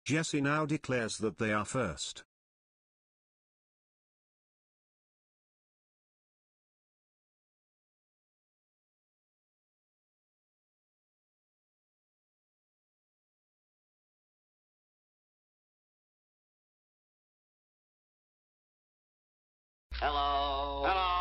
Jesse now declares that they are first. Hello. Hello.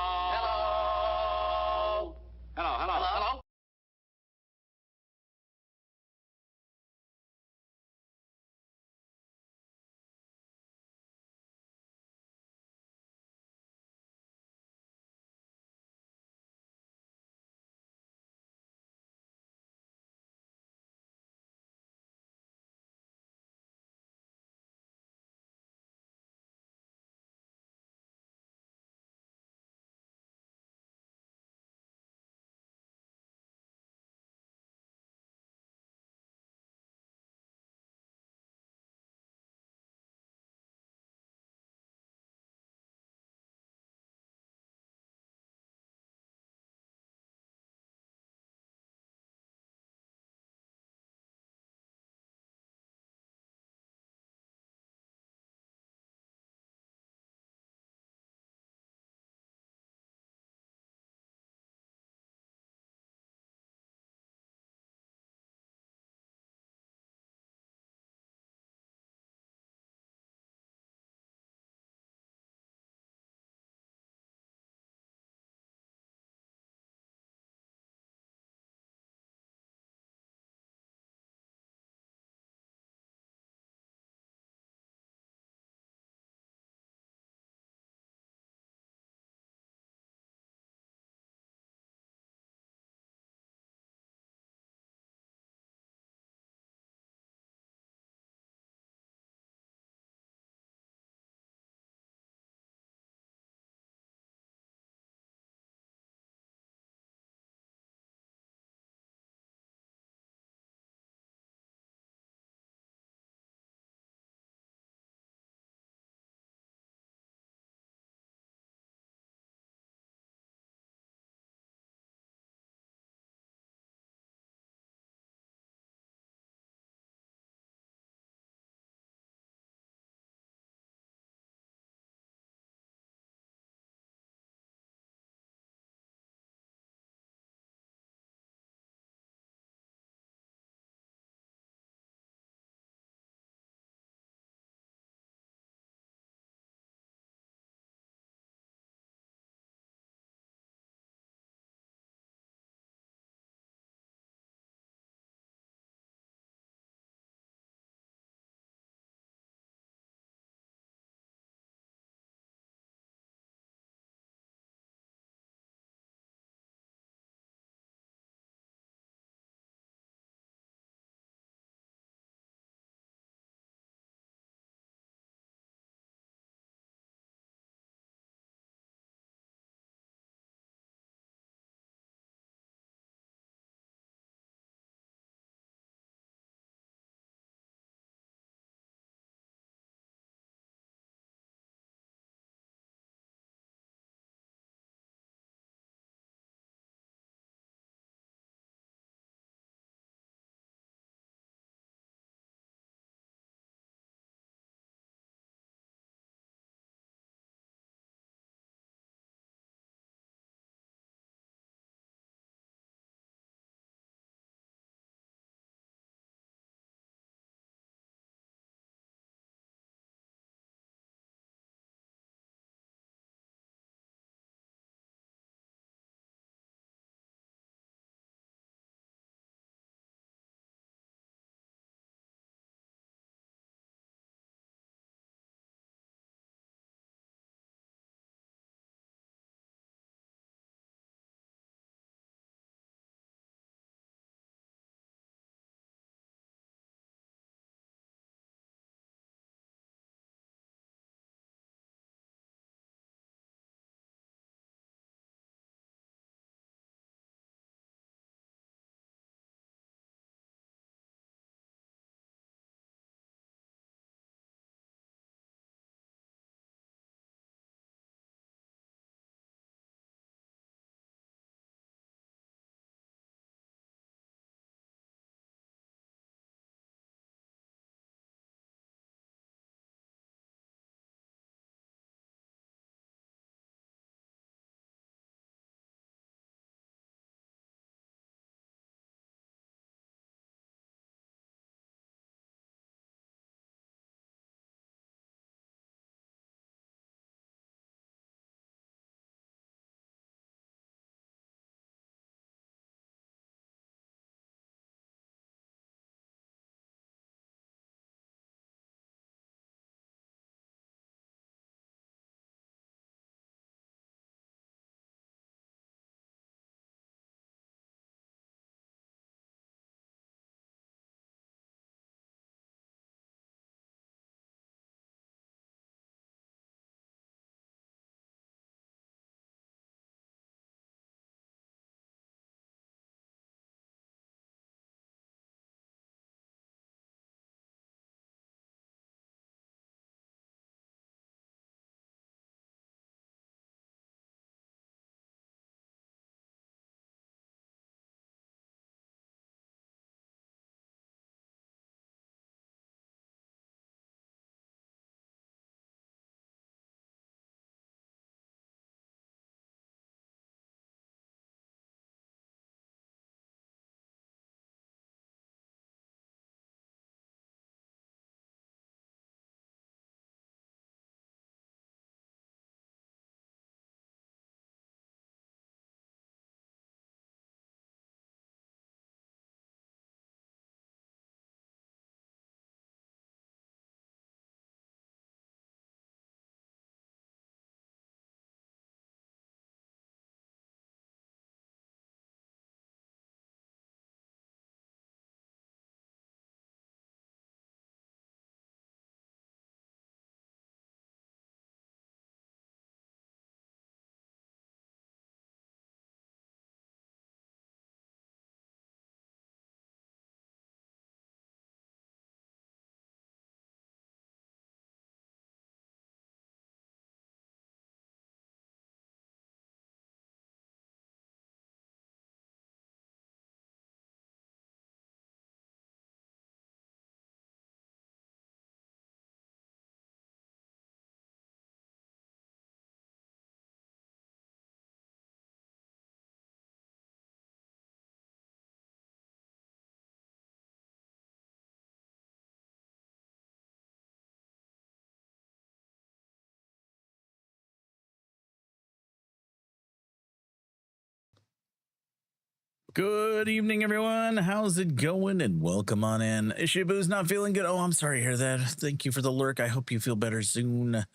Good evening, everyone. How's it going? And welcome on in. Ishibu's not feeling good. Oh, I'm sorry to hear that. Thank you for the lurk. I hope you feel better soon.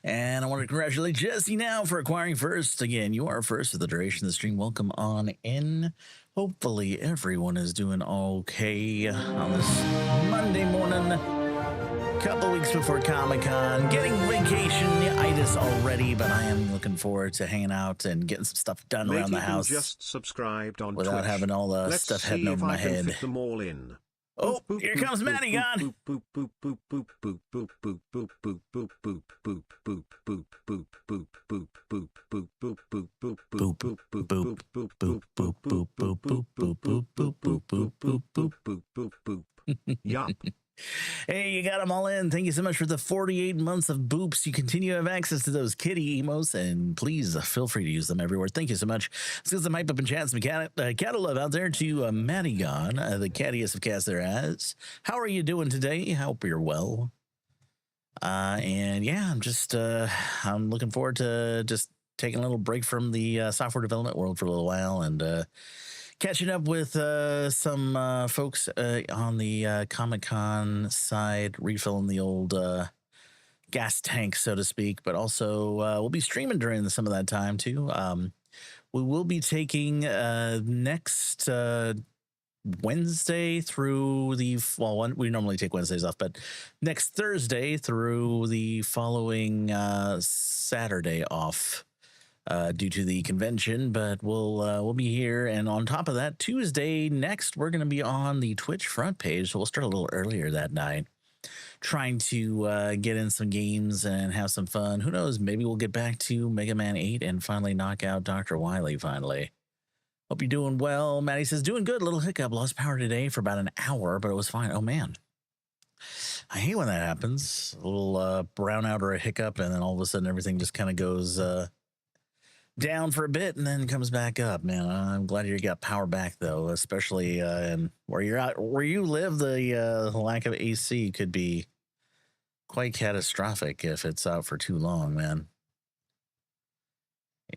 And I want to congratulate Jesse now for acquiring first. Again, you are first for the duration of the stream. Welcome on in. Hopefully, everyone is doing okay on this Monday morning. Couple weeks before Comic-Con, getting vacation-itis already, but I am looking forward to hanging out and getting some stuff done around the house. Just subscribed on without Twitch. having all the stuff heading over my head. Fit them all in. Oh, here comes Matty Gon. Yup. Hey, you got them all in. Thank you so much for the 48 months of boops. You continue to have access to those kitty emos, and please feel free to use them everywhere. Thank you so much. Let's get some hype up and chat, some cat love out there to Matty Gon, the cattiest of cats there has. How are you doing today? Hope you're well. And yeah, I'm looking forward to just taking a little break from the software development world for a little while and catching up with some folks on the Comic-Con side, refilling the old gas tank, so to speak. But also, we'll be streaming during some of that time, too. We will be taking next Wednesday through the... Well, we normally take Wednesdays off, but next Thursday through the following Saturday off. Due to the convention, but we'll be here. And on top of that, Tuesday next, we're going to be on the Twitch front page. So we'll start a little earlier that night, trying to get in some games and have some fun. Who knows? Maybe we'll get back to Mega Man 8 and finally knock out Dr. Wily finally. Hope you're doing well. Maddie says, doing good. Little hiccup. Lost power today for about an hour, but it was fine. Oh, man. I hate when that happens. A little brownout or a hiccup, and then all of a sudden everything just kind of goes... down for a bit and then comes back up. Man, I'm glad you got power back though, especially in where you're at, where you live. The lack of AC could be quite catastrophic if it's out for too long, man.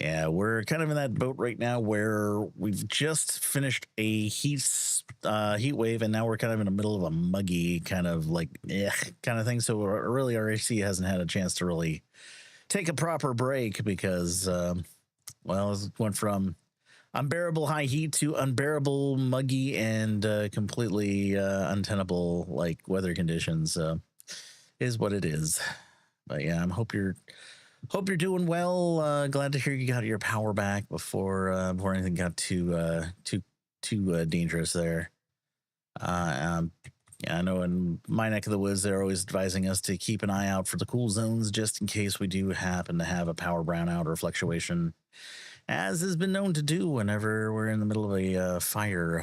Yeah, we're kind of in that boat right now where we've just finished a heat wave, and now we're kind of in the middle of a muggy kind of kind of thing. So really, our AC hasn't had a chance to really take a proper break because. Well, it went from unbearable high heat to unbearable muggy and completely untenable weather conditions. Is what it is. But yeah, hope you're doing well. Glad to hear you got your power back before anything got too dangerous there. Yeah, I know in my neck of the woods, they're always advising us to keep an eye out for the cool zones just in case we do happen to have a power brownout or fluctuation, as has been known to do whenever we're in the middle of a fiery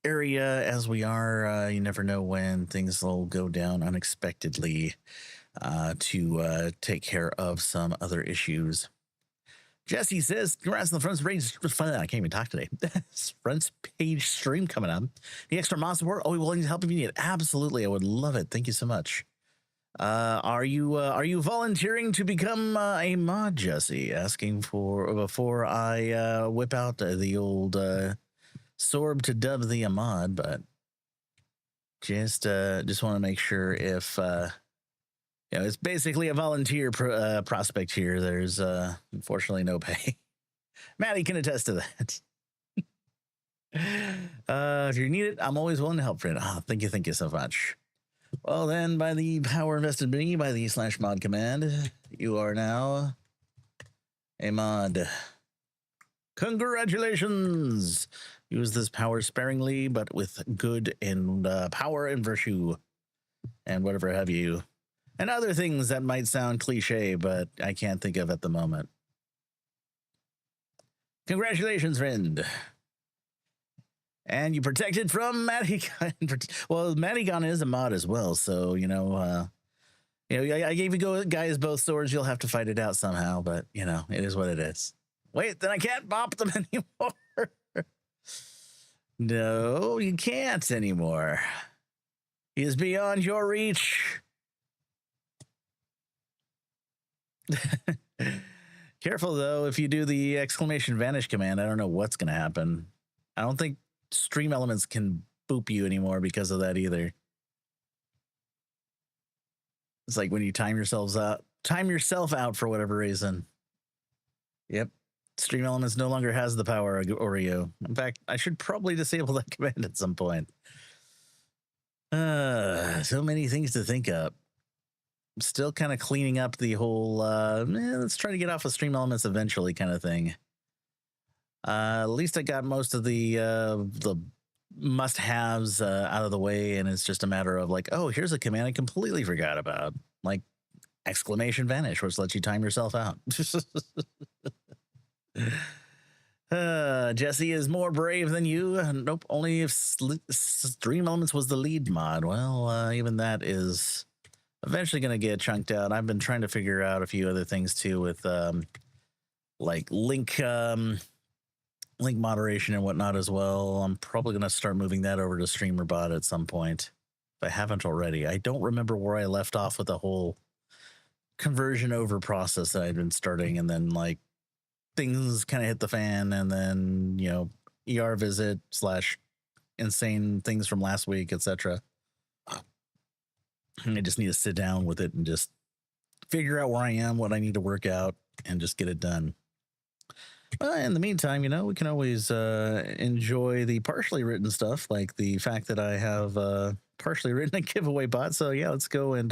area as we are. You never know when things will go down unexpectedly to take care of some other issues. Jesse says, congrats on the front page. I can't even talk today. Front page stream coming up. The extra mod support. Oh, willing to help if you need it. Absolutely. I would love it. Thank you so much. Are you volunteering to become a mod, Jesse? Asking for before I whip out the old Sorb to dub the mod, but just want to make sure if it's basically a volunteer prospect here. There's unfortunately no pay. Maddie can attest to that. If you need it, I'm always willing to help, friend. Oh, thank you so much. Well, then, by the power invested in me by the /mod command, you are now a mod. Congratulations! Use this power sparingly, but with good and power and virtue, and whatever have you. And other things that might sound cliche, but I can't think of at the moment. Congratulations, friend. And you protected from Madigan. Well, Madigan is a mod as well, so I gave you guys both swords. You'll have to fight it out somehow, but it is what it is. Wait, then I can't bop them anymore. No, you can't anymore. He is beyond your reach. Careful though, if you do the exclamation vanish command, I don't know what's going to happen. I don't think stream elements can boop you anymore because of that either. It's like when you time yourself out for whatever reason. Yep. Stream elements no longer has the power over you. In fact, I should probably disable that command at some point. So many things to think up. I'm still kind of cleaning up the whole let's try to get off of stream elements eventually kind of thing. At least I got most of the must-haves out of the way, and it's just a matter of like, oh, here's a command I completely forgot about, like exclamation vanish, which lets you time yourself out. Jesse is more brave than you. Nope, only if stream elements was the lead mod. Well, even that is eventually going to get chunked out. I've been trying to figure out a few other things too with like link moderation and whatnot as well. I'm probably going to start moving that over to StreamerBot at some point if I haven't already. I don't remember where I left off with the whole conversion over process that I'd been starting, and then like things kind of hit the fan, and then, you know, ER visit / insane things from last week, etc. I just need to sit down with it and just figure out where I am, what I need to work out, and just get it done. In the meantime, you know, we can always enjoy the partially written stuff, like the fact that I have partially written a giveaway bot. So yeah, let's go and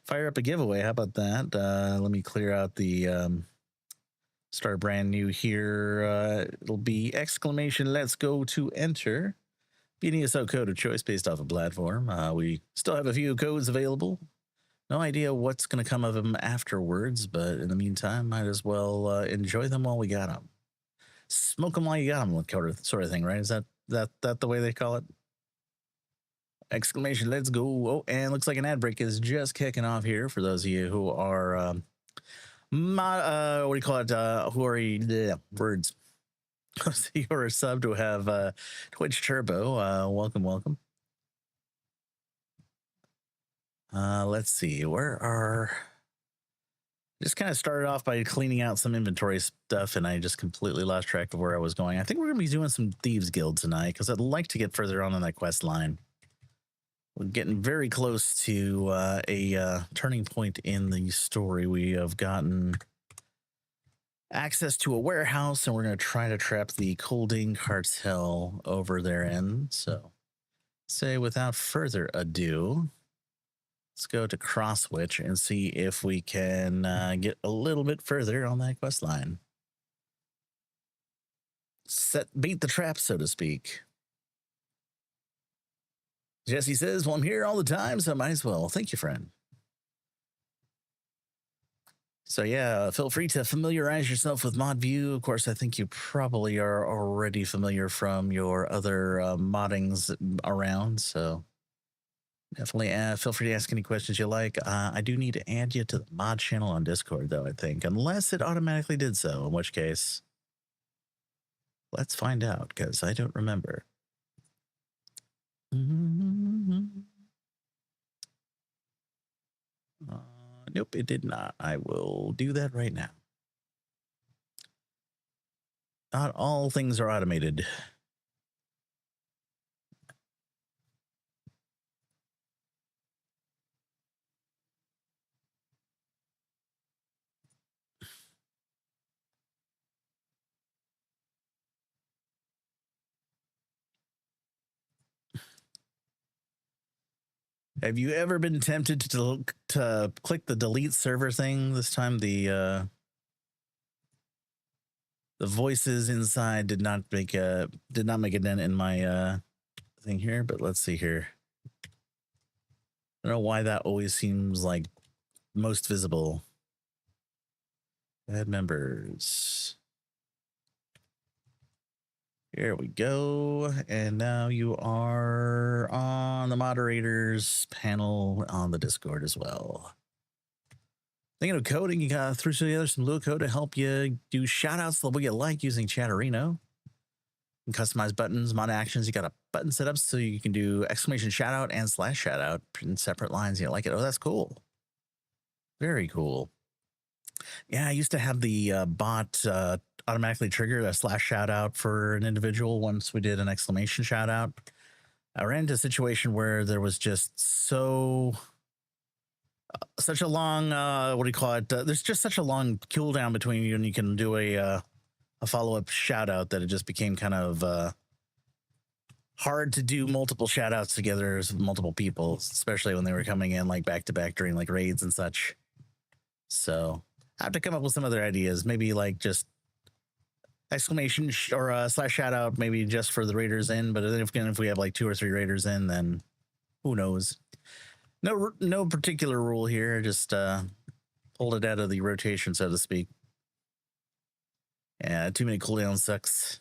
fire up a giveaway. How about that? Let me clear out the start brand new here. It'll be exclamation let's go to enter. Be an ESO code of choice based off a platform. We still have a few codes available. No idea what's going to come of them afterwards, but in the meantime, might as well enjoy them while we got them. Smoke them while you got them, sort of thing, right? Is that the way they call it? Exclamation, let's go. Oh, and looks like an ad break is just kicking off here for those of you who are, what do you call it? Who are words? You are a sub to have Twitch Turbo. Welcome. Let's see, just kind of started off by cleaning out some inventory stuff, and I just completely lost track of where I was going. I think we're going to be doing some Thieves Guild tonight because I'd like to get further on that quest line. We're getting very close to a turning point in the story. We have gotten access to a warehouse, and we're going to try to trap the Colding cartel over their end. So, say without further ado, let's go to Crosswitch and see if we can get a little bit further on that quest line. Beat the trap, so to speak. Jesse says, well, I'm here all the time, so I might as well. Thank you, friend. So yeah, feel free to familiarize yourself with ModView. Of course, I think you probably are already familiar from your other moddings around, so definitely feel free to ask any questions you like. I do need to add you to the mod channel on Discord, though, I think, unless it automatically did so, in which case, let's find out, because I don't remember. Nope, it did not. I will do that right now. Not all things are automated. Have you ever been tempted to click the delete server thing? This time the voices inside did not make a dent in my thing here, but let's see here. I don't know why that always seems like most visible. Add members. Here we go. And now you are on the moderators panel on the Discord as well. Thinking of coding, you got through together some Lua code to help you do shout outs the way you like using Chatterino. And customize buttons, mod actions. You got a button set up so you can do exclamation shout out and / shout out in separate lines. You like it? Oh, that's cool. Very cool. Yeah, I used to have the bot automatically trigger a slash shout out for an individual once we did an exclamation shout out. I ran into a situation where there was just such a long what do you call it? There's just such a long cooldown between you and you can do a follow up shout out that it just became kind of hard to do multiple shout outs together as multiple people, especially when they were coming in like back to back during like raids and such. So I have to come up with some other ideas, maybe like just exclamation or slash shout out, maybe just for the raiders in. But if we have like 2 or 3 raiders in, then who knows? No particular rule here. Just pulled it out of the rotation, so to speak. Yeah, too many cooldowns sucks.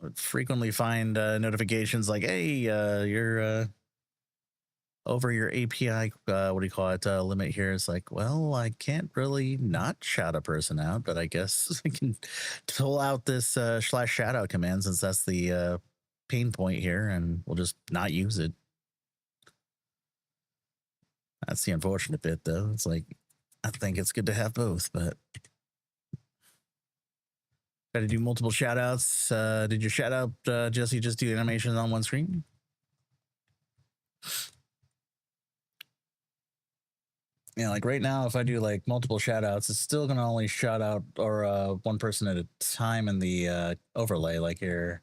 Would frequently find notifications like, "Hey, you're over your API. What do you call it? Limit here." It's like, well, I can't really not shout a person out, but I guess I can pull out this slash shout out command since that's the pain point here, and we'll just not use it. That's the unfortunate bit, though. It's like, I think it's good to have both, but got to do multiple shout outs. Did your shout out, Jesse, just do animations on one screen? Yeah, like right now, if I do like multiple shout outs, it's still going to only shout out or one person at a time in the overlay. Like here,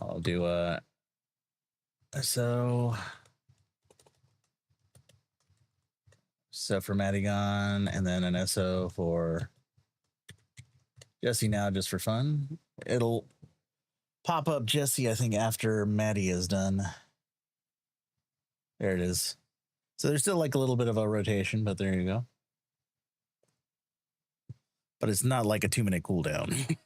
I'll do a SO. So for Madigan, and then an SO for Jesse now, just for fun. It'll pop up Jesse, I think, after Maddie is done. There it is. So there's still like a little bit of a rotation, but there you go. But it's not like a 2-minute cooldown.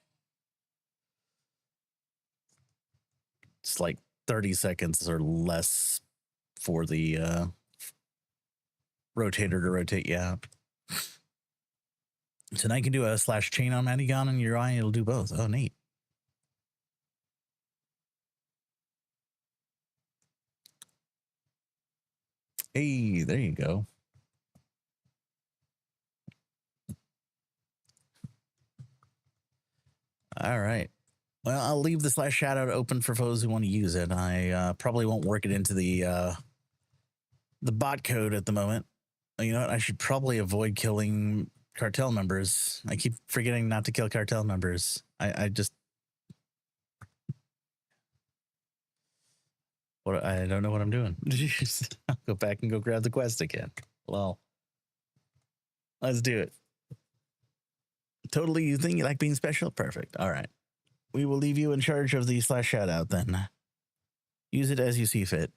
It's like 30 seconds or less for the rotator to rotate you out. So now you can do a slash chain on Madigan in your eye. It'll do both. Oh, neat. Hey, there you go. All right. Well, I'll leave the slash shout out open for those who want to use it. I probably won't work it into the bot code at the moment. You know what? I should probably avoid killing cartel members. I keep forgetting not to kill cartel members. I just I don't know what I'm doing. I'll go back and go grab the quest again. Well, let's do it. Totally, you think you like being special? Perfect. All right. We will leave you in charge of the slash shout out then. Use it as you see fit.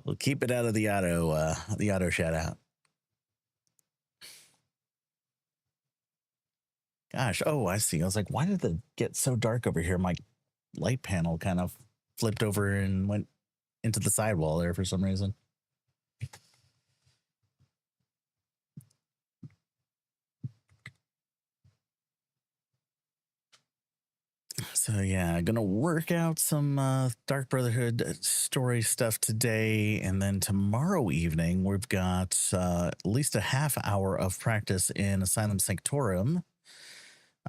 We'll keep it out of the auto shout out. Gosh, oh, I see. I was like, why did it get so dark over here? My light panel kind of flipped over and went into the sidewall there for some reason. So yeah, gonna work out some Dark Brotherhood story stuff today, and then tomorrow evening we've got at least a half hour of practice in Asylum Sanctorum.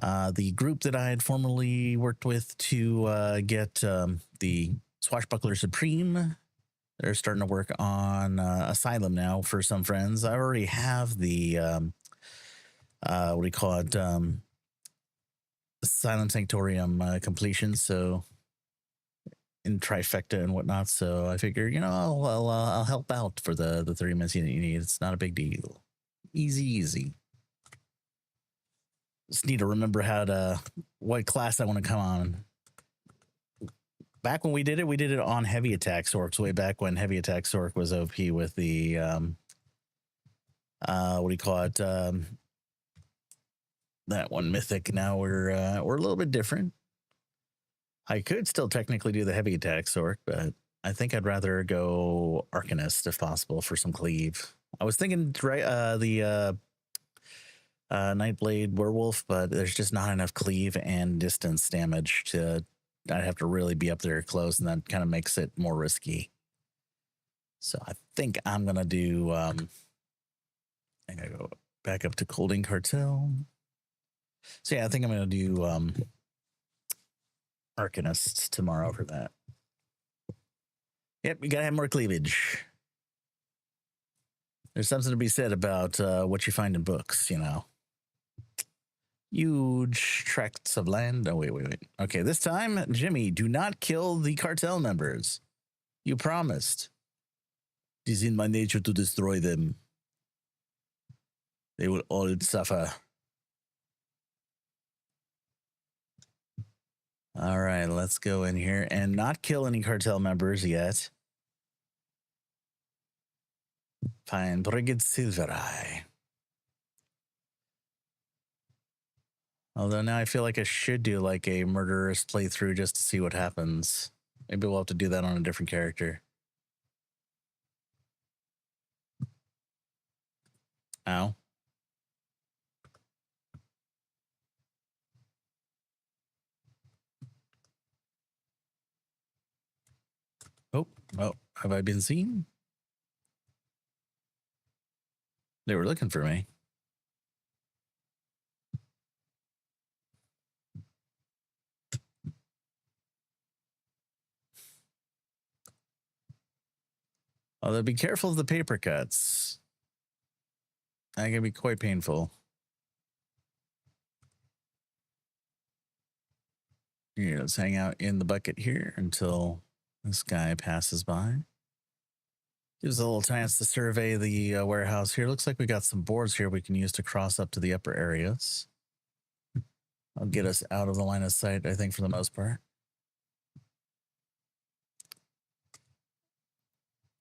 The group that I had formerly worked with to get the Swashbuckler Supreme, they're starting to work on Asylum now for some friends. I already have the what do you call it? Silent Sanctorium completion, so in trifecta and whatnot. So I figured, you know, I'll help out for the 30 minutes you need. It's not a big deal. Easy. Just need to remember what class I want to come on. Back when we did it on Heavy Attack Sorks, way back when Heavy Attack Sork was OP with the what do you call it? That one mythic. Now we're a little bit different. I could still technically do the Heavy Attack Sork, but I think I'd rather go Arcanist if possible for some cleave. I was thinking the Nightblade Werewolf, but there's just not enough cleave and distance damage to. I'd have to really be up there close, and that kind of makes it more risky. So I think I'm gonna do. I gotta go back up to Colding Cartel. So yeah, I think I'm gonna do Arcanists tomorrow for that. Yep, you gotta have more cleavage. There's something to be said about what you find in books, you know. Huge tracts of land. Oh, wait. Okay, this time, Jimmy, do not kill the cartel members. You promised. It is in my nature to destroy them. They will all suffer. All right, let's go in here and not kill any cartel members yet. Find Brigid Silvereye. Although now I feel like I should do like a murderous playthrough just to see what happens. Maybe we'll have to do that on a different character. Ow. Oh, have I been seen? They were looking for me. Although be careful of the paper cuts. That can be quite painful. Here, let's hang out in the bucket here until this guy passes by. Gives a little chance to survey the warehouse here. Looks like we got some boards here we can use to cross up to the upper areas. I'll get us out of the line of sight, I think, for the most part.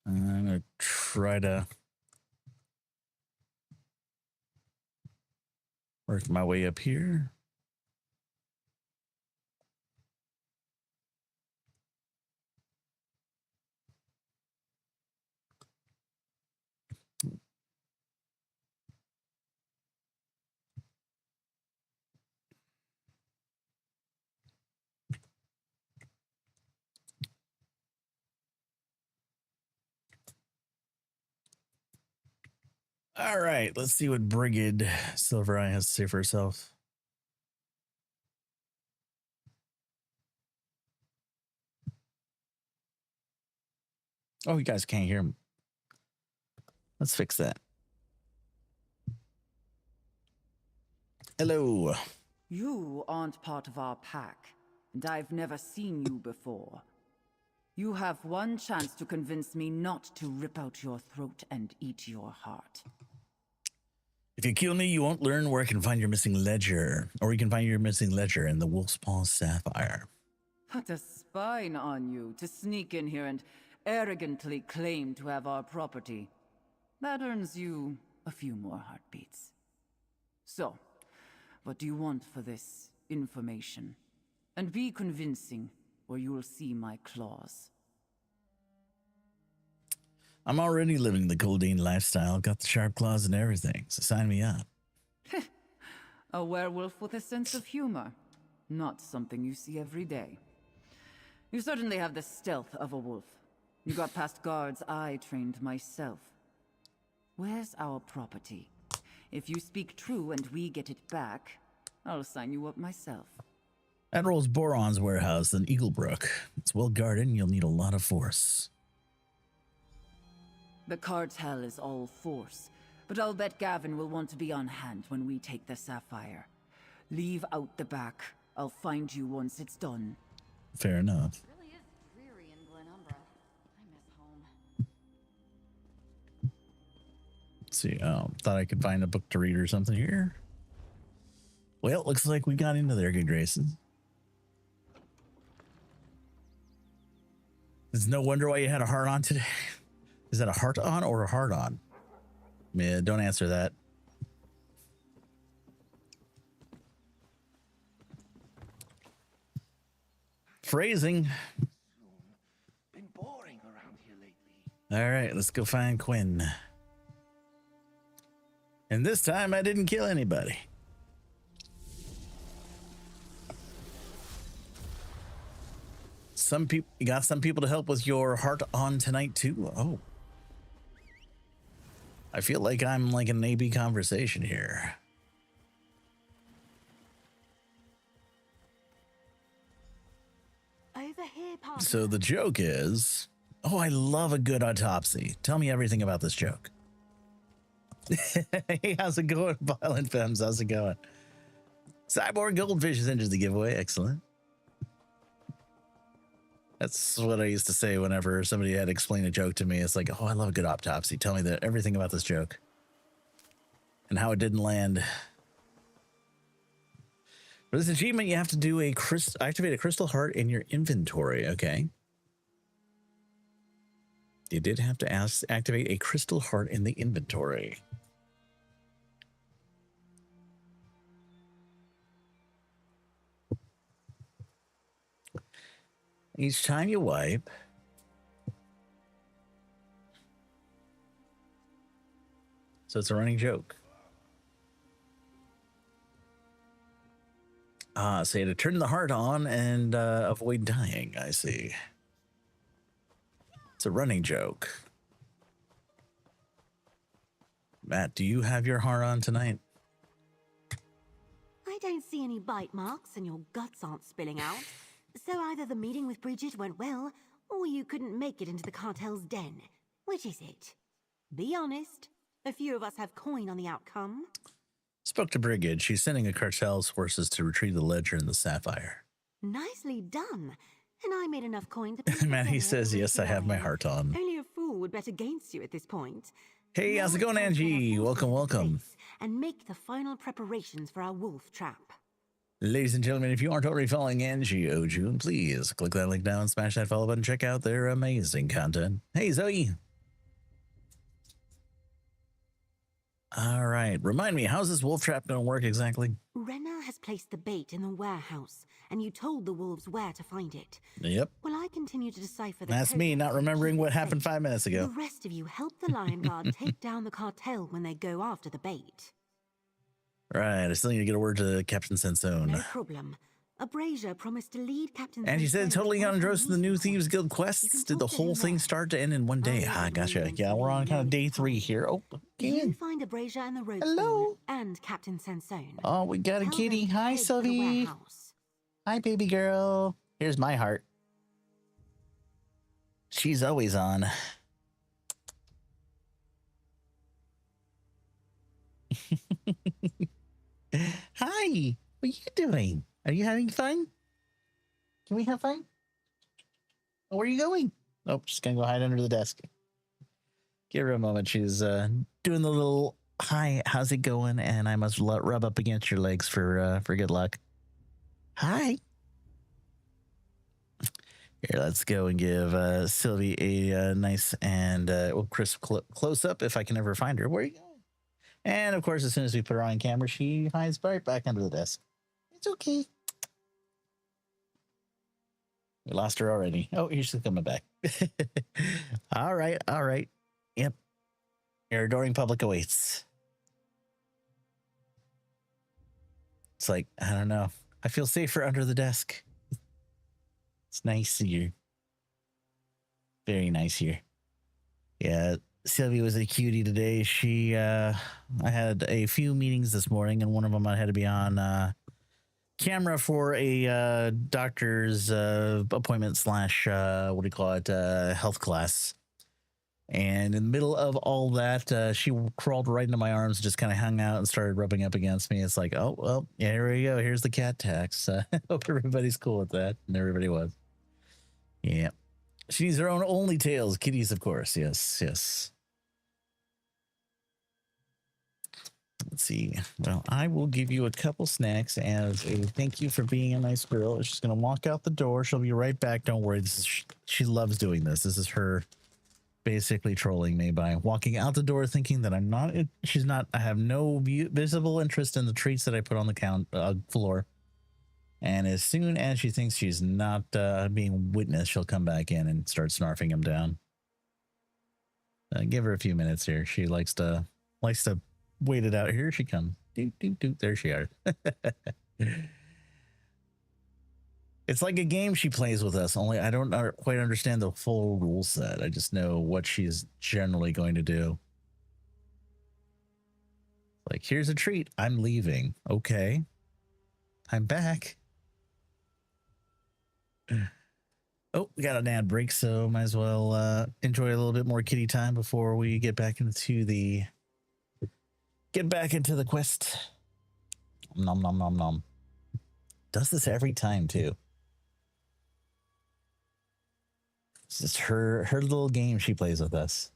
I'm going to try to work my way up here. All right, let's see what Brigid Silvereye has to say for herself. Oh, you guys can't hear him. Let's fix that. Hello. You aren't part of our pack, and I've never seen you before. You have one chance to convince me not to rip out your throat and eat your heart. If you kill me, you won't learn where I can find your missing ledger, or you can find your missing ledger in the Wolf's Paw Sapphire. Put a spine on you to sneak in here and arrogantly claim to have our property. That earns you a few more heartbeats. So, what do you want for this information? And be convincing, or you'll see my claws. I'm already living the Goldine lifestyle, got the sharp claws and everything, so sign me up. A werewolf with a sense of humor. Not something you see every day. You certainly have the stealth of a wolf. You got past guards I trained myself. Where's our property? If you speak true and we get it back, I'll sign you up myself. Admiral's Boron's warehouse in Eaglebrook. It's well guarded and you'll need a lot of force. The cartel is all force, but I'll bet Gavin will want to be on hand when we take the Sapphire. Leave out the back. I'll find you once it's done. Fair enough. It really is dreary in Glenumbra. I miss home. Let's see. Thought I could find a book to read or something here. Well, looks like we got into their good graces. It's no wonder why you had a heart on today. Is that a heart on or a heart on? Yeah, don't answer that. Phrasing. Been boring around here lately. All right, let's go find Quinn. And this time I didn't kill anybody. You got some people to help with your heart on tonight too. Oh, I feel like I'm like an AB conversation here. Over here, partner. So the joke is, oh, I love a good autopsy. Tell me everything about this joke. Hey, how's it going, Violent Femmes? How's it going? Cyborg Goldfish has entered the giveaway. Excellent. That's what I used to say whenever somebody had to explain a joke to me. It's like, oh, I love a good autopsy. Tell me everything about this joke and how it didn't land. For this achievement, you have to do activate a crystal heart in your inventory. Okay. You did have to activate a crystal heart in the inventory. Each time you wipe, so it's a running joke. So you had to turn the heart on and avoid dying. I see. It's a running joke. Matt, do you have your heart on tonight? I don't see any bite marks and your guts aren't spilling out. So either the meeting with Bridget went well, or you couldn't make it into the cartel's den. Which is it? Be honest. A few of us have coin on the outcome. Spoke to Brigid. She's sending a cartel's forces to retrieve the ledger and the sapphire. Nicely done. And I made enough coin to pay for Matt, he dinner says, at yes, I have my Louisiana. heart on. Only a fool would bet against you at this point. Hey, how's it Now going, it's time to get our Angie? forces Welcome, into welcome. place and make the final preparations for our wolf trap. Ladies and gentlemen, if you aren't already following Angie Ojun, please click that link down, smash that follow button, check out their amazing content. Hey, Zoe. All right. Remind me, how's this wolf trap going to work exactly? Renna has placed the bait in the warehouse, and you told the wolves where to find it. Yep. While I continue to decipher the That's code me not to remembering keep what it happened safe, 5 minutes ago. The rest of you help the Lion Guard take down the cartel when they go after the bait. Right. I still need to get a word to Captain Sansone. No problem. Abrasia promised to lead Captain And she said Sansone totally to on work to the new meat Thieves Guild quests. You quests. can Did the talk to whole him thing there. start to end in one day? I'll Ah, let gotcha. William Yeah, we're on kind of day 3 here. Oh, You again. find Abrasia and the rope Hello. and Captain Sansone. Oh, we got a Tell kitty. them to Hi, head for the Sylvie. warehouse. Hi, baby girl. Here's my heart. She's always on. Hi. What are you doing? Are you having fun? Can we have fun? Where are you going? Oh, she's gonna go hide under the desk. Give her a moment. She's doing the little hi. How's it going? And I must rub up against your legs for good luck. Hi. Here, let's go and give Sylvie a nice and crisp close up if I can ever find her. Where are you going? And of course, as soon as we put her on camera, she hides right back under the desk. It's okay. We lost her already. Oh, here she's coming back. All right, all right. Yep. Your adoring public awaits. It's like, I don't know. I feel safer under the desk. It's nice here. Very nice here. Yeah, Sylvia was a cutie today. I had a few meetings this morning, and one of them I had to be on camera for a doctor's appointment / health class. And in the middle of all that, she crawled right into my arms, just kind of hung out and started rubbing up against me. It's like, oh, well, yeah, here we go. Here's the cat tax. Hope everybody's cool with that. And everybody was. Yeah. She needs her own only tails. Kitties, of course. Yes, yes. Let's see. Well, I will give you a couple snacks as a thank you for being a nice girl. She's going to walk out the door. She'll be right back. Don't worry. She loves doing this. This is her basically trolling me by walking out the door thinking that I'm not. I have no visible interest in the treats that I put on the floor. And as soon as she thinks she's not being witnessed, she'll come back in and start snarfing him down. Give her a few minutes here. She likes to wait it out. Here she comes. Doot, doot, doot. There she are. It's like a game she plays with us, only I don't quite understand the full rule set. I just know what she's generally going to do. Like, here's a treat. I'm leaving. Okay. I'm back. Oh, we got an ad break, so might as well enjoy a little bit more kitty time before we get back into the quest. Nom nom nom nom. Does this every time too. It's just her little game she plays with us.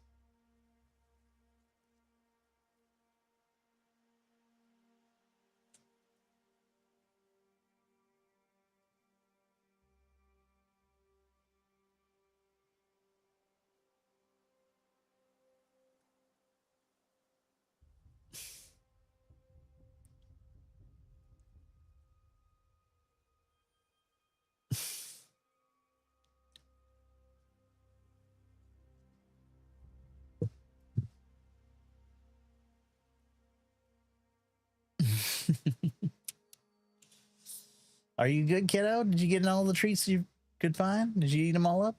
Are you good, kiddo? Did you get all the treats you could find? Did you eat them all up?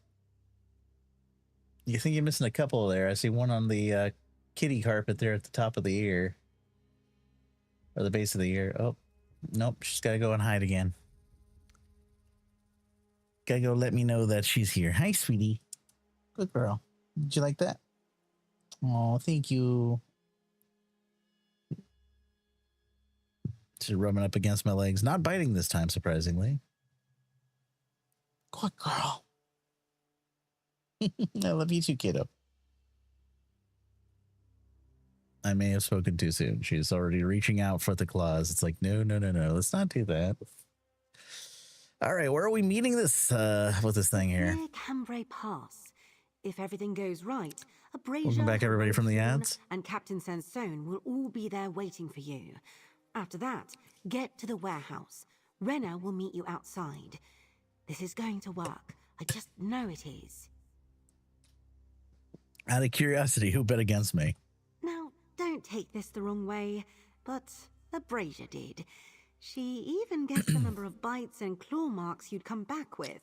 You think you're missing a couple there. I see one on the kitty carpet there at the top of the ear. Or the base of the ear. Oh, nope. She's got to go and hide again. Got to go let me know that she's here. Hi, sweetie. Good girl. Did you like that? Oh, thank you. She's rubbing up against my legs. Not biting this time, surprisingly. Good girl. I love you too, kiddo. I may have spoken too soon. She's already reaching out for the claws. It's like, no. Let's not do that. All right, where are we meeting this with this thing here? Near Cambrai Pass. If everything goes right, a Brazier, Welcome back, everybody, from the ads. and Captain Sansone will all be there waiting for you. After that, get to the warehouse. Renna will meet you outside. This is going to work. I just know it is. Out of curiosity, who bet against me? Now, don't take this the wrong way, but the Brazier did. She even guessed the number of bites and claw marks you'd come back with.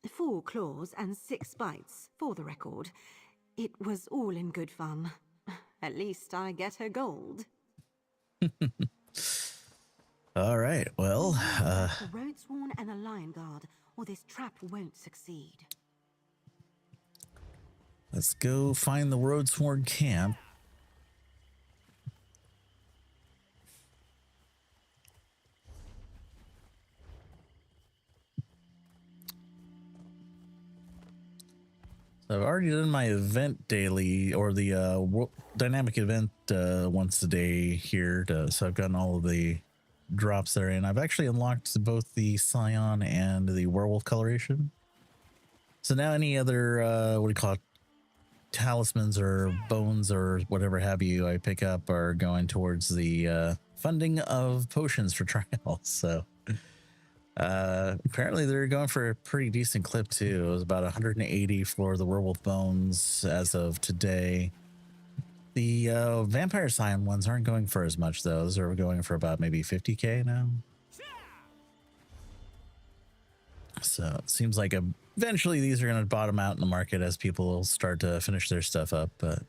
4 claws and 6 bites, for the record. It was all in good fun. At least I get her gold. All right, well, The Road Sworn and the Lion Guard, or this trap won't succeed. let's go find the Road Sworn camp. I've already done my event daily, or the dynamic event once a day here. So I've gotten all of the drops there, and I've actually unlocked both the Scion and the Werewolf coloration. So now any other, what do you call it, talismans or bones or whatever have you I pick up are going towards the funding of potions for trials. So apparently they're going for a pretty decent clip too. It was about 180 for the werewolf bones as of today. The vampire scion ones aren't going for as much though. Those are going for about maybe 50k now. So it seems like eventually these are going to bottom out in the market as people start to finish their stuff up. But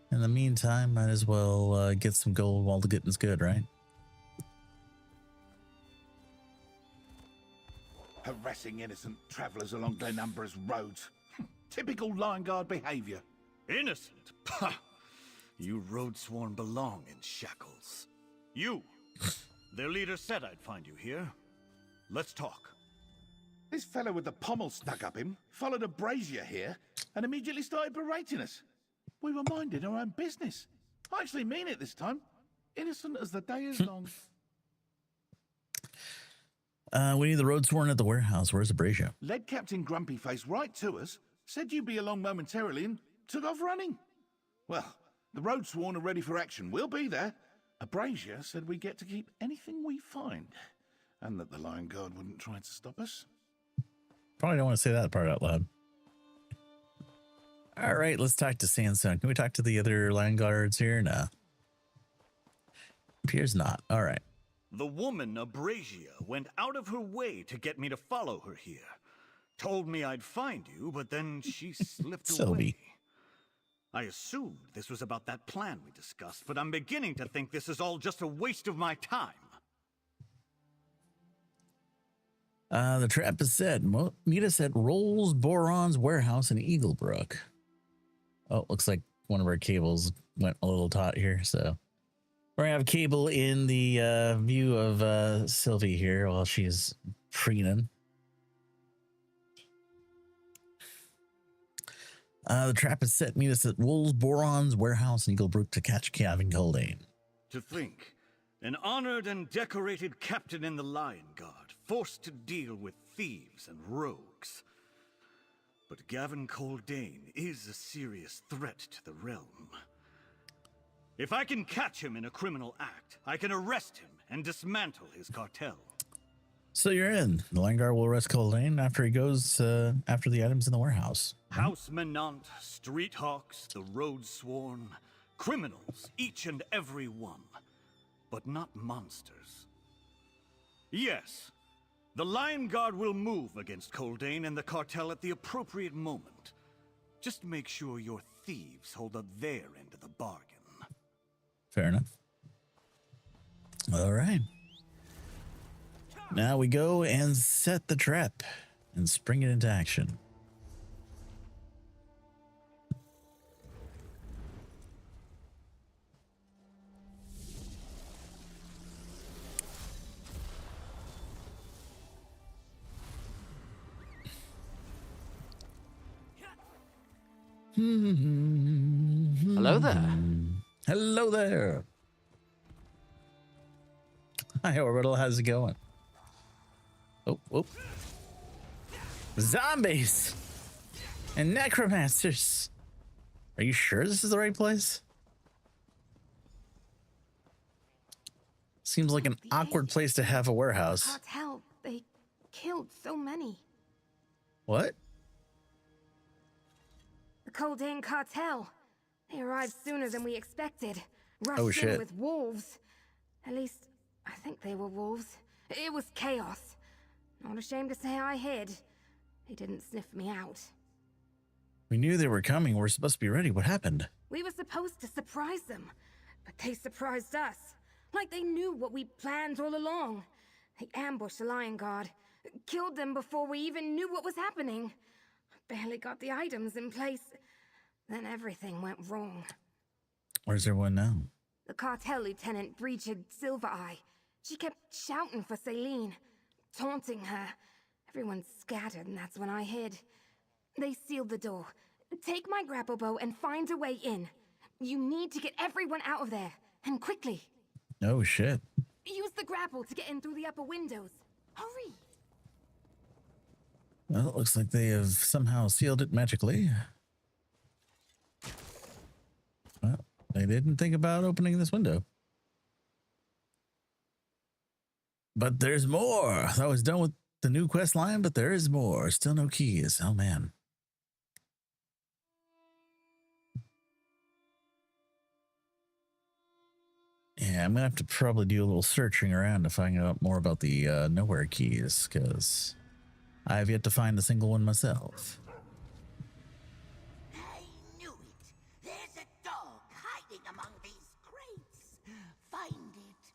in the meantime, might as well get some gold while the getting's good, right? Harassing innocent travellers along Glenumbra's roads. Typical Lion Guard behaviour. Innocent? Pah! You road-sworn belong in shackles. You! Their leader said I'd find you here. Let's talk. This fellow with the pommel stuck up him followed a brazier here and immediately started berating us. We were minding our own business. I actually mean it this time. Innocent as the day is long. We need the road sworn at the warehouse. Where's the brazier? Led Captain Grumpy Face right to us, said you'd be along momentarily and took off running. Well, the road sworn are ready for action. We'll be there. A brazier said we get to keep anything we find, and that the Lion Guard wouldn't try to stop us. Probably don't want to say that part out loud. All right, let's talk to Sansone. Can we talk to the other Lion Guards here? No. Appears not. All right. The woman Abrasia went out of her way to get me to follow her here. Told me I'd find you, but then she slipped Sylvie. away. I assumed this was about that plan we discussed, but I'm beginning to think this is all just a waste of my time. The trap is set. Meet us at Rolls Boron's warehouse in Eaglebrook. Oh, looks like one of our cables went a little taut here, so we're gonna have cable in the view of Sylvie here while she's preening. The trap is set. Meet us at Rolls Boron's warehouse in Eaglebrook to catch Gavin Coldane. To think, an honored and decorated captain in the Lion Guard, forced to deal with thieves and rogues. But Gavin Coldane is a serious threat to the realm. If I can catch him in a criminal act, I can arrest him and dismantle his cartel. So you're in. The Lion Guard will arrest Coldane after he goes after the items in the warehouse. House Menant, Street Hawks, the Road Sworn, criminals, each and every one, but not monsters. Yes, the Lion Guard will move against Coldane and the cartel at the appropriate moment. Just make sure your thieves hold up their end of the bargain. Fair enough. All right. Now we go and set the trap and spring it into action. Hello there. Hello there. Hi, Orbital. How's it going? Oh. Zombies and necromancers. Are you sure this is the right place? Seems like an awkward place to have a warehouse. Cartel, they killed so many. What? The Coldane cartel. They arrived sooner than we expected. Rushed in with wolves. At least, I think they were wolves. It was chaos. Not ashamed to say I hid. They didn't sniff me out. We knew they were coming. We're supposed to be ready. What happened? We were supposed to surprise them, but they surprised us. Like they knew what we planned all along. They ambushed the Lion Guard, killed them before we even knew what was happening. Barely got the items in place. Then everything went wrong. Where's everyone now? The cartel lieutenant Bridget Silvereye. She kept shouting for Celine, taunting her. Everyone scattered, and that's when I hid. They sealed the door. Take my grapple bow and find a way in. You need to get everyone out of there, and quickly. Oh, shit. Use the grapple to get in through the upper windows. Hurry! Well, it looks like they have somehow sealed it magically. Well, they didn't think about opening this window. But there's more. I was done with the new quest line, but there is more. Still no keys. Oh, man. Yeah, I'm going to have to probably do a little searching around to find out more about the nowhere keys, because I have yet to find a single one myself. I knew it. There's a dog hiding among these crates. Find it.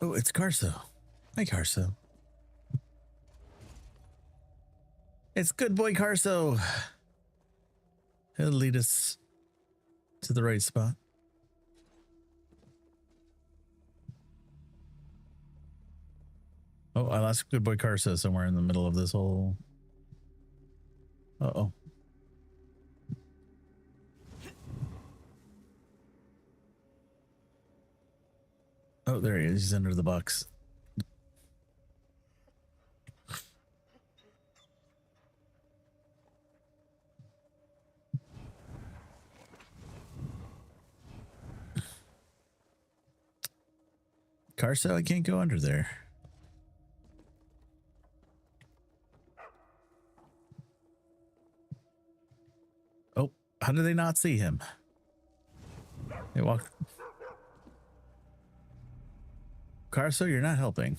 Oh, it's Carso. Hi, Carso. It's good boy Carso. He'll lead us to the right spot. Oh, I lost good boy Carso somewhere in the middle of this whole... Uh-oh. Oh, there he is. He's under the box. Carso, I can't go under there. Oh, how do they not see him? They walk. Carso, you're not helping.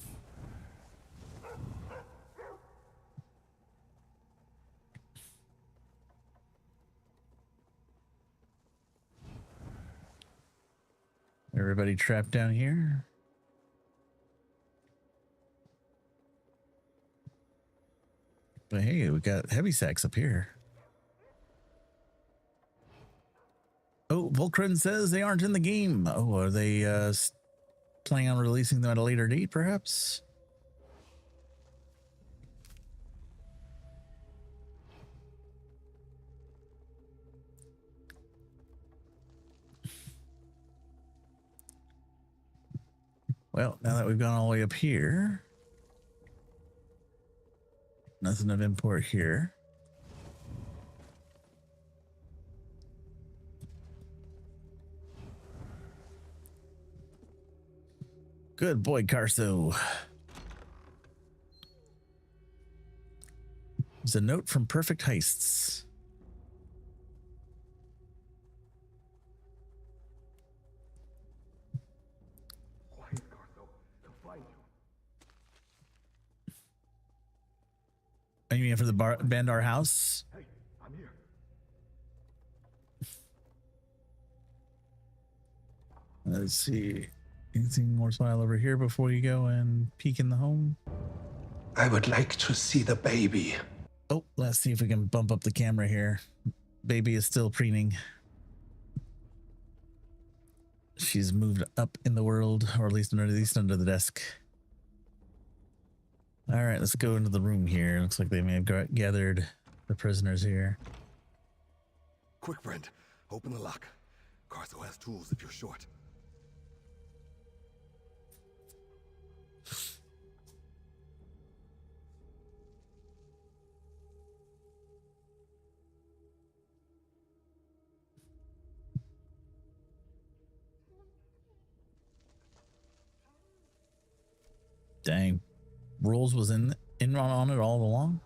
Everybody trapped down here. But hey, we got heavy sacks up here. Oh, Volkrin says they aren't in the game. Oh, are they planning on releasing them at a later date, perhaps? Well, now that we've gone all the way up here, nothing of import here. Good boy, Carso. There's a note from Perfect Heists. Are you mean for the Bandar house? Hey, I'm here. Let's see. Anything more smile over here before you go and peek in the home? I would like to see the baby. Oh, let's see if we can bump up the camera here. Baby is still preening. She's moved up in the world, or at least under the desk. All right, let's go into the room here. Looks like they may have gathered the prisoners here. Quick, friend. Open the lock. Cartho has tools if you're short. Dang. Rules was in on it all along.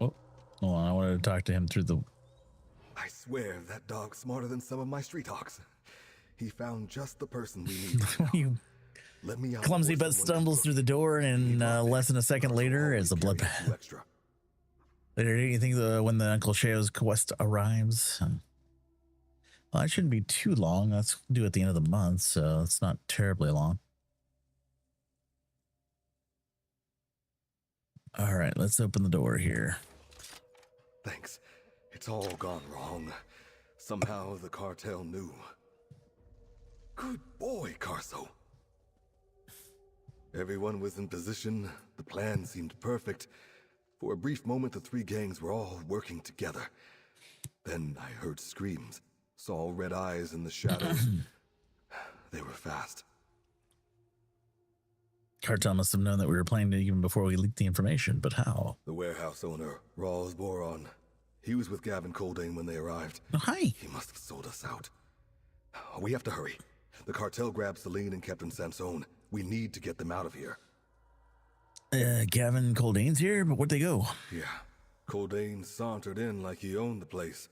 Oh, hold on. I wanted to talk to him through the... I swear that dog's smarter than some of my street hawks. He found just the person we need. You Let me out. clumsy but stumbles through the door, and less than a second later is a bloodbath. Later, do you think when the Uncle Sheo's quest arrives? Well, that shouldn't be too long. That's due at the end of the month, so it's not terribly long. All right, let's open the door here. Thanks. It's all gone wrong. Somehow the cartel knew. Good boy, Carso. Everyone was in position. The plan seemed perfect. For a brief moment, the three gangs were all working together. Then I heard screams, saw red eyes in the shadows. They were fast. Cartel must have known that we were playing it even before we leaked the information, but how? The warehouse owner, Rawls Boron. He was with Gavin Coldane when they arrived. Oh, hi. He must have sold us out. We have to hurry. The cartel grabbed Celine and Captain Sansone. We need to get them out of here. Gavin Coldane's here, but where'd they go? Yeah. Coldane sauntered in like he owned the place,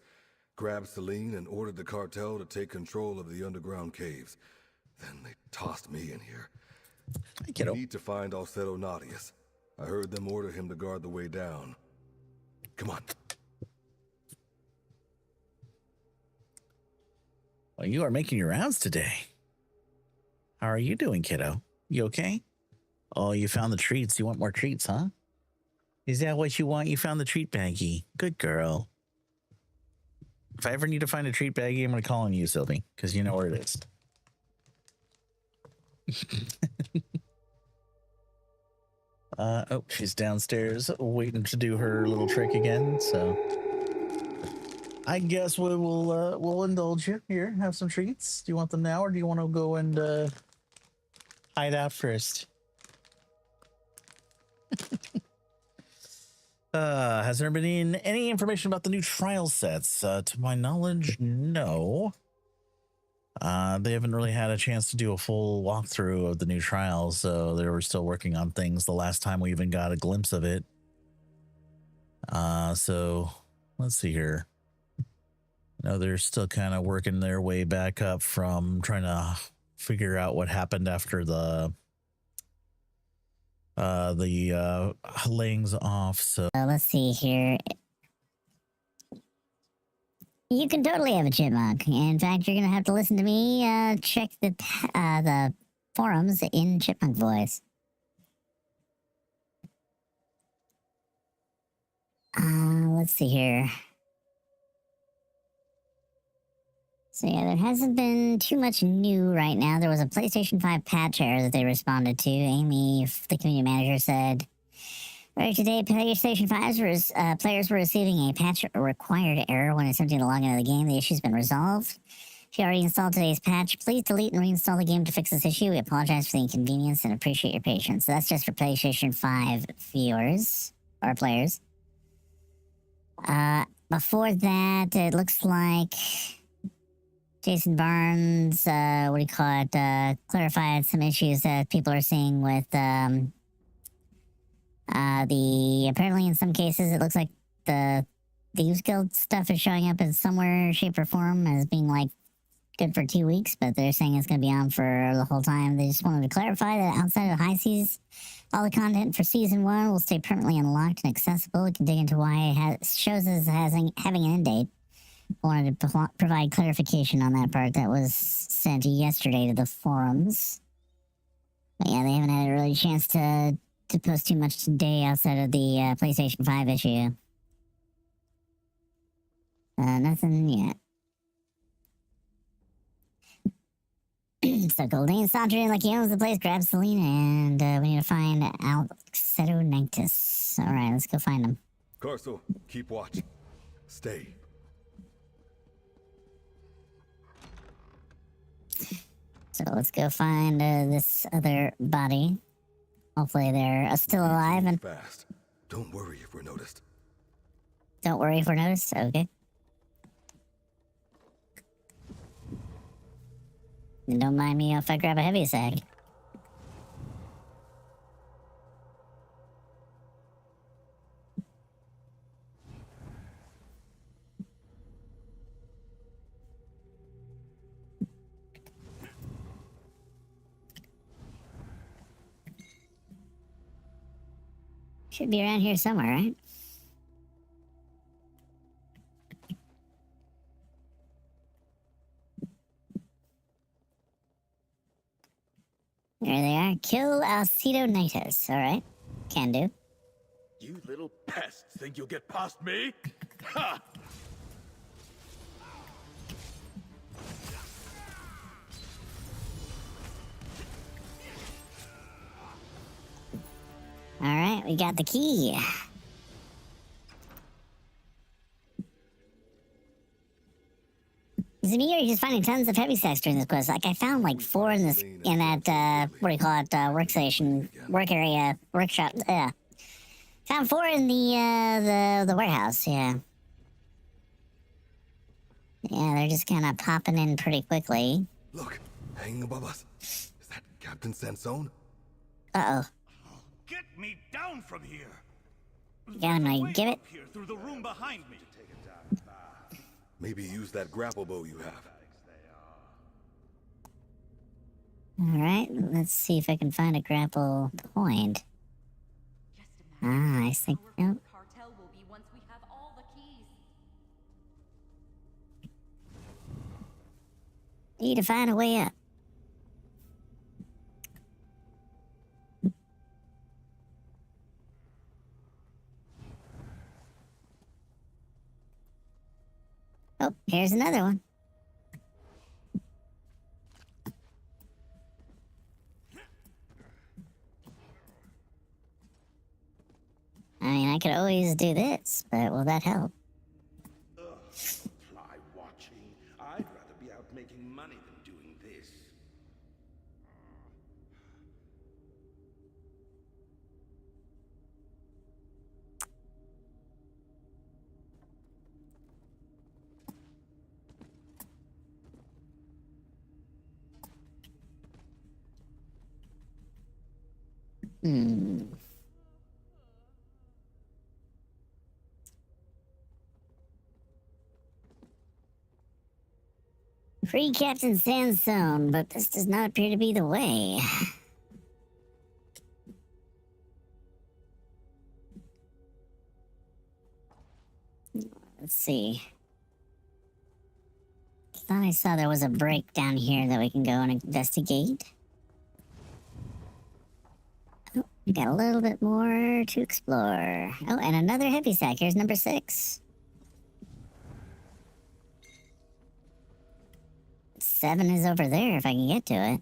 grabbed Celine and ordered the cartel to take control of the underground caves. Then they tossed me in here. We need to find Alcedo Nadius. I heard them order him to guard the way down. Come on. Well, you are making your rounds today. How are you doing, kiddo? You okay? Oh, you found the treats. You want more treats, huh? Is that what you want? You found the treat baggie. Good girl. If I ever need to find a treat baggie, I'm going to call on you, Sylvie, because you know where it is. Oh, she's downstairs waiting to do her little trick again, so I guess we'll indulge you here. Have some treats. Do you want them now, or do you want to go and hide out first? Has there been any information about the new trial sets? To my knowledge, no. They haven't really had a chance to do a full walkthrough of the new trials, so they were still working on things the last time we even got a glimpse of it. So let's see here. No, they're still kind of working their way back up from trying to figure out what happened after the layings off. So let's see here. You can totally have a chipmunk. In fact, you're gonna have to listen to me check the forums in chipmunk voice. Let's see here. So yeah, there hasn't been too much new right now. There was a PlayStation 5 patch error that they responded to. Amy, the community manager, said, "Right today, PlayStation 5's players were receiving a patch required error when attempting to log into the game. The issue's been resolved. If you already installed today's patch, please delete and reinstall the game to fix this issue. We apologize for the inconvenience and appreciate your patience." So that's just for PlayStation 5 viewers or players. Before that, it looks like Jason Barnes, clarified some issues that people are seeing with apparently in some cases it looks like the Thieves Guild stuff is showing up in somewhere, shape, or form as being like good for 2 weeks, but they're saying it's going to be on for the whole time. They just wanted to clarify that outside of High Seas, all the content for Season 1 will stay permanently unlocked and accessible. We can dig into why it shows as having an end date. I wanted to provide clarification on that part that was sent yesterday to the forums. But yeah, they haven't had a really chance to post too much today outside of the PlayStation 5 issue. Nothing yet. So Goldane's sauntering like he owns the place, grabs Celine, and we need to find Alcetonitis. Alright, let's go find him. Corso, keep watch. Stay. So let's go find this other body. Hopefully they're still alive and... Fast. Don't worry if we're noticed. Don't worry if we're noticed? Okay. And don't mind me if I grab a heavy sack. Should be around here somewhere, right? There they are. Kill Alcetonitis. Alright. Can do. You little pests think you'll get past me? Ha! Alright, we got the key. Is it me or are you just finding tons of heavy sacks during this quest? Like, I found like 4 in that, workstation, work area, workshop, Found 4 in the warehouse, yeah. Yeah, they're just kind of popping in pretty quickly. Look, hanging above us. Is that Captain Sansone? Uh-oh. Get me down from here. Got him, now give it. Here through the room behind me. Maybe use that grapple bow you have. Alright, let's see if I can find a grapple point. I think, nope. Cartel will be once we have all the keys. Need to find a way up. Oh, here's another one. I mean, I could always do this, but will that help? Fly watching. I'd rather be out making money than doing this. Free Captain Sansone, but this does not appear to be the way. Let's see. thought I saw there was a break down here that we can go and investigate. Oh, we got a little bit more to explore. Oh, and another heavy sack. Here's number 6. 7 is over there if I can get to it.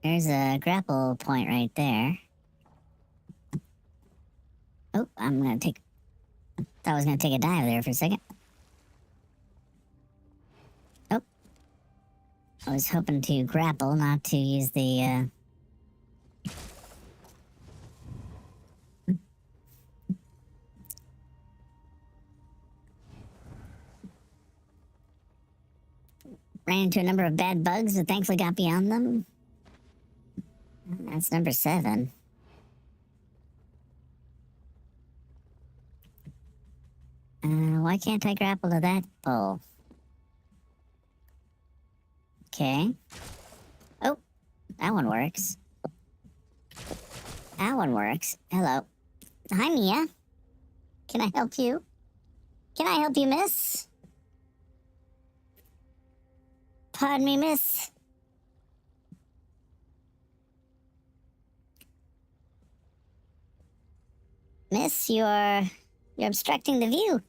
There's a grapple point right there. Oh, I'm gonna take... Thought I was gonna take a dive there for a second. Oh. I was hoping to grapple, not to use the, Ran into a number of bad bugs, but thankfully got beyond them. That's number 7. Why can't I grapple to that pole? Okay. Oh, that one works. That one works. Hello. Hi, Mia. Can I help you? Can I help you, miss? Pardon me, miss. Miss, you're obstructing the view.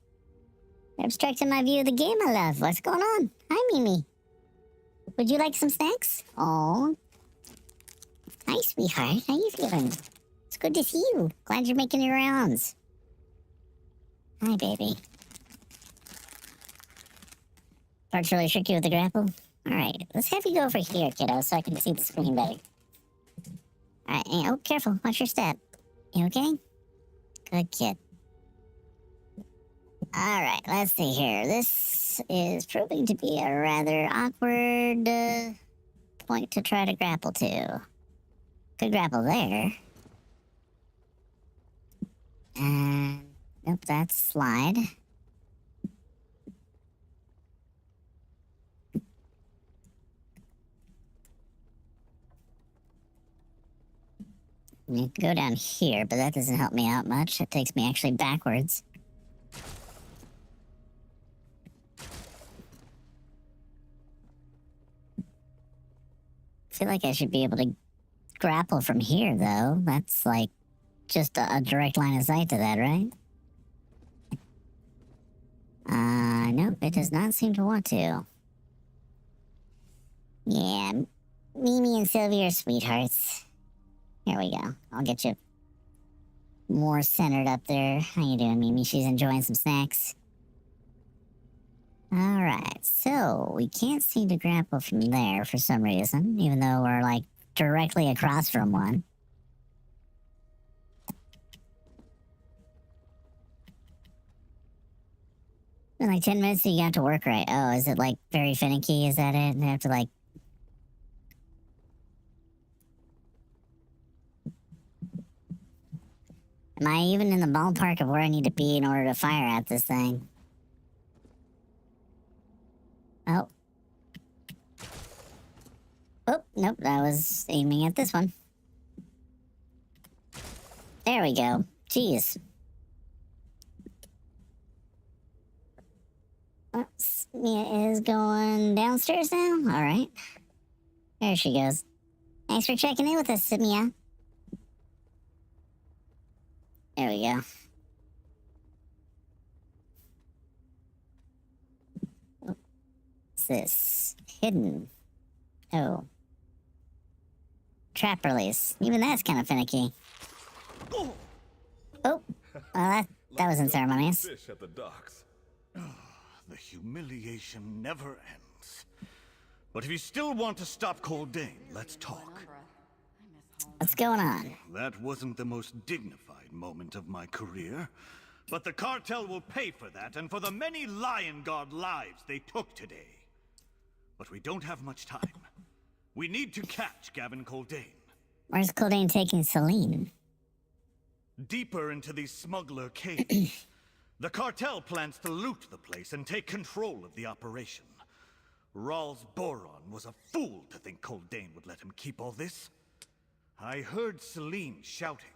You're obstructing my view of the game, I love. What's going on? Hi, Mimi. Would you like some snacks? Oh. Hi, sweetheart. How you feeling? It's good to see you. Glad you're making your rounds. Hi, baby. Parts really trick you with the grapple? Alright, let's have you go over here, kiddo, so I can see the screen better. Alright, oh, careful. Watch your step. You okay? Good kid. Alright, let's see here. This is proving to be a rather awkward point to try to grapple to. Could grapple there. And nope, that's slide. You can go down here, but that doesn't help me out much. It takes me actually backwards. I feel like I should be able to grapple from here, though. That's like just a direct line of sight to that, right? Nope, it does not seem to want to. Yeah, Mimi and Sylvia are sweethearts. Here we go. I'll get you more centered up there. How you doing, Mimi? She's enjoying some snacks. Alright, so we can't seem to grapple from there for some reason, even though we're, like, directly across from one. In like 10 minutes, you got to work right. Oh, is it, like, very finicky? Is that it? And I have to, like... Am I even in the ballpark of where I need to be in order to fire at this thing? Oh. Oh, nope, I was aiming at this one. There we go. Jeez. Mia is going downstairs now? Alright. There she goes. Thanks for checking in with us, Mia. There we go. What's this? Hidden. Oh. Trap release. Even that's kind of finicky. Oh! Well, that was unceremonious. Fish at the docks. The humiliation never ends. But if you still want to stop Coldain, let's talk. What's going on? That wasn't the most dignified moment of my career, but the cartel will pay for that and for the many Lion Guard lives they took today. But we don't have much time. We need to catch Gavin Coldain. Where's Coldain taking Celine? Deeper into these smuggler caves. The cartel plans to loot the place and take control of the operation. Rawls Boron was a fool to think Coldain would let him keep all this. I heard Celine shouting.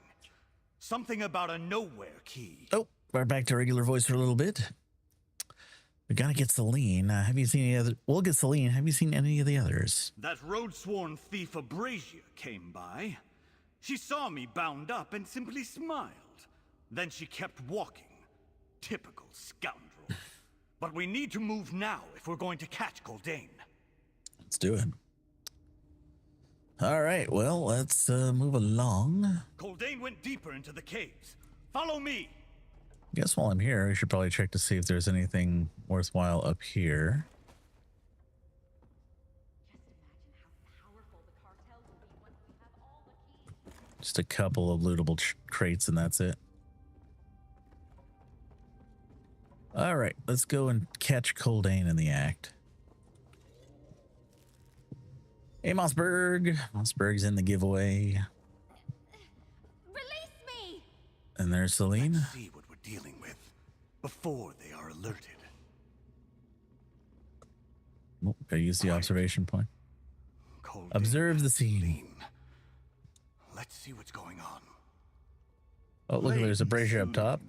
Something about a nowhere key. Oh, we're back to regular voice for a little bit. We gotta get Celine. Have you seen any other? We'll get Celine. Have you seen any of the others? That road-sworn thief Abrasia came by. She saw me bound up and simply smiled. Then she kept walking. Typical scoundrel. But we need to move now if we're going to catch Goldane. Let's do it. All right, well, let's move along. Goldane went deeper into the caves. Follow me. I guess while I'm here, we should probably check to see if there's anything worthwhile up here. Just a couple of lootable crates and that's it. All right, let's go and catch Goldane in the act. Hey, Mossberg. Mossberg's in the giveaway. Release me! And there's Celine. Let's see what we're dealing with before they are alerted. Oh, gotta use the observation point. Goldane, Observe the scene. Celine. Let's see what's going on. Oh, look, there's a brazier up top.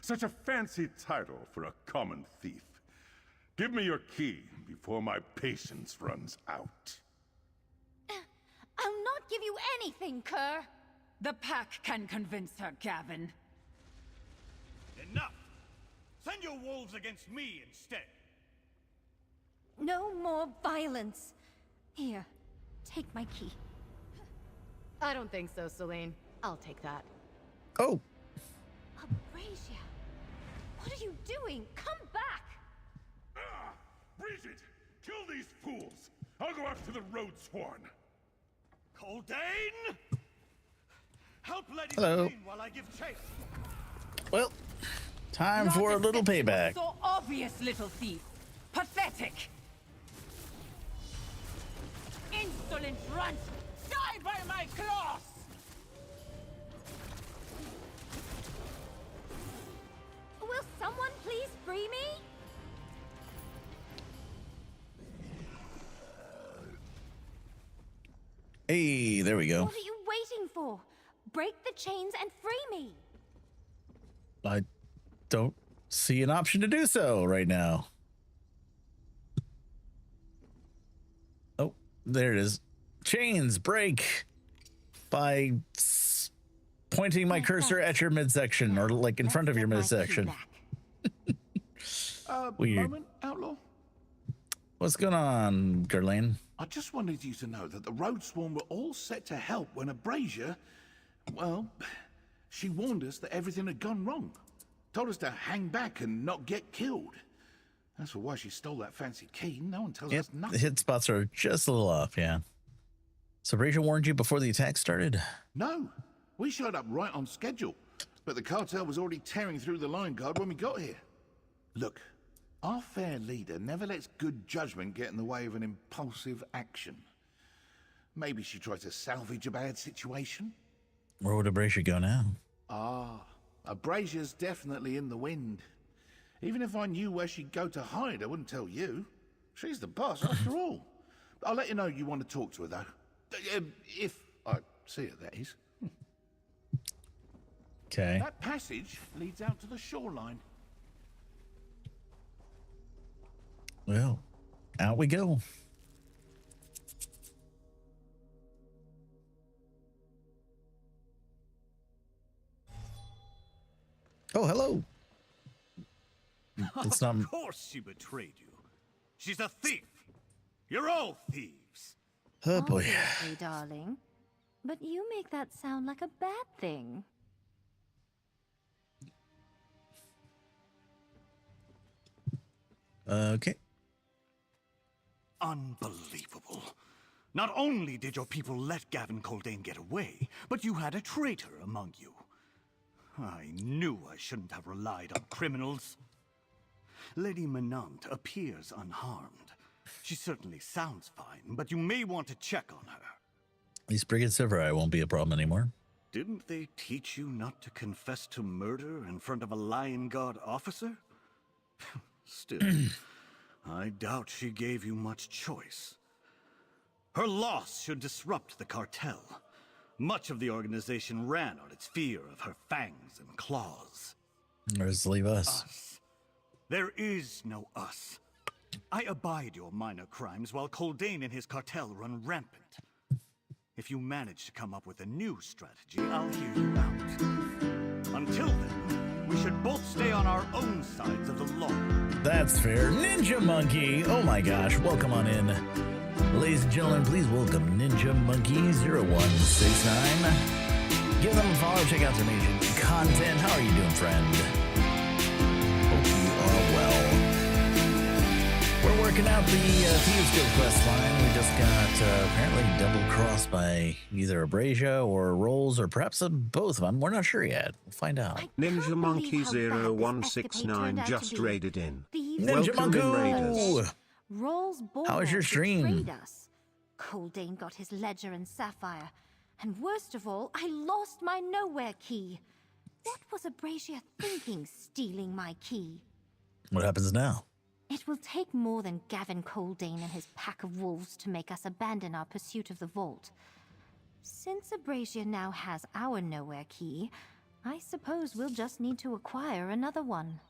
Such a fancy title for a common thief. Give me your key before my patience runs out. I'll not give you anything, Kerr. The pack can convince her, Gavin. Enough! Send your wolves against me instead. No more violence. Here, take my key. I don't think so, Celine. I'll take that. Oh, Abrasia, what are you doing? Come back! Ah! Bridget! Kill these fools! I'll go after the road sworn. Goldane! Help Lady Hello. Celine while I give chase. well, time Not for a little deceptive, payback. So obvious, little thief. Pathetic. Insolent runt. Die by my claws. Will someone please free me? Hey, there we go. What are you waiting for? Break the chains and free me. I don't see an option to do so right now. Oh, there it is. Chains break by pointing my cursor at your midsection or like in front of your midsection. Weird. Moment, Outlaw? What's going on, Gerlaine? I just wanted you to know that the road swarm were all set to help when Abrasia, well, she warned us that everything had gone wrong. Told us to hang back and not get killed. That's why she stole that fancy key. No one tells us The nothing. hit spots are just a little off, yeah. So Abrasia warned you before the attack started? No, we showed up right on schedule, but the cartel was already tearing through the line guard when we got here. Look, our fair leader never lets good judgment get in the way of an impulsive action. Maybe she tried to salvage a bad situation? Where would Abrasia go now? Abrasia's definitely in the wind. Even if I knew where she'd go to hide, I wouldn't tell you. She's the boss, after all. I'll let you know you want to talk to her, though. If I see her, that is. Okay. That passage leads out to the shoreline. Well, out we go. Oh, hello. It's not. Of course she betrayed you. She's a thief. You're all thieves. Oh boy. Obviously, darling. But you make that sound like a bad thing. Okay. Unbelievable. Not only did your people let Gavin Goldane get away, but you had a traitor among you. I knew I shouldn't have relied on criminals. Lady Menant appears unharmed. She certainly sounds fine, but you may want to check on her. At least Brigadier Silvereye won't be a problem anymore. Didn't they teach you not to confess to murder in front of a Lion Guard officer? Still, I doubt she gave you much choice. Her loss should disrupt the cartel. Much of the organization ran on its fear of her fangs and claws. Or just leave us. Us. There is no us. I abide your minor crimes while Coldane and his cartel run rampant. If you manage to come up with a new strategy, I'll hear you out. Until then, we should both stay on our own sides of the law. That's fair. Ninja Monkey! Oh my gosh, welcome on in. Ladies and gentlemen, please welcome Ninja Monkey 0169. Give them a follow, check out their amazing content. How are you doing, friend? Hope you are well. We're working out the Thieves Guild quest line. We just got apparently double-crossed by either Abrasia or Rolls, or perhaps both of them. We're not sure yet. We'll find out. Ninja Monkey 0169 just raided in. Ninja Monkey! Rolls How was your stream? betrayed us. Coldane got his ledger and sapphire. And worst of all, I lost my nowhere key. What was Abrasia thinking, stealing my key? What happens now? It will take more than Gavin Coldane and his pack of wolves to make us abandon our pursuit of the vault. Since Abrasia now has our nowhere key, I suppose we'll just need to acquire another one.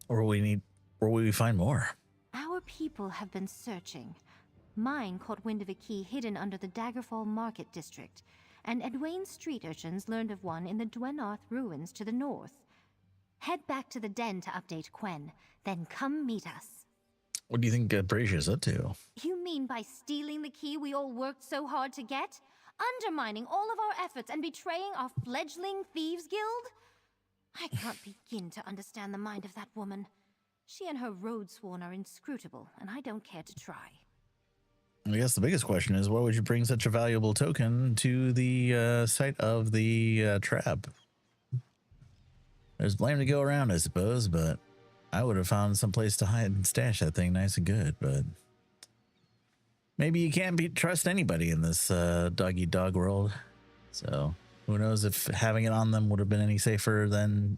Or will we find more? Our people have been searching. Mine caught wind of a key hidden under the Daggerfall Market District, and Edwayne's street urchins learned of one in the Dwenarth ruins to the north. Head back to the den to update Quen, then come meet us. What do you think Abrasia's up to? You mean by stealing the key we all worked so hard to get? Undermining all of our efforts and betraying our fledgling Thieves Guild? I can't begin to understand the mind of that woman. She and her Roadsworn are inscrutable, and I don't care to try. I guess the biggest question is, why would you bring such a valuable token to the site of the trap? There's blame to go around, I suppose, but I would have found some place to hide and stash that thing nice and good, but maybe you can't trust anybody in this dog-eat-dog world. So who knows if having it on them would have been any safer than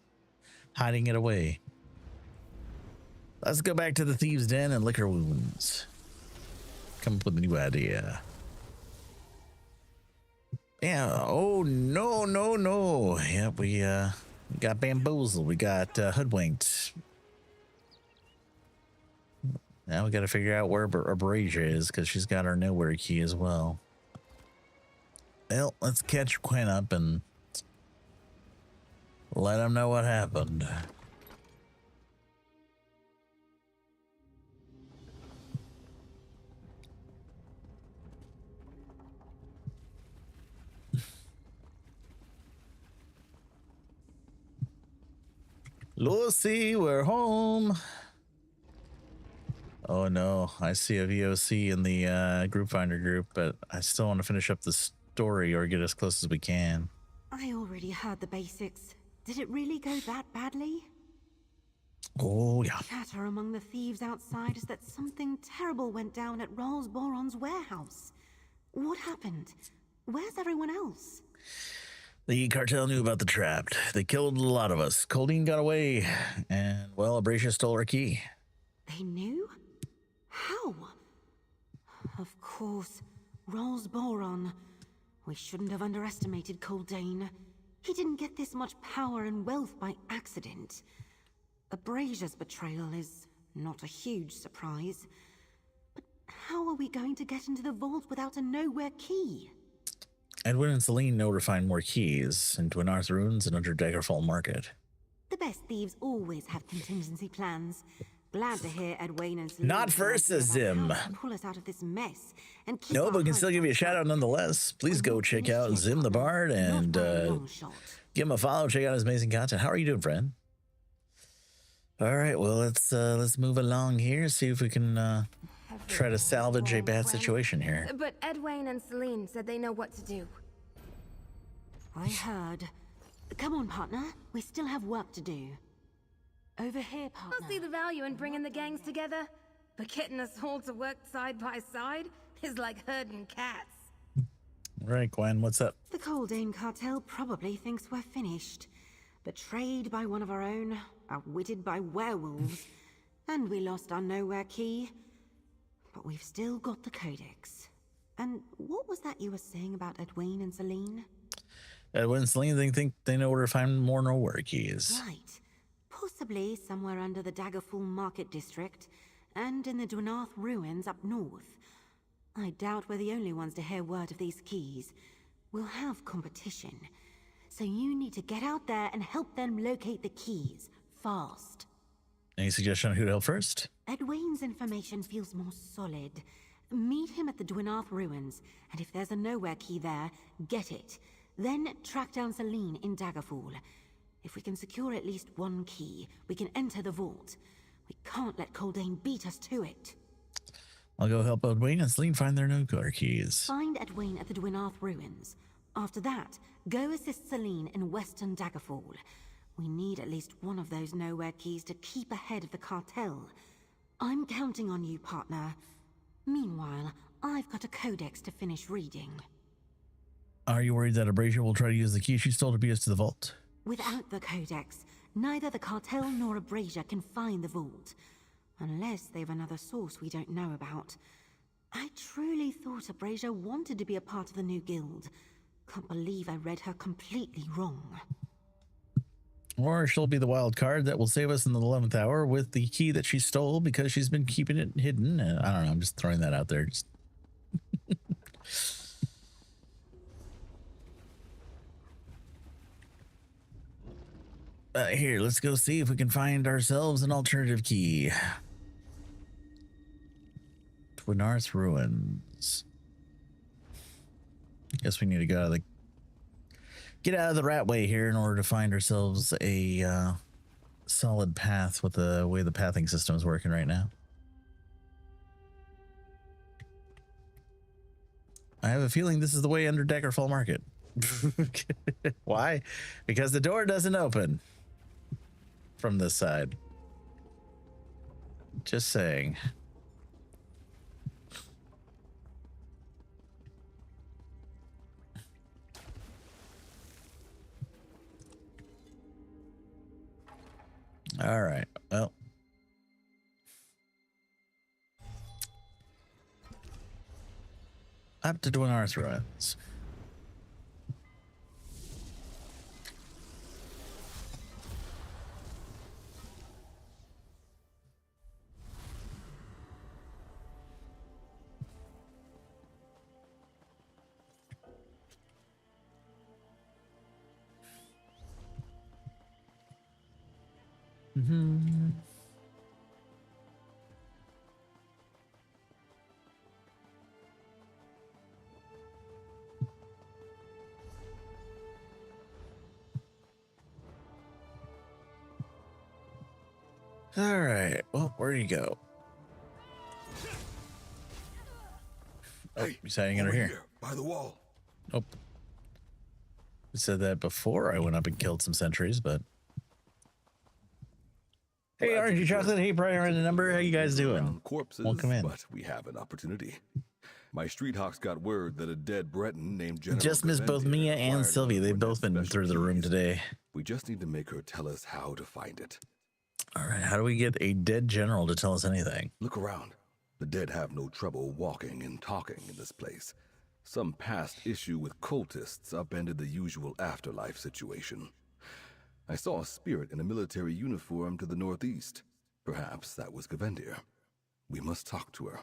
hiding it away. Let's go back to the Thieves' Den and lick our wounds. Come up with a new idea. Yeah, oh, no. Yep, we got bamboozled. We got hoodwinked. Now we got to figure out where Abrasia is, because she's got our nowhere key as well. Well, let's catch Quen up and let him know what happened. Lucy, we're home. Oh no, I see a VOC in the group finder group, but I still want to finish up the story or get as close as we can. I already heard the basics. Did it really go that badly? Oh yeah. Chatter among the thieves outside is that something terrible went down at Rolls Boron's warehouse. What happened? Where's everyone else? The cartel knew about the trap. They killed a lot of us. Coldine got away, and, well, Abrasia stole our key. They knew? How? Of course. Rolls Boron. We shouldn't have underestimated Coldane. He didn't get this much power and wealth by accident. Abrasia's betrayal is not a huge surprise. But how are we going to get into the vault without a nowhere key? Edwin and Celine know to find more keys in Dwenarth ruins and under Daggerfall Market. The best thieves always have contingency plans. Glad to hear Edwayne and Celine Not first, says Zim. pull us out of this mess and keep No, our but we can heads still give you a shout out nonetheless. Please go check out Zim the Bard and give him a follow. Check out his amazing content. How are you doing, friend? All right, well, let's move along here. See if we can try to salvage a bad situation here. But Edwayne and Celine said they know what to do. I heard. Come on, partner. We still have work to do. Over here, partner. I'll see the value in bringing the gangs together, but getting us all to work side by side is like herding cats. Right, Gwen, what's up? The Coldane cartel probably thinks we're finished. Betrayed by one of our own, outwitted by werewolves, and we lost our nowhere key. But we've still got the codex. And what was that you were saying about Edwayne and Celine? When Celine, they think they know where to find more nowhere keys. Right. Possibly somewhere under the Daggerfall Market District, and in the Dwynarth ruins up north. I doubt we're the only ones to hear word of these keys. We'll have competition. So you need to get out there and help them locate the keys. Fast. Any suggestion on who to help first? Edwin's information feels more solid. Meet him at the Dwynarth ruins, and if there's a nowhere key there, get it. Then track down Celine in Daggerfall. If we can secure at least one key, we can enter the vault. We can't let Coldane beat us to it. I'll go help Edwin and Celine find their nowhere keys. Find Edwin at the Dwynarth ruins. After that, go assist Celine in Western Daggerfall. We need at least one of those nowhere keys to keep ahead of the cartel. I'm counting on you, partner. Meanwhile, I've got a codex to finish reading. Are you worried that Abrasia will try to use the key she stole to beat us to the vault? Without the codex, neither the cartel nor Abrasia can find the vault. Unless they've another source we don't know about. I truly thought Abrasia wanted to be a part of the new guild. Can't believe I read her completely wrong. Or she'll be the wild card that will save us in the 11th hour with the key that she stole because she's been keeping it hidden. I don't know. I'm just throwing that out there. Just here, let's go see if we can find ourselves an alternative key. Dwynarth ruins. Guess we need to go out of the get out of the rat way here in order to find ourselves a solid path with the way the pathing system is working right now. I have a feeling this is the way under Daggerfall Market. Why? Because the door doesn't open from this side. Just saying. All right. Well. Up to Dwynarth ruins. Mm-hmm. All right. Well, where do you go? Oh, Hey, he's hiding under here. by the wall. Nope. We said that before I went up and killed some sentries, but hey, Orangey Chocolate, hey, Brian, and the number, how you guys doing? Corpses, Welcome in. But we have an opportunity. My street hawks got word that a dead Breton named General Just missed both Mia and Sylvie. They've both been through the room today. We just need to make her tell us how to find it. All right, how do we get a dead general to tell us anything? Look around. The dead have no trouble walking and talking in this place. Some past issue with cultists upended the usual afterlife situation. I saw a spirit in a military uniform to the northeast. Perhaps that was Gavendir. We must talk to her.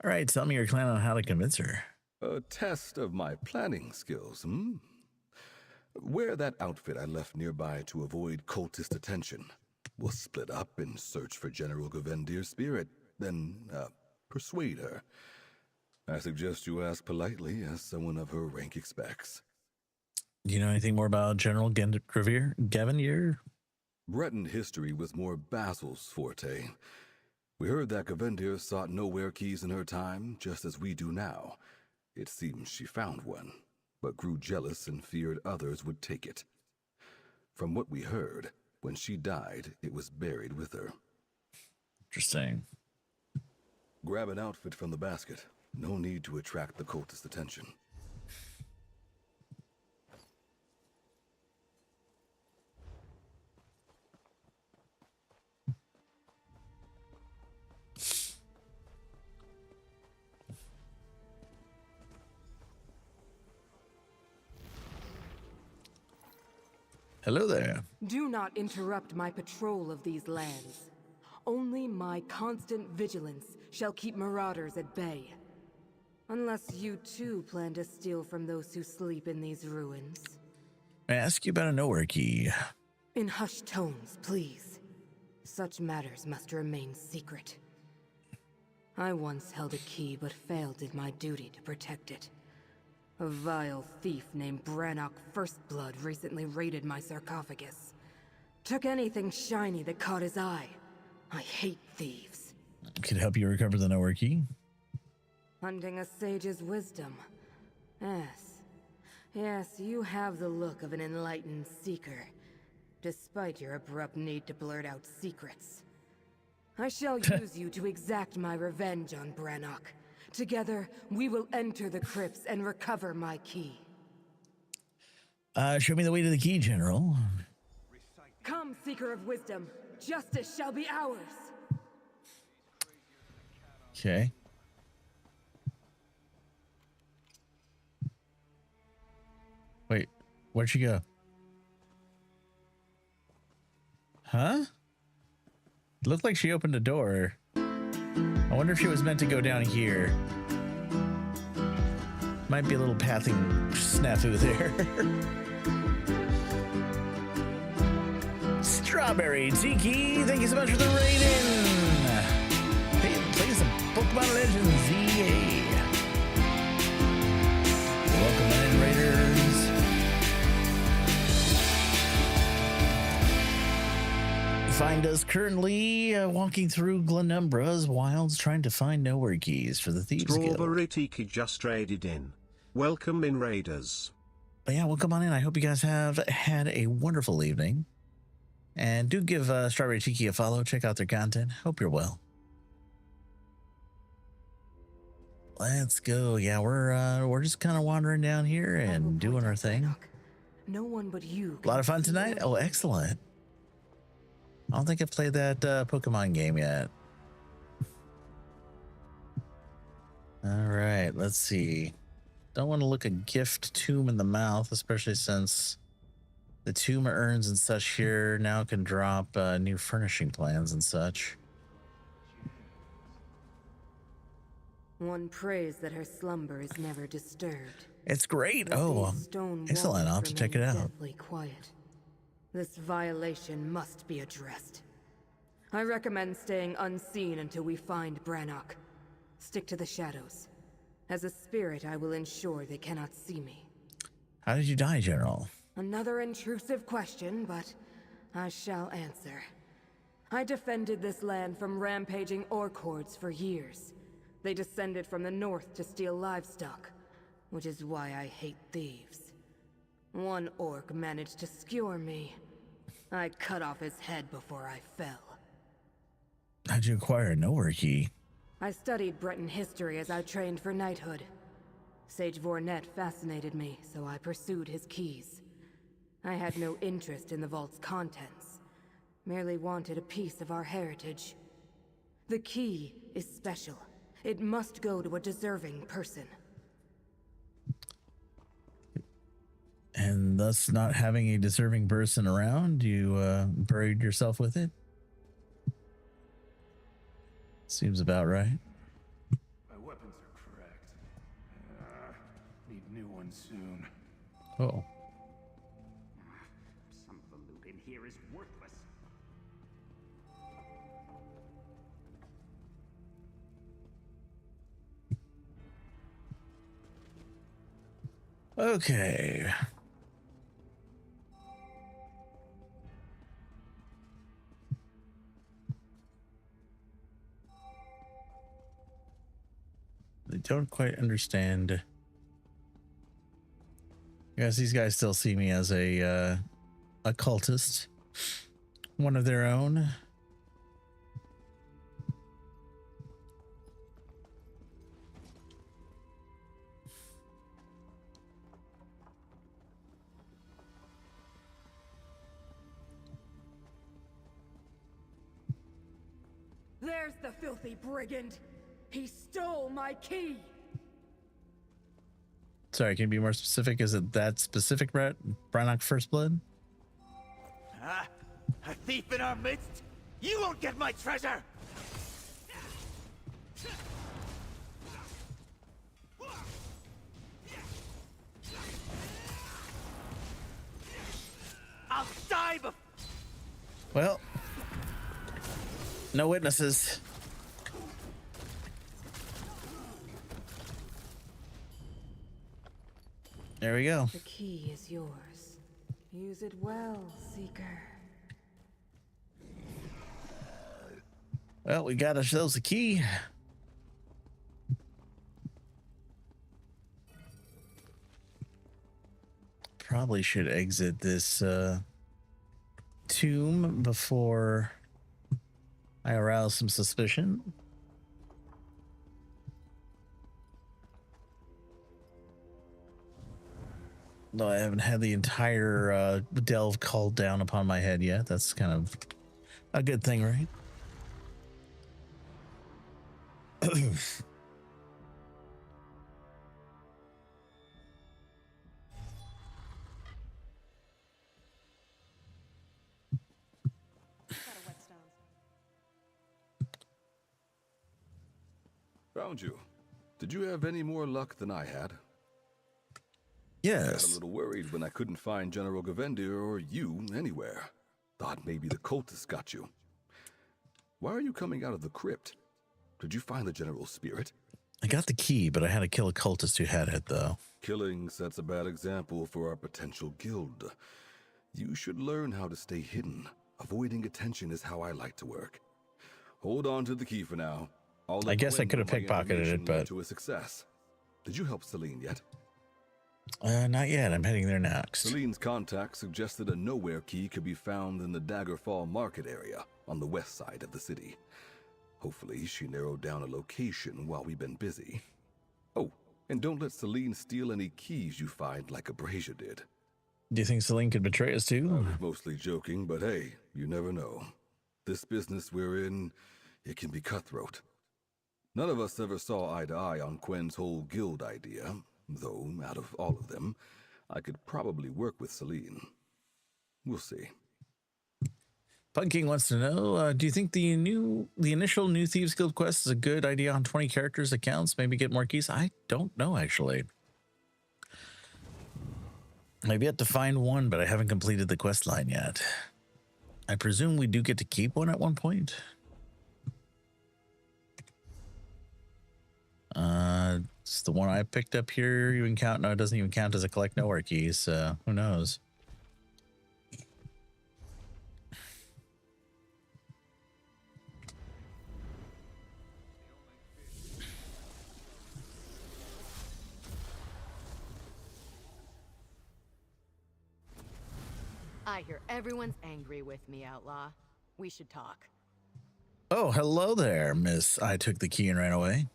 All right, tell me your plan on how to convince her. A test of my planning skills, Wear that outfit I left nearby to avoid cultist attention. We'll split up and search for General Gavendir's spirit, then persuade her. I suggest you ask politely, as someone of her rank expects. Do you know anything more about General Gavendir? Breton history was more Basil's forte. We heard that Gavendir sought nowhere keys in her time, just as we do now. It seems she found one, but grew jealous and feared others would take it. From what we heard, when she died, it was buried with her. Interesting. Grab an outfit from the basket. No need to attract the cultist attention. Hello there. Do not interrupt my patrol of these lands. Only my constant vigilance shall keep marauders at bay. Unless you too plan to steal from those who sleep in these ruins. May I ask you about a nowhere key? In hushed tones, please. Such matters must remain secret. I once held a key but failed in my duty to protect it. A vile thief named Brannock Firstblood recently raided my sarcophagus. Took anything shiny that caught his eye. I hate thieves. Could help you recover the nowhere key. Hunting a sage's wisdom. Yes. Yes, you have the look of an enlightened seeker, despite your abrupt need to blurt out secrets. I shall use you to exact my revenge on Brannock. Together, we will enter the crypts and recover my key. Show me the way to the key, General. Come, Seeker of Wisdom. Justice shall be ours. Okay. Wait, where'd she go? Huh? It looked like she opened a door. I wonder if she was meant to go down here. Might be a little pathing snafu there. Strawberry Tiki, thank you so much for the rating. Hey, play some Pokemon Legends, EA. Welcome in, Raiders. Find us currently walking through Glenumbra's wilds trying to find nowhere keys for the Thieves Guild. Strawberry Tiki just raided in. Welcome in, Raiders. But yeah, well, come on in. I hope you guys have had a wonderful evening. And do give Strawberry Tiki a follow. Check out their content. Hope you're well. Let's go. Yeah, we're just kind of wandering down here and doing our thing. No one but you. A lot of fun tonight. Oh, excellent. I don't think I've played that Pokemon game yet. All right, let's see. Don't want to look a gift tomb in the mouth, especially since the tomb urns and such here now can drop new furnishing plans and such. One prays that her slumber is never disturbed. It's great. Oh, excellent. I'll have to check it out. Deathly quiet. This violation must be addressed. I recommend staying unseen until we find Brannock. Stick to the shadows. As a spirit, I will ensure they cannot see me. How did you die, General? Another intrusive question, but I shall answer. I defended this land from rampaging orchords for years. They descended from the north to steal livestock, which is why I hate thieves. One orc managed to skewer me. I cut off his head before I fell. How'd you acquire a nowhere key? I studied Breton history as I trained for knighthood. Sage Vornet fascinated me, so I pursued his keys. I had no interest in the vault's contents, merely wanted a piece of our heritage. The key is special. It must go to a deserving person. And thus not having a deserving person around, you buried yourself with it? Seems about right. My weapons are cracked. Need new ones soon. Oh. Some of the loot in here is worthless. Okay. I don't quite understand. I guess these guys still see me as a cultist, one of their own. There's the filthy brigand! He stole my key! Sorry, can you be more specific? Is it that specific, Brannock Firstblood? thief in our midst, you won't get my treasure! I'll die before... Well, no witnesses. There we go. The key is yours. Use it well, Seeker. Well, we got ourselves a key. Probably should exit this tomb before I arouse some suspicion. Though I haven't had the entire delve called down upon my head yet. That's kind of a good thing, right? Found you. Did you have any more luck than I had? Yes. I got a little worried when I couldn't find General Gavendir or you anywhere. Thought maybe the cultists got you. Why are you coming out of the crypt? Did you find the General's spirit? I got the key, but I had to kill a cultist who had it, though. Killing sets a bad example for our potential guild. You should learn how to stay hidden. Avoiding attention is how I like to work. Hold on to the key for now. I guess I could have pickpocketed it, but to a success. Did you help Celine yet? Not yet. I'm heading there next. Celine's contact suggested a nowhere key could be found in the Daggerfall market area on the west side of the city. Hopefully, she narrowed down a location while we've been busy. Oh, and don't let Celine steal any keys you find like Abrasia did. Do you think Celine could betray us too? I was mostly joking, but hey, you never know. This business we're in, it can be cutthroat. None of us ever saw eye to eye on Quen's whole guild idea, though, out of all of them, I could probably work with Celine. We'll see. Punking wants to know, do you think the initial new Thieves Guild quest is a good idea on 20 characters accounts? Maybe get more keys? I don't know, actually. I've yet to find one, but I haven't completed the quest line yet. I presume we do get to keep one at one point. It's the one I picked up here. You can count. No, it doesn't even count as a collect nowhere key, so who knows? I hear everyone's angry with me, Outlaw. We should talk. Oh, hello there, miss. I took the key and ran away.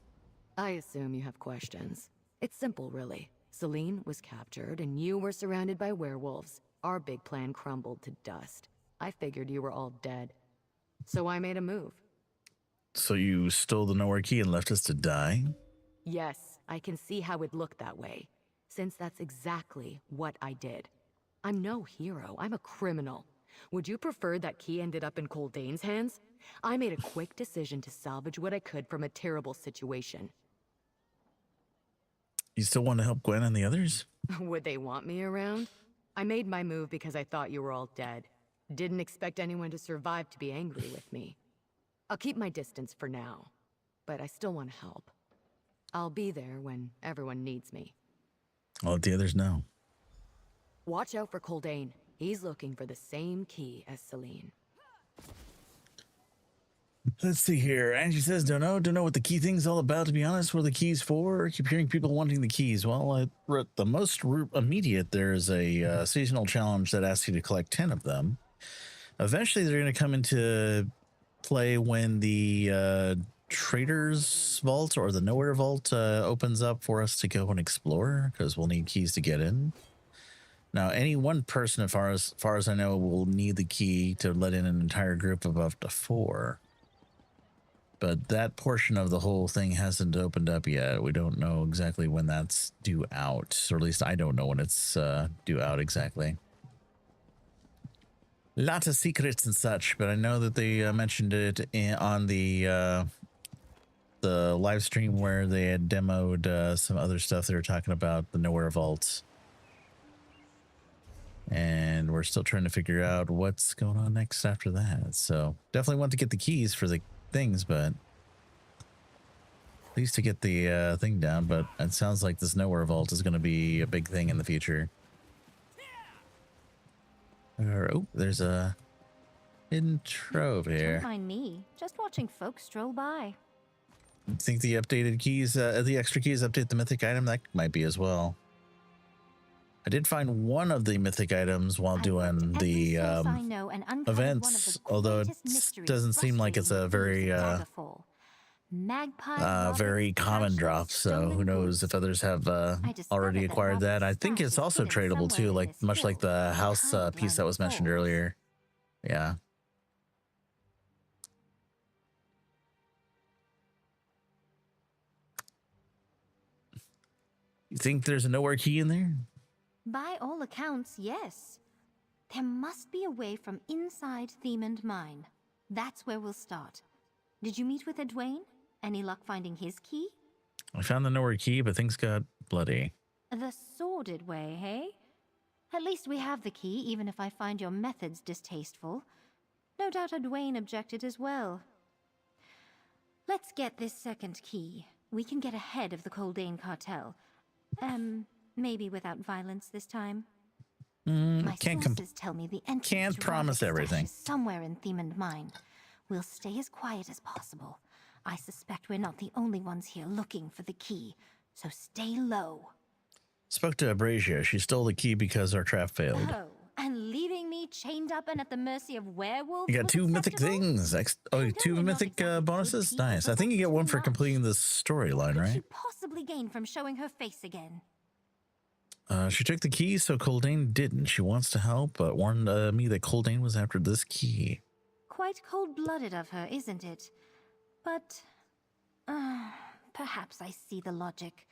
I assume you have questions. It's simple, really. Celine was captured, and you were surrounded by werewolves. Our big plan crumbled to dust. I figured you were all dead. So I made a move. So you stole the nowhere key and left us to die? Yes, I can see how it looked that way, since that's exactly what I did. I'm no hero, I'm a criminal. Would you prefer that key ended up in Coldane's hands? I made a quick decision to salvage what I could from a terrible situation. You still want to help Gwen and the others? Would they want me around? I made my move because I thought you were all dead. Didn't expect anyone to survive to be angry with me. I'll keep my distance for now, but I still want to help. I'll be there when everyone needs me. I'll let the others know. Watch out for Coldane. He's looking for the same key as Celine. Let's see here. Angie says, don't know what the key thing's all about, to be honest. What are the keys for? I keep hearing people wanting the keys. Well, at the most immediate, there's a seasonal challenge that asks you to collect 10 of them. Eventually, they're going to come into play when the Trader's Vault or the Nowhere Vault opens up for us to go and explore, because we'll need keys to get in. Now, any one person, as far as I know, will need the key to let in an entire group of up to 4. But that portion of the whole thing hasn't opened up yet. We don't know exactly when that's due out, or at least I don't know when it's due out exactly. Lots of secrets and such, but I know that they mentioned it on the live stream where they had demoed some other stuff. They were talking about the Nowhere Vaults. And we're still trying to figure out what's going on next after that. So definitely want to get the keys for the things, but at least to get the thing down. But it sounds like this Nowhere Vault is going to be a big thing in the future. Oh, there's a hidden trove here. Don't mind me, just watching folks stroll by. Think the updated keys, the extra keys update the mythic item? That might be as well. I did find one of the mythic items while doing the events, although it doesn't seem like it's a very very common drop, so who knows if others have already acquired that. I think it's also tradable too, like much like the house piece that was mentioned earlier. Yeah. You think there's a nowhere key in there? By all accounts, yes. There must be a way from inside Theme and Mine. That's where we'll start. Did you meet with Edwayne? Any luck finding his key? I found the nowhere key, but things got bloody. The sordid way, hey? At least we have the key, even if I find your methods distasteful. No doubt Edwayne objected as well. Let's get this second key. We can get ahead of the Coldane cartel. Maybe without violence this time. My sources tell me the entrance can't to promise Ravix's everything. stash is somewhere in Theme and Mine. We'll stay as quiet as possible. I suspect we're not the only ones here looking for the key, so stay low. Spoke to Abrasia. She stole the key because our trap failed. Oh, and leaving me chained up and at the mercy of werewolves? You got two mythic things. Two mythic bonuses? Nice. I think you get one for completing this storyline, right? What could she possibly gain from showing her face again? She took the key, so Coldane didn't. She wants to help, but warned me that Coldane was after this key. Quite cold-blooded of her, isn't it? But, perhaps I see the logic.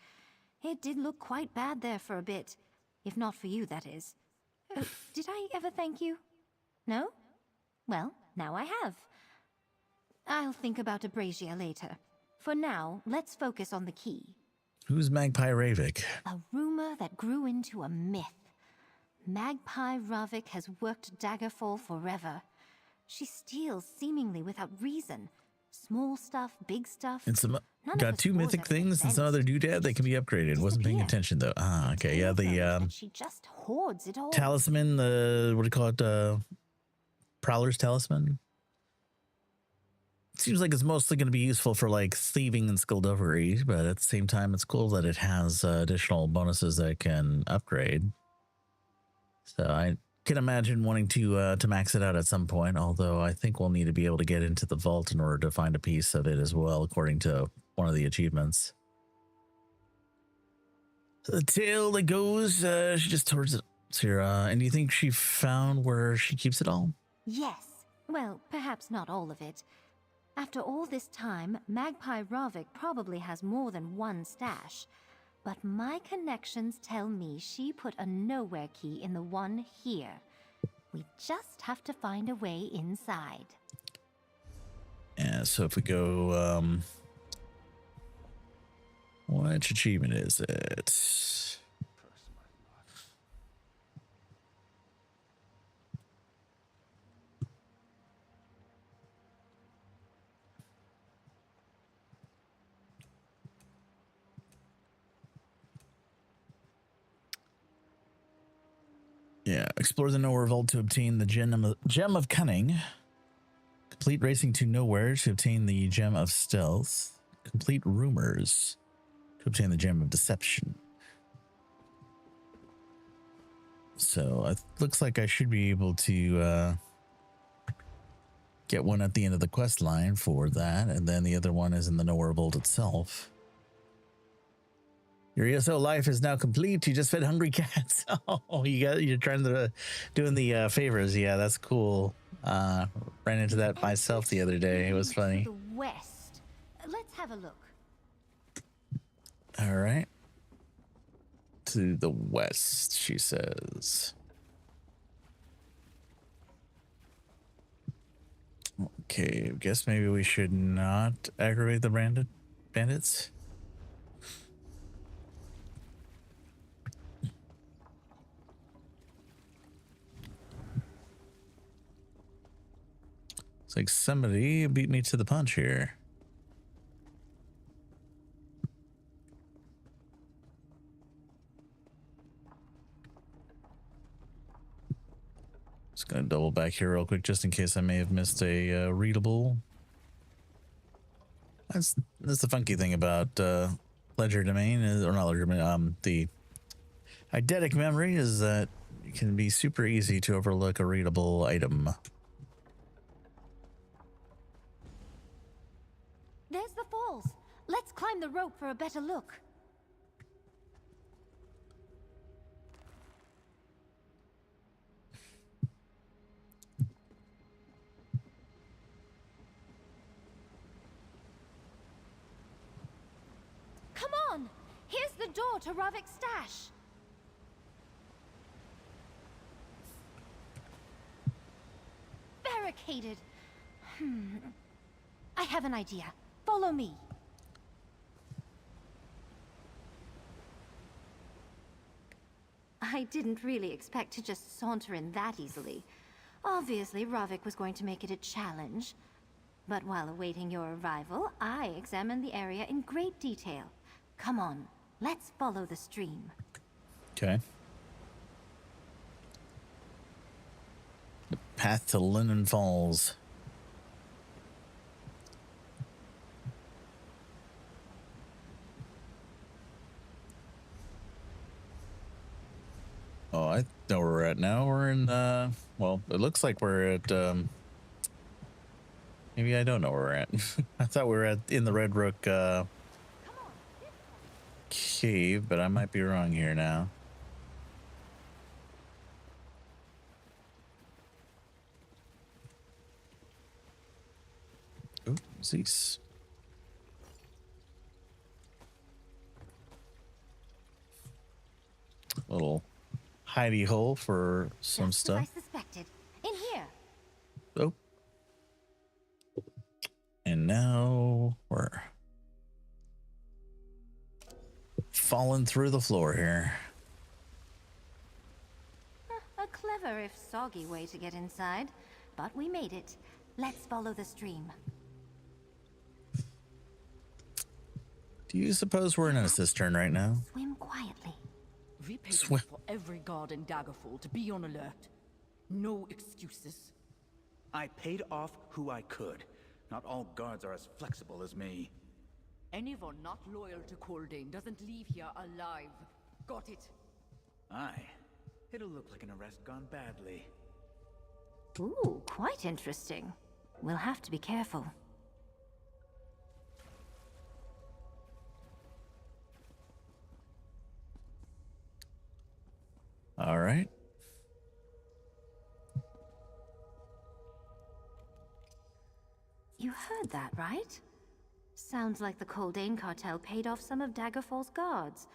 It did look quite bad there for a bit. If not for you, that is. Did I ever thank you? No? Well, now I have. I'll think about Abrasia later. For now, let's focus on the key. Who's Magpie Ravik? A rumor that grew into a myth. Magpie Ravik has worked Daggerfall forever. She steals seemingly without reason. Small stuff, big stuff. And some got two mythic things and some other doodad that can be upgraded. Wasn't paying attention though. Ah, okay, yeah. The she just hoards it all. talisman. The what do you call it? Prowler's talisman. Seems like it's mostly going to be useful for like thieving and skullduggery, but at the same time, it's cool that it has additional bonuses that it can upgrade. So I can imagine wanting to max it out at some point, although I think we'll need to be able to get into the vault in order to find a piece of it as well, according to one of the achievements. The tail that goes, she just towards it. Sierra, and do you think she found where she keeps it all? Yes. Well, perhaps not all of it. After all this time, Magpie Ravik probably has more than one stash. But my connections tell me she put a nowhere key in the one here. We just have to find a way inside. Yeah, so if we go, which achievement is it? Yeah, explore the Nowhere Vault to obtain the Gem of Cunning. Complete Racing to Nowhere to obtain the Gem of Stealth. Complete Rumors to obtain the Gem of Deception. So it looks like I should be able to get one at the end of the quest line for that, and then the other one is in the Nowhere Vault itself. Your ESO life is now complete. You just fed hungry cats. Oh, you're trying to doing the favors. Yeah, that's cool. Ran into that myself the other day. It was funny. The west. Let's have a look. All right. To the west, she says. Okay, guess maybe we should not aggravate the bandits. It's like somebody beat me to the punch here. Just gonna double back here real quick just in case I may have missed a readable. That's the funky thing about ledger domain is, or not ledger domain, the eidetic memory is that it can be super easy to overlook a readable item. There's the falls. Let's climb the rope for a better look. Come on! Here's the door to Ravik's stash. Barricaded. I have an idea. Follow me. I didn't really expect to just saunter in that easily. Obviously, Ravik was going to make it a challenge. But while awaiting your arrival, I examined the area in great detail. Come on, let's follow the stream. Okay. The path to Linen Falls. Oh, I know where we're at now. We're in, well, it looks like we're at, maybe I don't know where we're at. I thought we were in the Red Rook, cave, but I might be wrong here now. Oopsies. Little hidey hole for some Just stuff. as I suspected. In here. Oh. And now we're falling through the floor here. A clever if soggy way to get inside. But we made it. Let's follow the stream. Do you suppose we're in a cistern right now? Swim quietly. We paid Swim. for every guard in Daggerfall to be on alert. No excuses. I paid off who I could. Not all guards are as flexible as me. Anyone not loyal to Cordain doesn't leave here alive. Got it? Aye. It'll look like an arrest gone badly. Ooh, quite interesting. We'll have to be careful. All right. You heard that, right? Sounds like the Cordain cartel paid off some of Daggerfall's guards.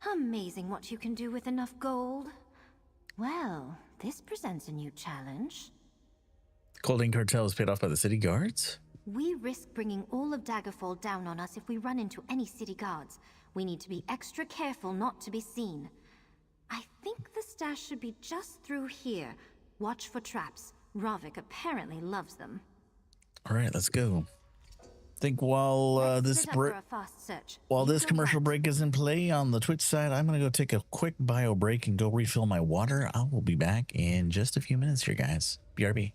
Amazing what you can do with enough gold. Well, this presents a new challenge. Colding cartel is paid off by the city guards? We risk bringing all of Daggerfall down on us if we run into any city guards. We need to be extra careful not to be seen. I think the stash should be just through here. Watch for traps. Ravik apparently loves them. All right, let's go. Think while this commercial break is in play on the Twitch side, I'm gonna go take a quick bio break and go refill my water. I will be back in just a few minutes here, guys. BRB.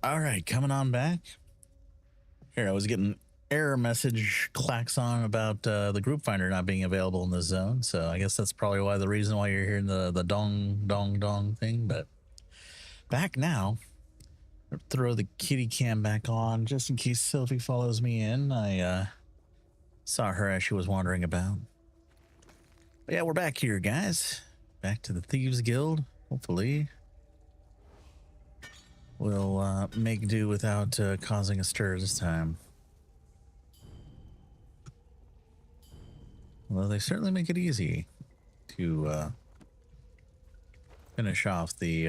All right, coming on back. Here, I was getting error message klaxon about the group finder not being available in this zone. So I guess that's probably why the reason why you're hearing the dong dong dong thing. But back now, throw the kitty cam back on just in case Sylvie follows me in. I saw her as she was wandering about. But yeah, we're back here, guys. Back to the Thieves Guild. Hopefully we'll make do without causing a stir this time. Well, they certainly make it easy to finish off the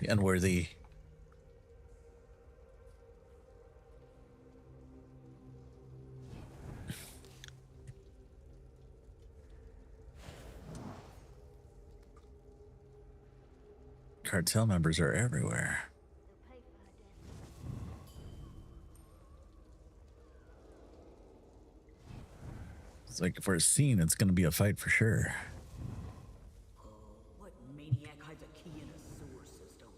unworthy. Cartel members are everywhere. It's like if we're seen, it's going to be a fight for sure. What maniac hides a key in a sewer system?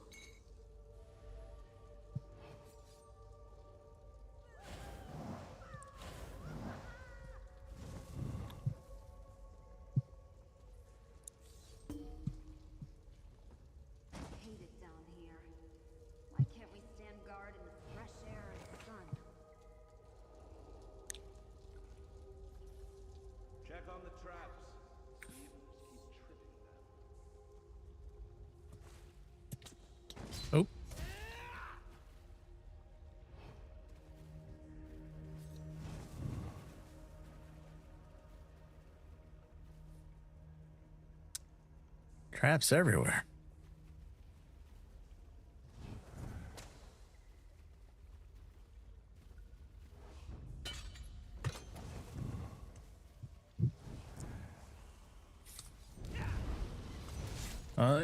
I hate it down here. Why can't we stand guard in the fresh air and sun? Check on the traps. See if we keep tripping them. Oh. Traps everywhere.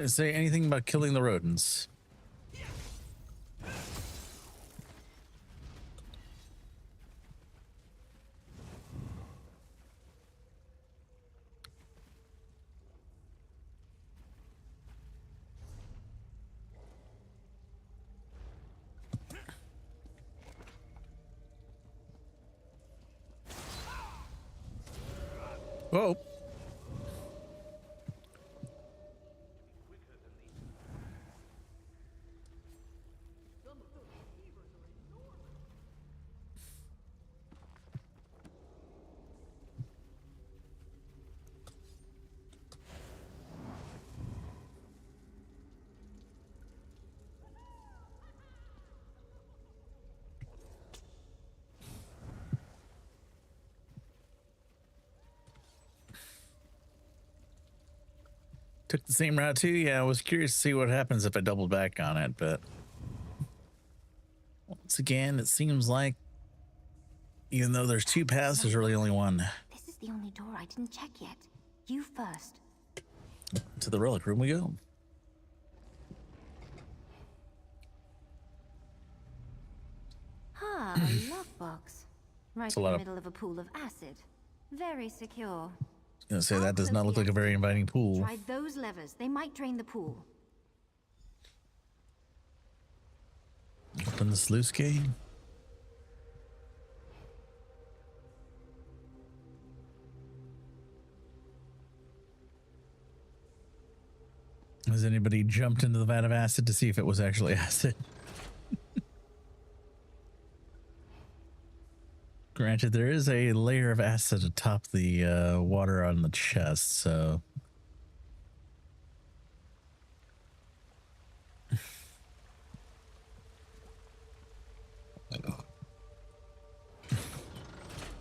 Say anything about killing the rodents. Whoa. Took the same route too. Yeah, I was curious to see what happens if I doubled back on it, but once again, it seems like even though there's two paths, there's really only one. This is the only door I didn't check yet. You first. To the relic room we go. Ah, a lockbox. Right It's a in lot the of- middle of a pool of acid. Very secure. I was gonna say that does not look like a very inviting pool. Try those levers. They might drain the pool. Open the sluice gate. Has anybody jumped into the vat of acid to see if it was actually acid? Granted, there is a layer of acid atop the water on the chest, so...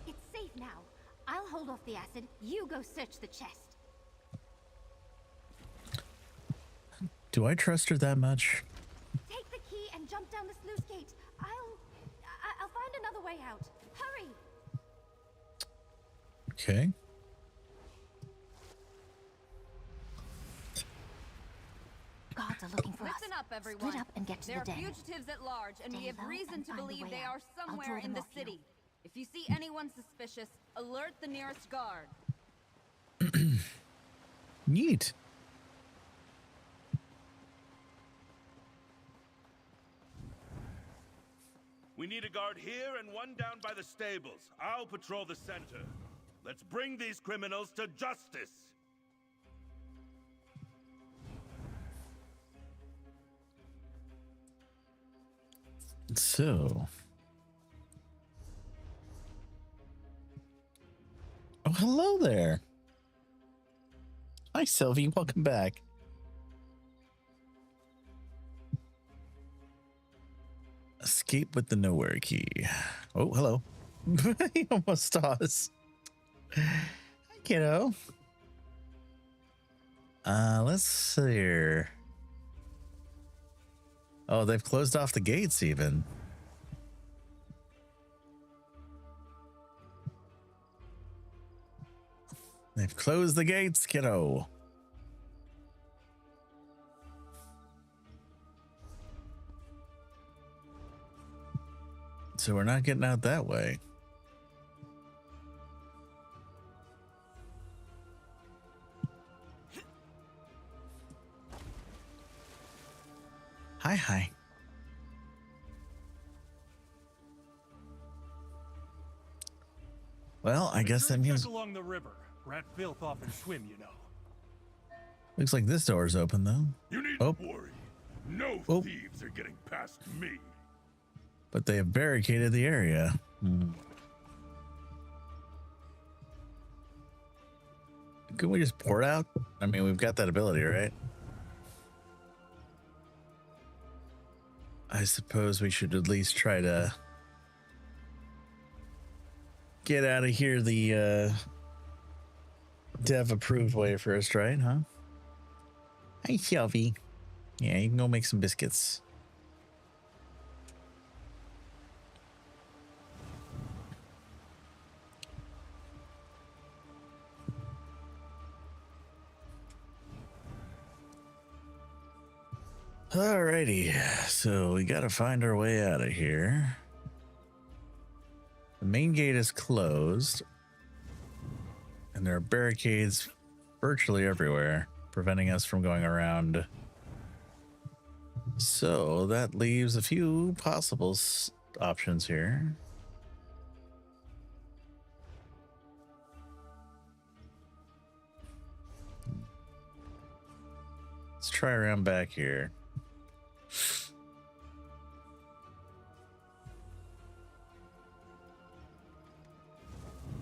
It's safe now. I'll hold off the acid. You go search the chest. Do I trust her that much? Take the key and jump down the sluice gate. I'll find another way out. Hurry! Okay. Guards are looking for us. Listen up, everyone. Split up and get to There the den. are fugitives at large, and we Stay have low reason and to find the believe way they out. are I'll somewhere draw in them the off you. city. If you see anyone suspicious, alert the nearest guard. Neat. We need a guard here and one down by the stables. I'll patrol the center. Let's bring these criminals to justice. So. Oh, hello there. Hi, Sylvie. Welcome back. Escape with the nowhere key. Oh, hello. He almost saw us. Hi, kiddo. Let's see here. Oh, they've closed off the gates even. They've closed the gates, kiddo. So we're not getting out that way. Hi, hi. Well, I guess that means along the river. Rat filth often swim, you know. looks like this door's open though. You needn't worry. No thieves are getting past me. But they have barricaded the area. Can we just pour it out? I mean, we've got that ability, right? I suppose we should at least try to get out of here the dev approved way first, right? Huh? Hi, Shelby. Yeah, you can go make some biscuits. Alrighty, so we gotta find our way out of here. The main gate is closed, and there are barricades virtually everywhere, preventing us from going around. So that leaves a few possible options here. Let's try around back here.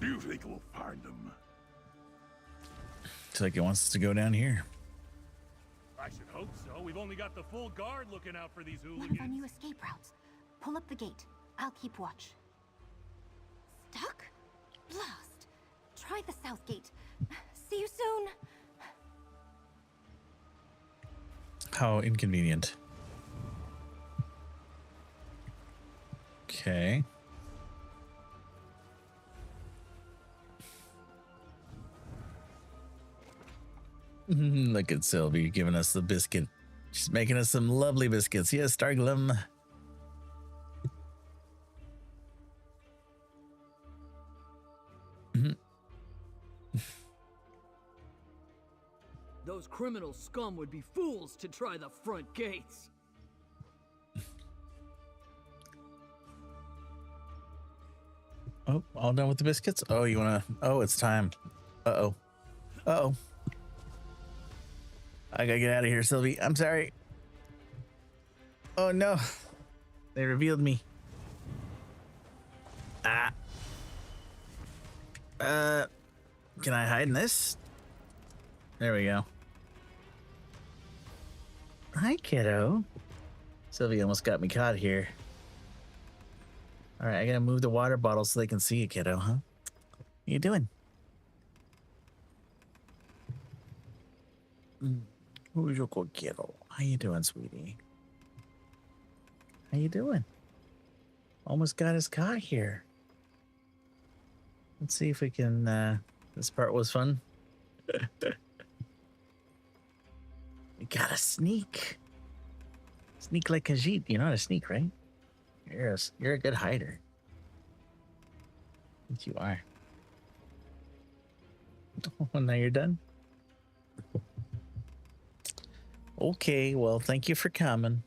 Do you think we'll find them? Looks like it wants us to go down here. I should hope so. We've only got the full guard looking out for these One of our hooligans. new escape routes. Pull up the gate. I'll keep watch. Stuck? Blast. Try the south gate. See you soon. How inconvenient. Okay. Look at Sylvie giving us the biscuit. She's making us some lovely biscuits. Yes, Starglum. Those criminal scum would be fools to try the front gates. Oh, all done with the biscuits? Oh, you wanna... Oh, it's time. Uh-oh. Uh-oh. I gotta get out of here, Sylvie. I'm sorry. Oh, no. They revealed me. Ah. Can I hide in this? There we go. Hi, kiddo. Sylvie almost got me caught here. All right, I gotta move the water bottle so they can see you, kiddo, huh? What you doing? Who's your good kiddo? How you doing, sweetie? How you doing? Almost got us caught here. Let's see if we can, this part was fun. We gotta sneak. Sneak like Khajiit. You know how to sneak, right? You're a good hider. Yes, you are. Oh, now you're done? Okay, well, thank you for coming.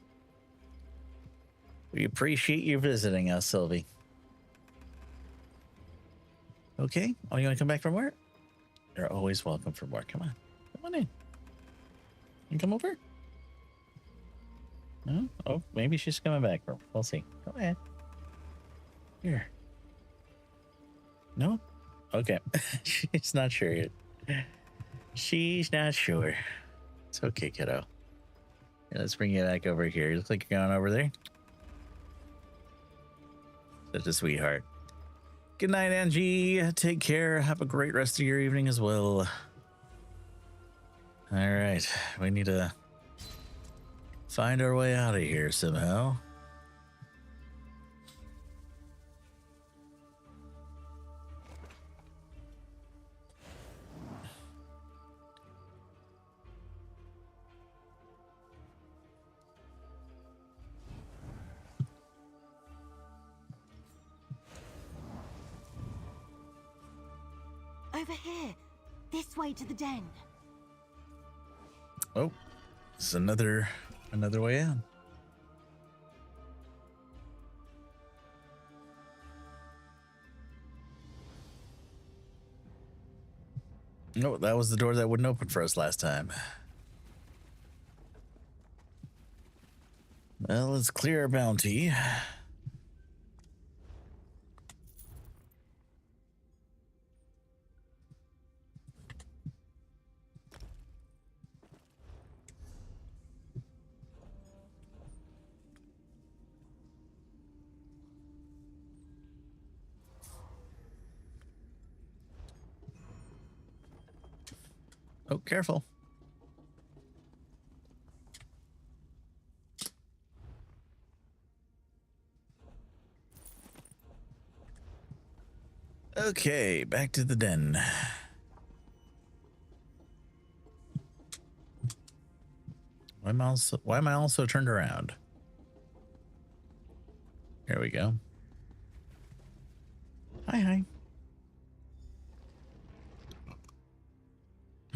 We appreciate you visiting us, Sylvie. Okay. Oh, you want to come back from work? You're always welcome for more. Come on. Come on in. You come over? No? Oh, maybe she's coming back. We'll see. Go ahead. Here. No? Okay. She's not sure yet. She's not sure. It's okay, kiddo. Here, let's bring you back over here. You look like you're going over there. Such a sweetheart. Good night, Angie. Take care. Have a great rest of your evening as well. All right. We need to find our way out of here somehow. Over here. This way to the den. Oh, it's another way out. No, that was the door that wouldn't open for us last time. Well, let's clear our bounty. Oh, careful. Okay, back to the den. Why am I also turned around? Here we go. Hi.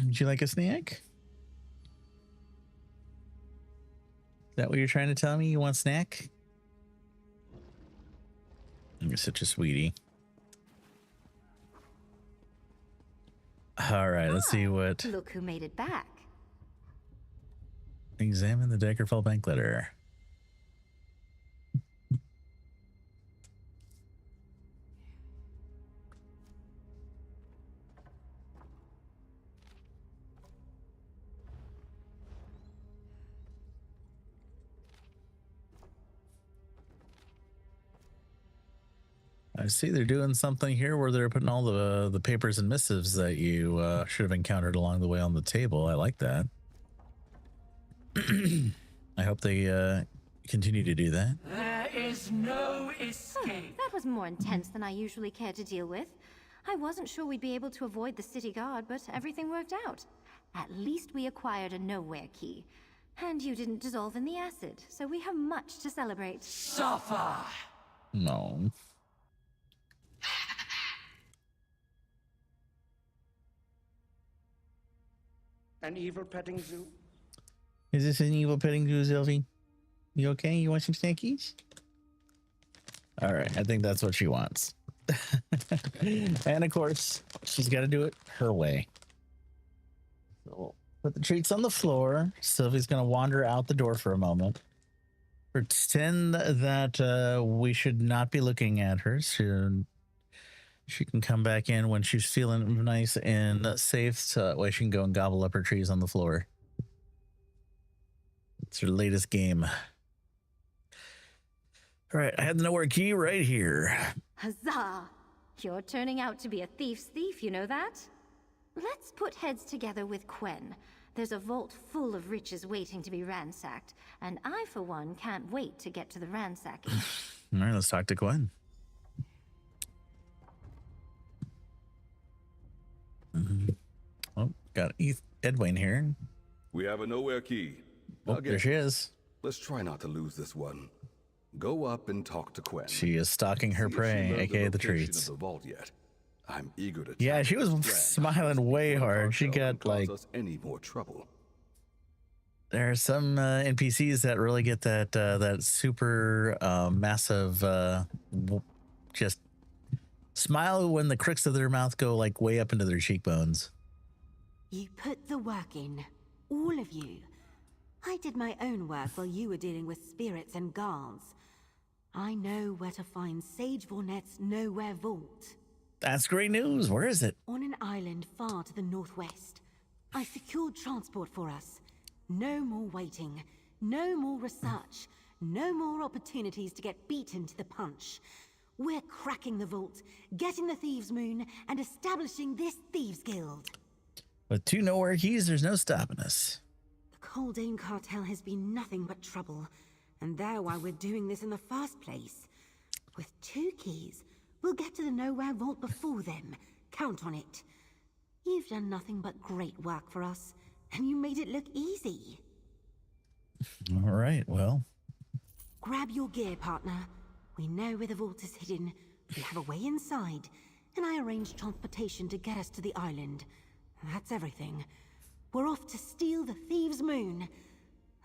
Would you like a snack? Is that what you're trying to tell me? You want a snack? You're such a sweetie. All right, let's see what. Look who made it back. Examine the Daggerfall bank letter. I see they're doing something here where they're putting all the papers and missives that you should have encountered along the way on the table. I like that. I hope they continue to do that. There is no escape. That was more intense than I usually care to deal with. I wasn't sure we'd be able to avoid the city guard, but everything worked out. At least we acquired a nowhere key. And you didn't dissolve in the acid, so we have much to celebrate. Suffer! No. An evil petting zoo? Is this an evil petting zoo, Sylvie? You okay? You want some snackies? All right, I think that's what she wants. And of course, she's got to do it her way. So we'll put the treats on the floor. Sylvie's going to wander out the door for a moment. Pretend that we should not be looking at her. She can come back in when she's feeling nice and safe, so that way she can go and gobble up her trees on the floor. It's her latest game. All right, I have the nowhere key right here. Huzzah! You're turning out to be a thief's thief, you know that? Let's put heads together with Quen. There's a vault full of riches waiting to be ransacked, and I, for one, can't wait to get to the ransacking. All right, let's talk to Quen. Oh, got Edwin here. We have a nowhere key. Oh, there she is. Let's try not to lose this one. Go up and talk to Quen. She is stalking her prey, aka the treats. The vault yet. I'm eager to. Yeah, she was smiling way hard. She got like us any more trouble. There are some NPCs that really get that super massive just smile when the crooks of their mouth go like way up into their cheekbones. You put the work in, all of you. I did my own work while you were dealing with spirits and guards. I know where to find Sage Vornet's Nowhere Vault. That's great news. Where is it? On an island far to the northwest. I secured transport for us. No more waiting. No more research. No more opportunities to get beaten to the punch. We're cracking the vault, getting the Thieves' Moon, and establishing this Thieves Guild. With 2 nowhere keys, there's no stopping us. The Kaldane cartel has been nothing but trouble, and they're why we're doing this in the first place. With 2 keys, we'll get to the Nowhere Vault before them. Count on it. You've done nothing but great work for us, and you made it look easy. All right, well. Grab your gear, partner. We know where the vault is hidden. We have a way inside, and I arranged transportation to get us to the island. That's everything. We're off to steal the Thieves' Moon.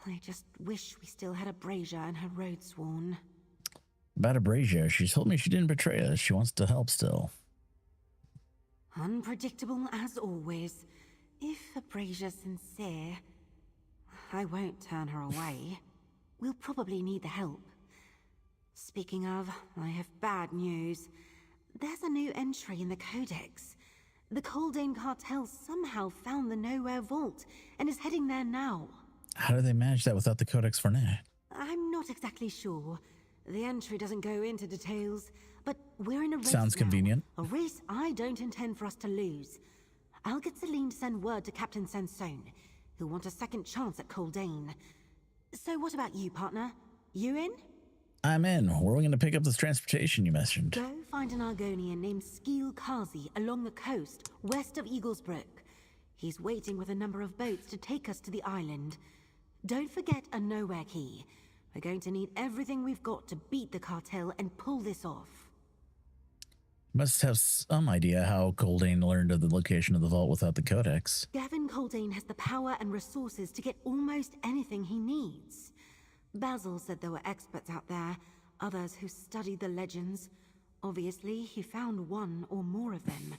I just wish we still had Abrasia and her road sworn. About Abrasia, she told me she didn't betray us. She wants to help still. Unpredictable as always. If Abrasia's sincere, I won't turn her away. We'll probably need the help. Speaking of, I have bad news. There's a new entry in the Codex. The Kaldane cartel somehow found the Nowhere Vault and is heading there now. How do they manage that without the Codex Vornet? I'm not exactly sure. The entry doesn't go into details, but we're in a race Sounds now. convenient. A race I don't intend for us to lose. I'll get Celine to send word to Captain Sansone. He'll want a second chance at Kaldane. So what about you, partner? You in? I'm in. Where are we going to pick up this transportation you mentioned? Go find an Argonian named Skeel Kazi along the coast, west of Eaglesbrook. He's waiting with a number of boats to take us to the island. Don't forget a nowhere key. We're going to need everything we've got to beat the cartel and pull this off. Must have some idea how Kaldane learned of the location of the vault without the Codex. Gavin Kaldane has the power and resources to get almost anything he needs. Basil said there were experts out there, others who studied the legends. Obviously, he found one or more of them.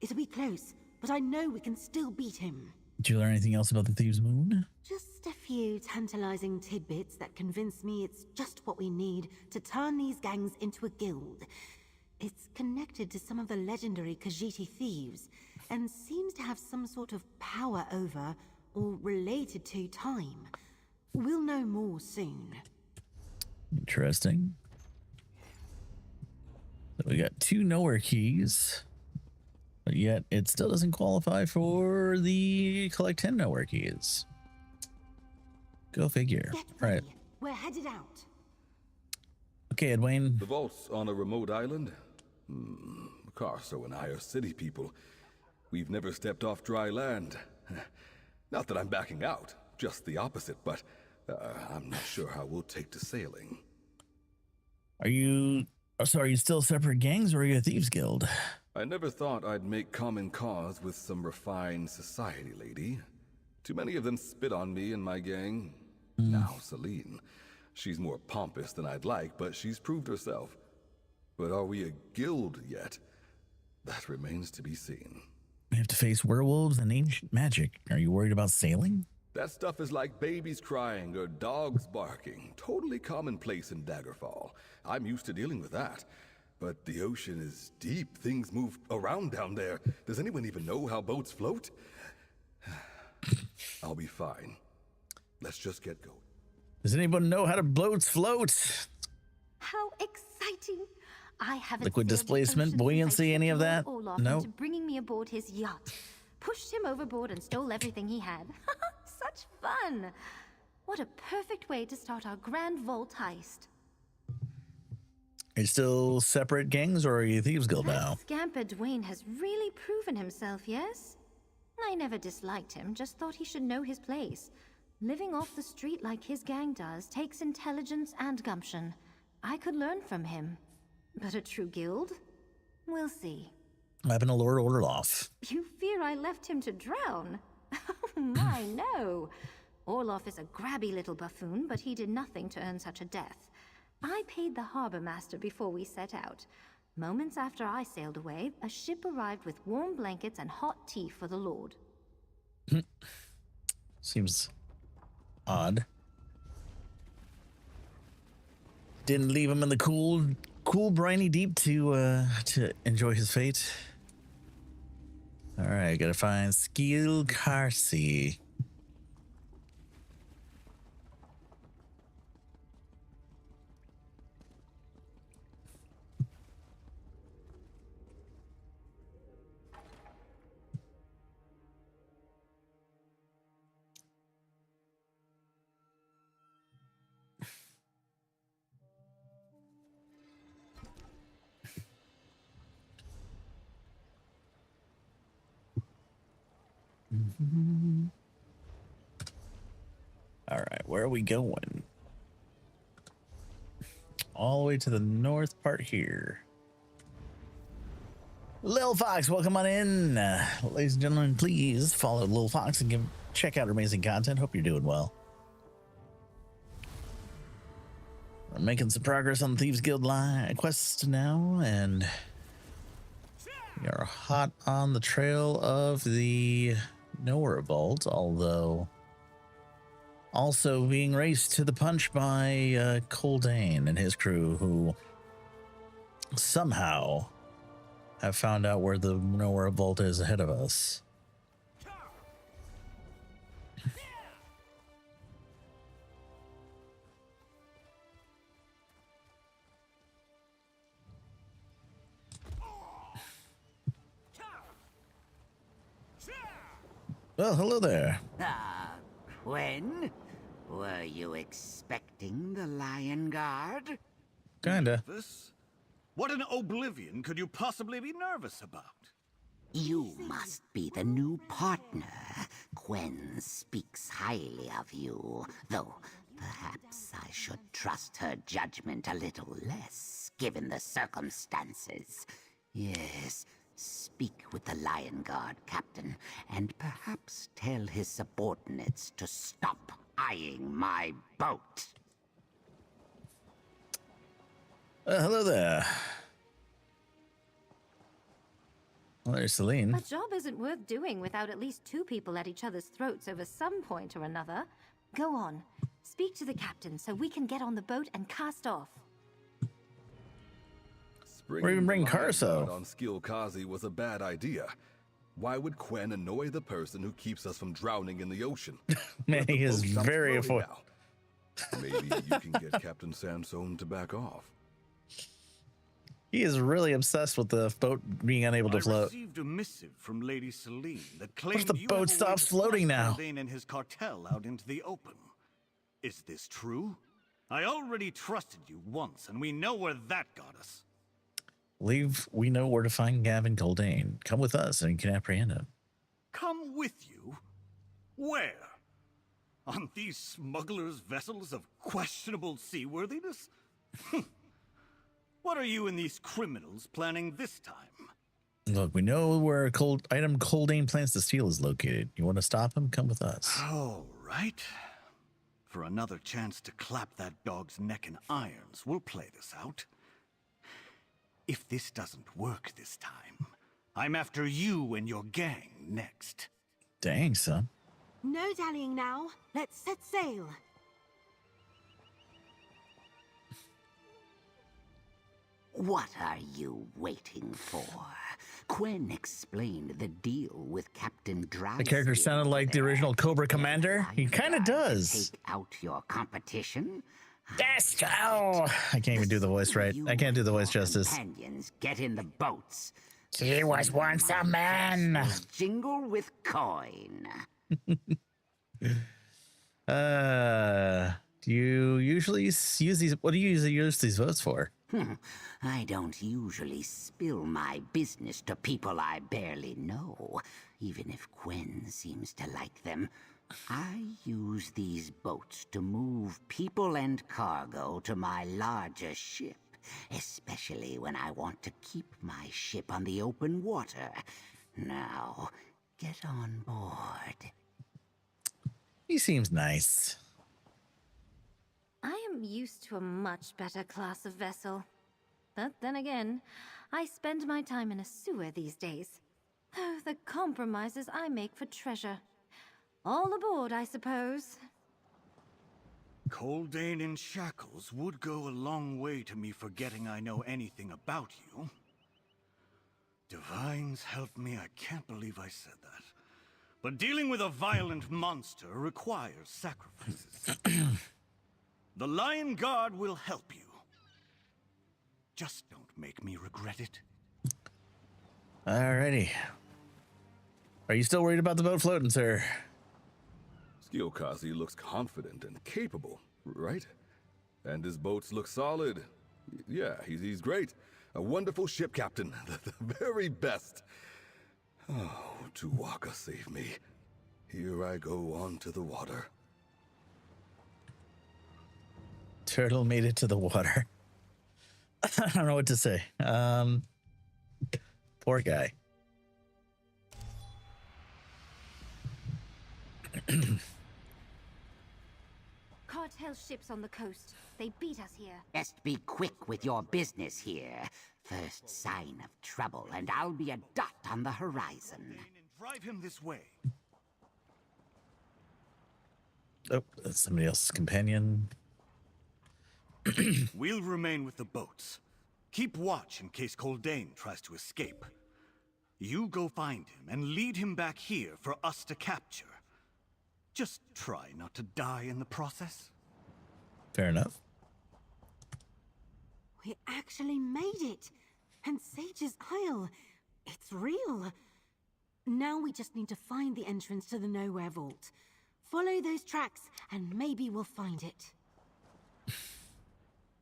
It'll be close, but I know we can still beat him. Did you learn anything else about the Thieves' Moon? Just a few tantalizing tidbits that convince me it's just what we need to turn these gangs into a guild. It's connected to some of the legendary Khajiiti thieves, and seems to have some sort of power over, or related to, time. We'll know more soon. Interesting. So we got 2 nowhere keys, but yet it still doesn't qualify for the collect 10 nowhere keys. Go figure. All right. We're headed out. Okay, Edwayne. The vault's on a remote island? Carso and I are city people. We've never stepped off dry land. Not that I'm backing out, just the opposite, but I'm not sure how we'll take to sailing. Are you still separate gangs, or are you a Thieves Guild? I never thought I'd make common cause with some refined society lady. Too many of them spit on me and my gang. Now, Celine. She's more pompous than I'd like, but she's proved herself. But are we a guild yet? That remains to be seen. We have to face werewolves and ancient magic. Are you worried about sailing? That stuff is like babies crying or dogs barking. Totally commonplace in Daggerfall. I'm used to dealing with that. But the ocean is deep. Things move around down there. Does anyone even know how boats float? I'll be fine. Let's just get going. Does anyone know how to boats float? How exciting! I haven't Liquid sailed displacement, the ocean buoyancy, since I any of tricked that? Lord Olaf No. into bringing me aboard his yacht, pushed him overboard and stole everything he had. Such fun! What a perfect way to start our grand vault heist. Are you still separate gangs, or are you Thieves Guild now? Scamper Dwayne has really proven himself, yes? I never disliked him, just thought he should know his place. Living off the street like his gang does takes intelligence and gumption. I could learn from him. But a true guild? We'll see. What happened to Lord Orloff? You fear I left him to drown? Oh my, no. Orloff is a grabby little buffoon, but he did nothing to earn such a death. I paid the harbor master before we set out. Moments after I sailed away, a ship arrived with warm blankets and hot tea for the Lord. Seems odd. Didn't leave him in the cool briny deep to enjoy his fate. All right, gotta find Skill Carsi. All right, where are we going? All the way to the north part here. Lil Fox, welcome on in. Ladies and gentlemen, please follow Lil Fox and check out her amazing content. Hope you're doing well. We're making some progress on the Thieves Guild quest now, and we are hot on the trail of the Nowhere Vault, although also being raced to the punch by Coldane and his crew, who somehow have found out where the Nowhere Vault is ahead of us. Well, hello there. When? Were you expecting the Lion Guard? Kinda. Nervous? What in oblivion could you possibly be nervous about? You must be the new partner. Gwen speaks highly of you, though perhaps I should trust her judgment a little less, given the circumstances. Yes, speak with the Lion Guard, Captain, and perhaps tell his subordinates to stop eyeing my boat. Hello there. Well, there's Celine. A job isn't worth doing without at least two people at each other's throats over some point or another. Go on. Speak to the captain so we can get on the boat and cast off. Or even bring Carso. On Skill Kazi was a bad idea. Why would Quen annoy the person who keeps us from drowning in the ocean? Man, he is very affordable. Maybe you can get Captain Sansone to back off. He is really obsessed with the boat being unable to float. I received a missive from Lady Celine that What claimed if the you boat have a way stops to floating thrust now? Coldane and his cartel out into the open. Is this true? I already trusted you once, and we know where that got us. We know where to find Gavin Coldane. Come with us and you can apprehend him. Come with you? Where? On these smugglers' vessels of questionable seaworthiness? What are you and these criminals planning this time? Look, we know where item Coldane plans to steal is located. You want to stop him? Come with us. All right. For another chance to clap that dog's neck in irons, we'll play this out. If this doesn't work this time, I'm after you and your gang next. Dang, son. No dallying now. Let's set sail. What are you waiting for? Quen explained the deal with Captain Drowsy. The character sounded like the original Cobra Commander. He kind of does. Take out your competition. Yes. Oh, I can't even do the voice right. I can't do the voice justice. Companions, get in the boats. He was once a man. Jingle with coin. Do you usually use these? What do you usually use these votes for? I don't usually spill my business to people I barely know, even if Quen seems to like them. I use these boats to move people and cargo to my larger ship, especially when I want to keep my ship on the open water. Now, get on board. He seems nice. I am used to a much better class of vessel. But then again, I spend my time in a sewer these days. Oh, the compromises I make for treasure. All aboard, I suppose. Coldane in shackles would go a long way to me forgetting I know anything about you. Divines help me, I can't believe I said that. But dealing with a violent monster requires sacrifices. The Lion Guard will help you. Just don't make me regret it. Alrighty. Are you still worried about the boat floating, sir? Skiokazi looks confident and capable, right? And his boats look solid. Yeah, he's great. A wonderful ship captain. The very best. Oh, Tuwaka save me. Here I go onto the water. Turtle made it to the water. I don't know what to say. Poor guy. Cartel ships on the coast. They beat us here. Best be quick with your business here. First sign of trouble, and I'll be a dot on the horizon. Drive him this way. Oh, that's somebody else's companion. We'll remain with the boats. Keep watch in case Coldane tries to escape. You go find him and lead him back here for us to capture. Just try not to die in the process. Fair enough. We actually made it. And Sage's Isle. It's real. Now we just need to find the entrance to the Nowhere Vault. Follow those tracks and maybe we'll find it.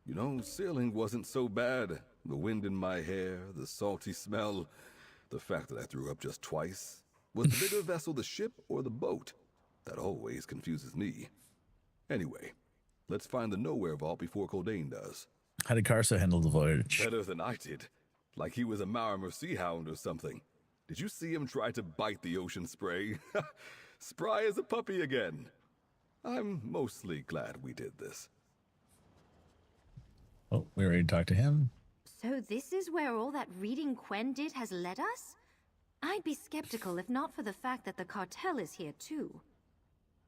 You know, sailing wasn't so bad. The wind in my hair, the salty smell, the fact that I threw up just twice. Was the bigger vessel the ship or the boat? That always confuses me. Anyway, let's find the Nowhere Vault before Coldane does. How did Karsa handle the voyage? Better than I did. Like he was a Marimer Sea Hound or something. Did you see him try to bite the ocean spray? Spry as a puppy again. I'm mostly glad we did this. Oh, we already talked to him. So this is where all that reading Quen did has led us? I'd be skeptical if not for the fact that the cartel is here too.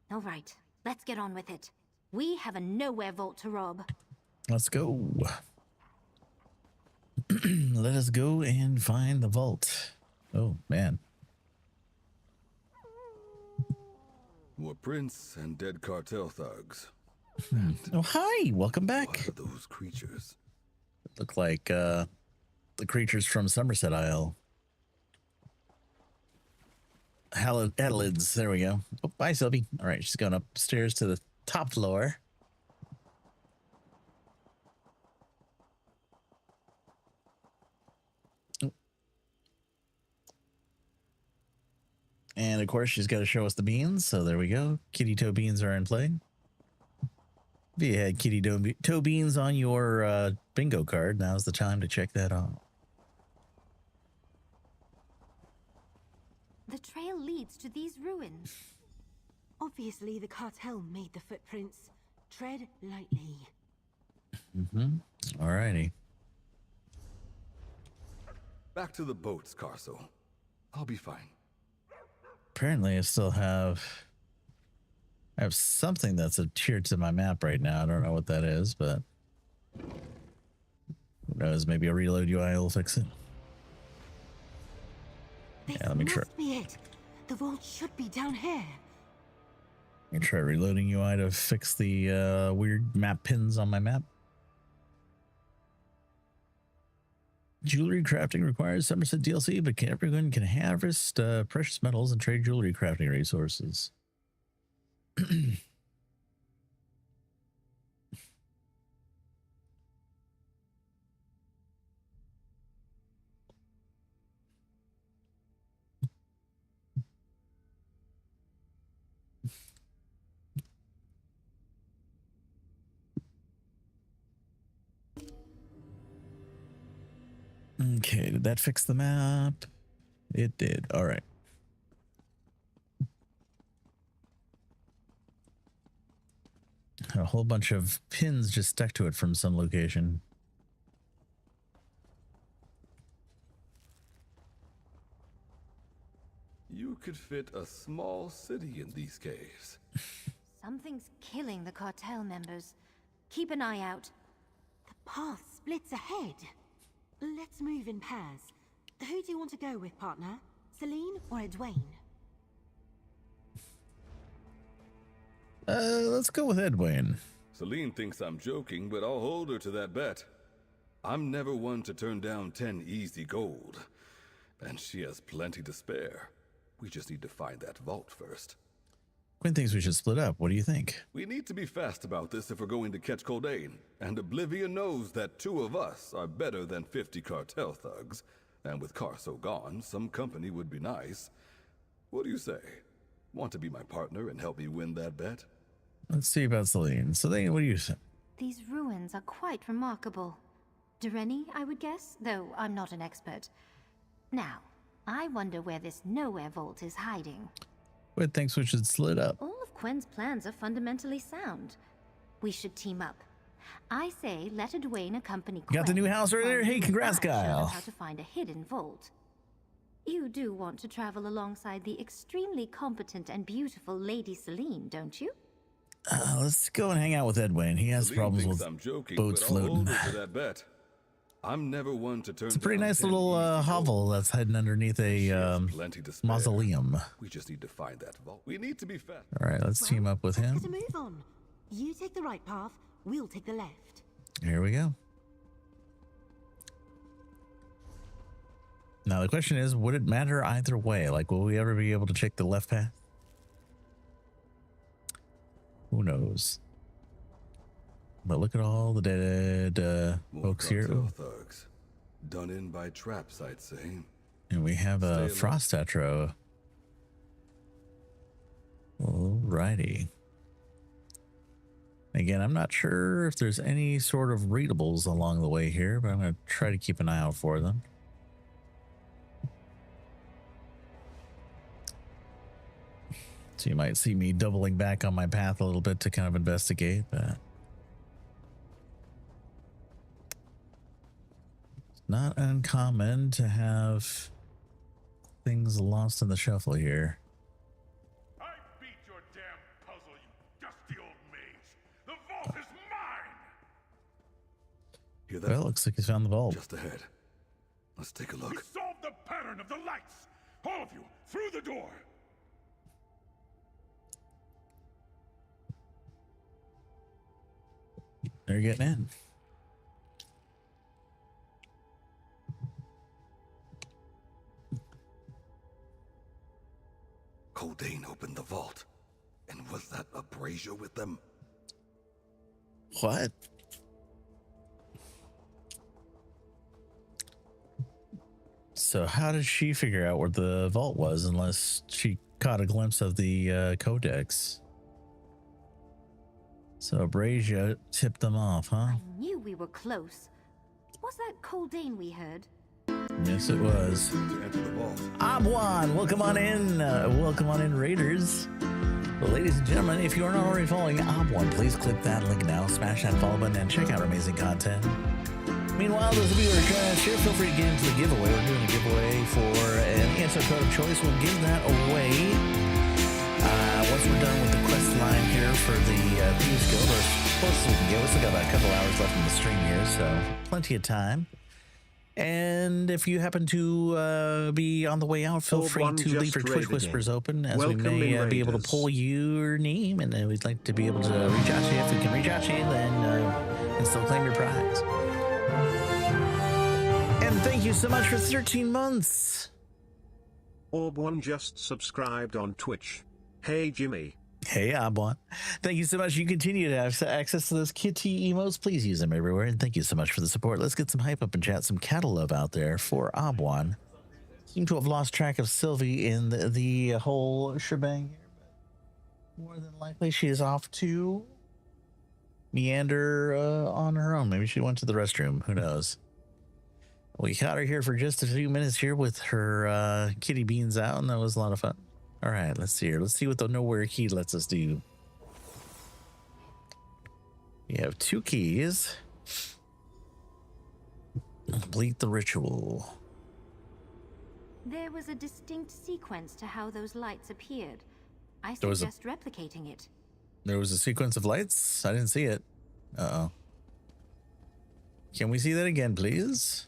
All right, let's get on with it. We have a Nowhere Vault to rob. Let's go. Let us go and find the vault. Oh, man. More prints and dead cartel thugs. Oh, hi. Welcome back. What are those creatures? Look like the creatures from Somerset Isle. Adelids. There we go. Oh, bye, Sylvie. All right, she's going upstairs to the top floor. And of course, she's got to show us the beans. So there we go. Kitty toe beans are in play. If you had kitty toe beans on your bingo card, now's the time to check that off. The trail leads to these ruins. Obviously, the cartel made the footprints. Tread lightly. Alrighty. Back to the boats, Carso. I'll be fine. Apparently, I still have something that's adhered to my map right now. I don't know what that is, but who knows? Maybe a reload UI will fix it. This Yeah, let me try. must be it. The vault should be down here. Let me try reloading UI to fix the weird map pins on my map. Jewelry crafting requires Somerset DLC, but everyone can harvest precious metals and trade jewelry crafting resources. Okay, did that fix the map? It did. All right. A whole bunch of pins just stuck to it from some location. You could fit a small city in these caves. Something's killing the cartel members. Keep an eye out. The path splits ahead. Let's move in pairs. Who do you want to go with, partner? Celine or Edwayne? Let's go with Edwayne. Celine thinks I'm joking, but I'll hold her to that bet. I'm never one to turn down 10 easy gold. And she has plenty to spare. We just need to find that vault first. Quinn thinks we should split up. What do you think? We need to be fast about this if we're going to catch Coldain. And Oblivion knows that 2 of us are better than 50 cartel thugs. And with Carso gone, some company would be nice. What do you say? Want to be my partner and help me win that bet? Let's see about Celine. Celine, what do you think? These ruins are quite remarkable. Dureni, I would guess, though I'm not an expert. Now, I wonder where this Nowhere Vault is hiding. Quinn thinks we should split up. All of Quen's plans are fundamentally sound. We should team up. I say let Edwayne accompany Quen. Got the new house right there? Hey, congrats, Kyle. How to find a hidden vault. You do want to travel alongside the extremely competent and beautiful Lady Celine, don't you? Let's go and hang out with Edwayne. He has Celine problems thinks with I'm joking, boats but I'll floating. hold her to that bet. I'm never one to turn. It's a pretty down nice 10 little easy hovel gold. that's hiding underneath a Plenty to spare. mausoleum. We just need to find that vault. We need to be fast. All right, let's team up with him. Let's get a move on. You take the right path, we'll take the left. Here we go. Now the question is, would it matter either way? Like, will we ever be able to check the left path? Who knows? But look at all the dead folks here. Cartel thugs. Done in by traps, I'd say. And we have a Stay frost tetro. Alrighty. Again, I'm not sure if there's any sort of readables along the way here, but I'm going to try to keep an eye out for them. So you might see me doubling back on my path a little bit to kind of investigate, but it's not uncommon to have things lost in the shuffle here. I beat your damn puzzle, you dusty old mage. The vault is mine! Hear that? Well, looks like he's found the vault. Just ahead. Let's take a We look. solved the pattern of the lights! All of you, through the door! They're getting in. Coldain opened the vault. And was that Abrasia with them? What? So how did she figure out where the vault was unless she caught a glimpse of the codex? So Abrasia tipped them off, huh? I knew we were close. Was that Coldain we heard? Yes, it was. Abwan, welcome on in. Welcome on in, Raiders. Well, ladies and gentlemen, if you are not already following Abwan, please click that link now, smash that follow button, and check out our amazing content. Meanwhile, those of you who are joining us here, feel free to get into the giveaway. We're doing a giveaway for an answer code of choice. We'll give that away once we're done with the quest line here for the Thieves Guild, or as close as we can get. We still got about a couple hours left in the stream here, so plenty of time. And if you happen to be on the way out, feel free to leave your Twitch whispers open, as we may be able to pull your name, and we'd like to be able to reach out to you. If we can reach out to you, then you can still claim your prize. And thank you so much for 13 months. Orb1 just subscribed on Twitch. Hey, Jimmy. Hey, Abwan. Thank you so much. You continue to have access to those kitty emotes. Please use them everywhere. And thank you so much for the support. Let's get some hype up and chat, some cattle love out there for Abwan. Seem to have lost track of Sylvie in the whole shebang here, but more than likely she is off to meander on her own. Maybe she went to the restroom. Who knows? We caught her here for just a few minutes here with her kitty beans out, and that was a lot of fun. All right, let's see here. Let's see what the Nowhere key lets us do. You have 2 keys. Complete the ritual. There was a distinct sequence to how those lights appeared. I There was suggest replicating it. There was a sequence of lights? I didn't see it. Uh-oh. Can we see that again, please?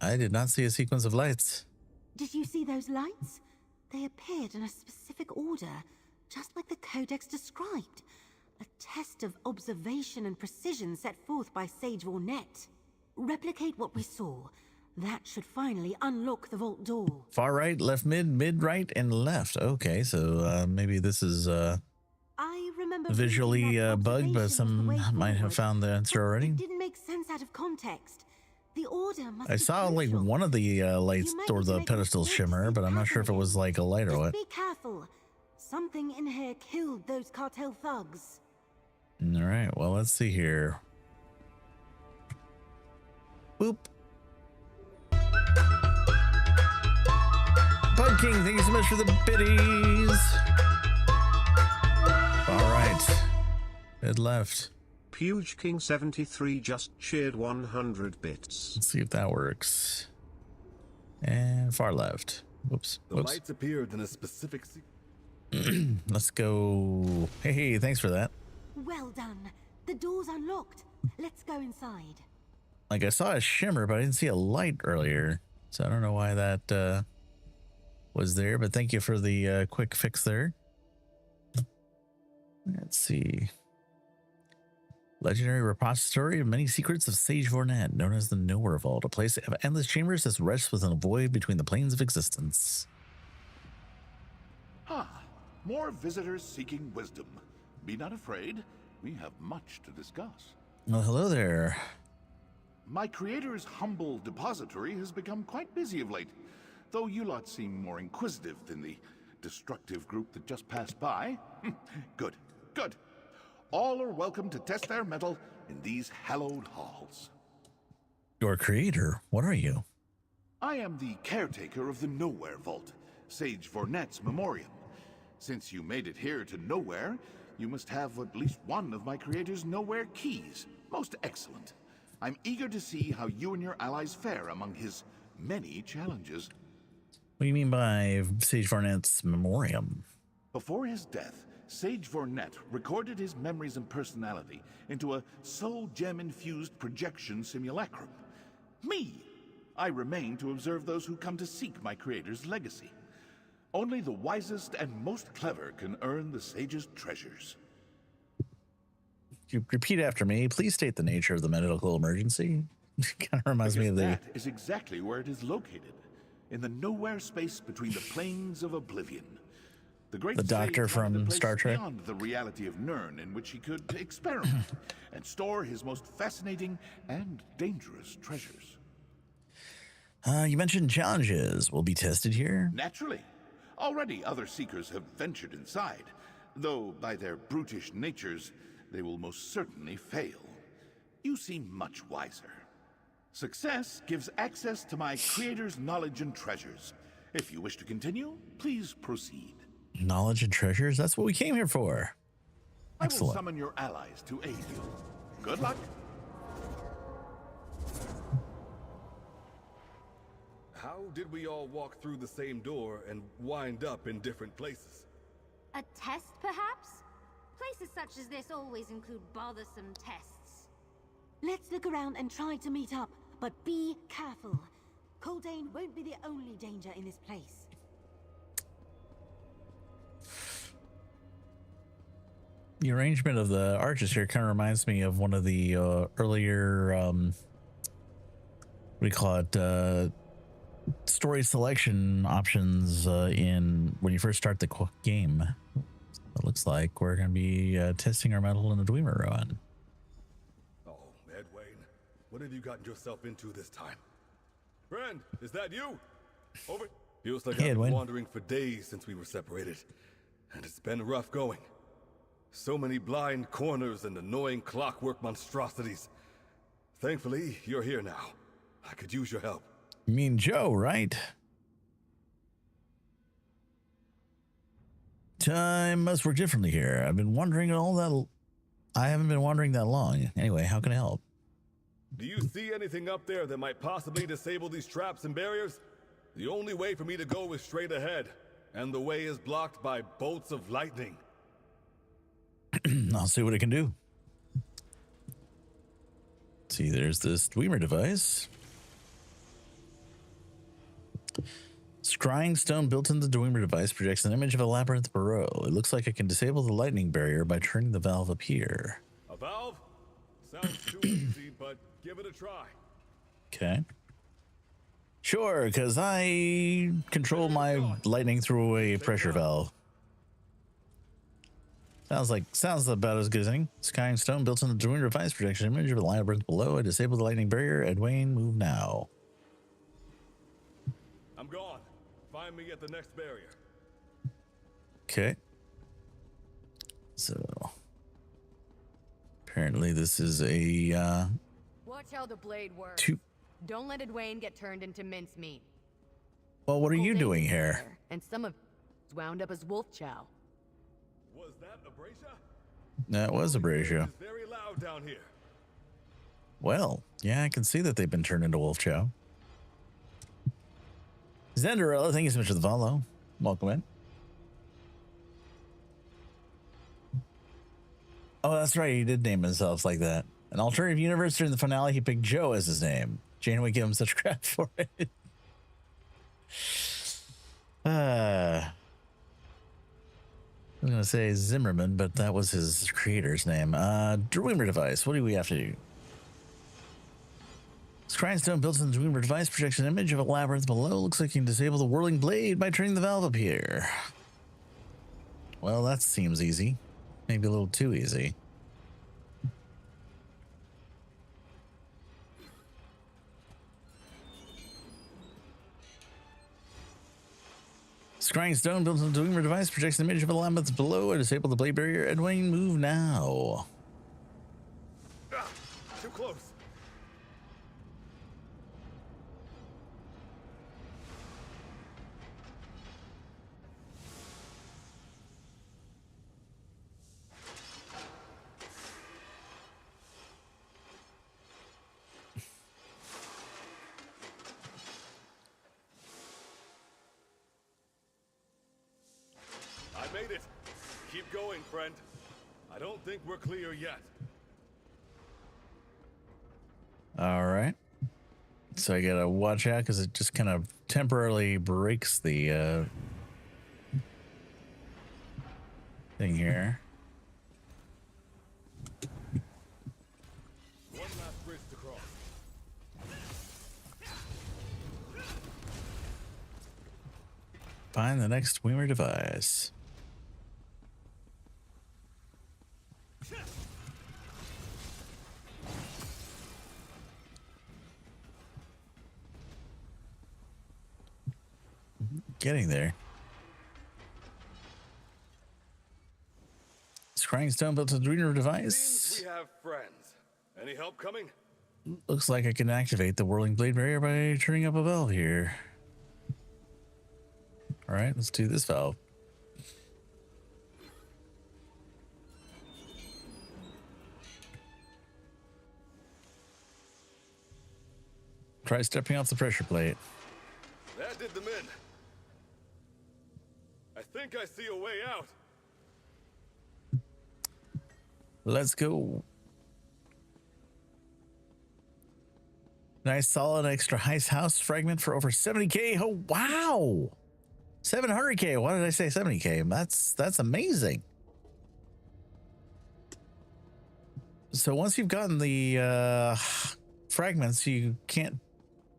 I did not see a sequence of lights. Did you see those lights? They appeared in a specific order, just like the Codex described. A test of observation and precision set forth by Sage Vornet. Replicate what we saw. That should finally unlock the vault door. Far right, left mid right, and left. Okay, so maybe this is I remember visually bugged, but some might have found the answer already. It didn't make sense out of context. The order must I be saw like one of the lights or the pedestals shimmer, but I'm not sure if it was like a light or what. Be careful. Something in here killed those cartel thugs. All right, well, let's see here. Boop. Bug King, thank you so much for the biddies. All right. It left. Puge King 73 just cheered 100 bits. Let's see if that works. And far left. Whoops. The lights appeared in a specific Let's go. Hey, thanks for that. Well done. The door's unlocked. Let's go inside. Like, I saw a shimmer, but I didn't see a light earlier. So I don't know why that was there, but thank you for the quick fix there. Let's see. Legendary repository of many secrets of Sage Vornet, known as the Nowhere Vault, a place of endless chambers that rests within a void between the planes of existence. More visitors seeking wisdom. Be not afraid. We have much to discuss. Well, hello there. My creator's humble depository has become quite busy of late, though you lot seem more inquisitive than the destructive group that just passed by. Good, good. All are welcome to test their mettle in these hallowed halls. Your creator? What are you? I am the caretaker of the Nowhere Vault, Sage Vornet's memoriam. Since you made it here to Nowhere, you must have at least one of my creator's Nowhere keys. Most excellent. I'm eager to see how you and your allies fare among his many challenges. What do you mean by Sage Vornet's memoriam? Before his death, Sage Vornet recorded his memories and personality into a soul gem-infused projection simulacrum. Me! I remain to observe those who come to seek my creator's legacy. Only the wisest and most clever can earn the Sage's treasures. You repeat after me. Please state the nature of the medical emergency. Kind of reminds me of the... That is exactly where it is located. In the nowhere space between the planes of oblivion. The doctor from Star Trek. Beyond the reality of Nern, in which he could experiment and store his most fascinating and dangerous treasures. You mentioned challenges will be tested here. Naturally. Already other seekers have ventured inside, though by their brutish natures, they will most certainly fail. You seem much wiser. Success gives access to my creator's knowledge and treasures. If you wish to continue, please proceed. Knowledge and treasures? That's what we came here for. Excellent. I will summon your allies to aid you. Good luck. How did we all walk through the same door and wind up in different places? A test, perhaps? Places such as this always include bothersome tests. Let's look around and try to meet up, but be careful. Coldane won't be the only danger in this place. The arrangement of the arches here kind of reminds me of one of the earlier, what do you call it, story selection options in when you first start the game. It looks like we're going to be testing our metal in the Dwemer run. Oh, Edwayne, what have you gotten yourself into this time? Friend, is that you? Over. Feels like I've been wandering for days since we were separated, and it's been rough going. So many blind corners and annoying clockwork monstrosities. Thankfully, you're here now. I could use your help. You mean Joe, right? Time must work differently here. I've been wondering all that. I haven't been wondering that long. Anyway, how can I help? Do you see anything up there that might possibly disable these traps and barriers? The only way for me to go is straight ahead, and the way is blocked by bolts of lightning. I'll see what it can do. See, there's this Dwemer device. Scrying stone built into the Dwemer device projects an image of a labyrinth below. It looks like it can disable the lightning barrier by turning the valve up here. A valve? Sounds too easy, but give it a try. Okay. Sure, because I control my lightning through a pressure valve. Sounds about as good as anything. Scrying stone built into the Dwemer device projects an image of a labyrinth below. I disable the lightning barrier. Edwayne, move now. I'm gone. Find me at the next barrier. Okay. So apparently this is a Watch how the blade works. Don't let Edwayne get turned into mincemeat. Well, what are you doing here? And some of wound up as wolf chow. Was that Abrasia? That was Abrasia. It's very loud down here. Well, yeah, I can see that they've been turned into wolf chow. Zenderella, thank you so much for the follow. Welcome in. Oh, that's right. He did name himself like that. An alternative universe during the finale, he picked Joe as his name. Janeway gave him such crap for it. I was going to say Zimmerman, but that was his creator's name. Dwemer device. What do we have to do? Scrying stone built in the Dwemer device projects an image of a labyrinth below. Looks like you can disable the whirling blade by turning the valve up here. Well, that seems easy. Maybe a little too easy. Scrying stone built into the Dwemer device projects an image of a labyrinth below. I disable the blade barrier. Edwayne, move now. Too close. I made it. Keep going, friend. I don't think we're clear yet. All right. So I gotta watch out because it just kind of temporarily breaks the thing here. One last bridge to cross. Find the next Dwemer device. Getting there. Scrying stone built into the Dwemer device. Seems we have friends. Any help coming? Looks like I can activate the whirling blade barrier by turning up a valve here. All right, let's do this valve. Try stepping off the pressure plate. That did them in. I think I see a way out. Let's go. Nice solid extra heist house fragment for over 70k. Oh, wow. 700k. Why did I say 70k? That's amazing. So once you've gotten the fragments, you can't.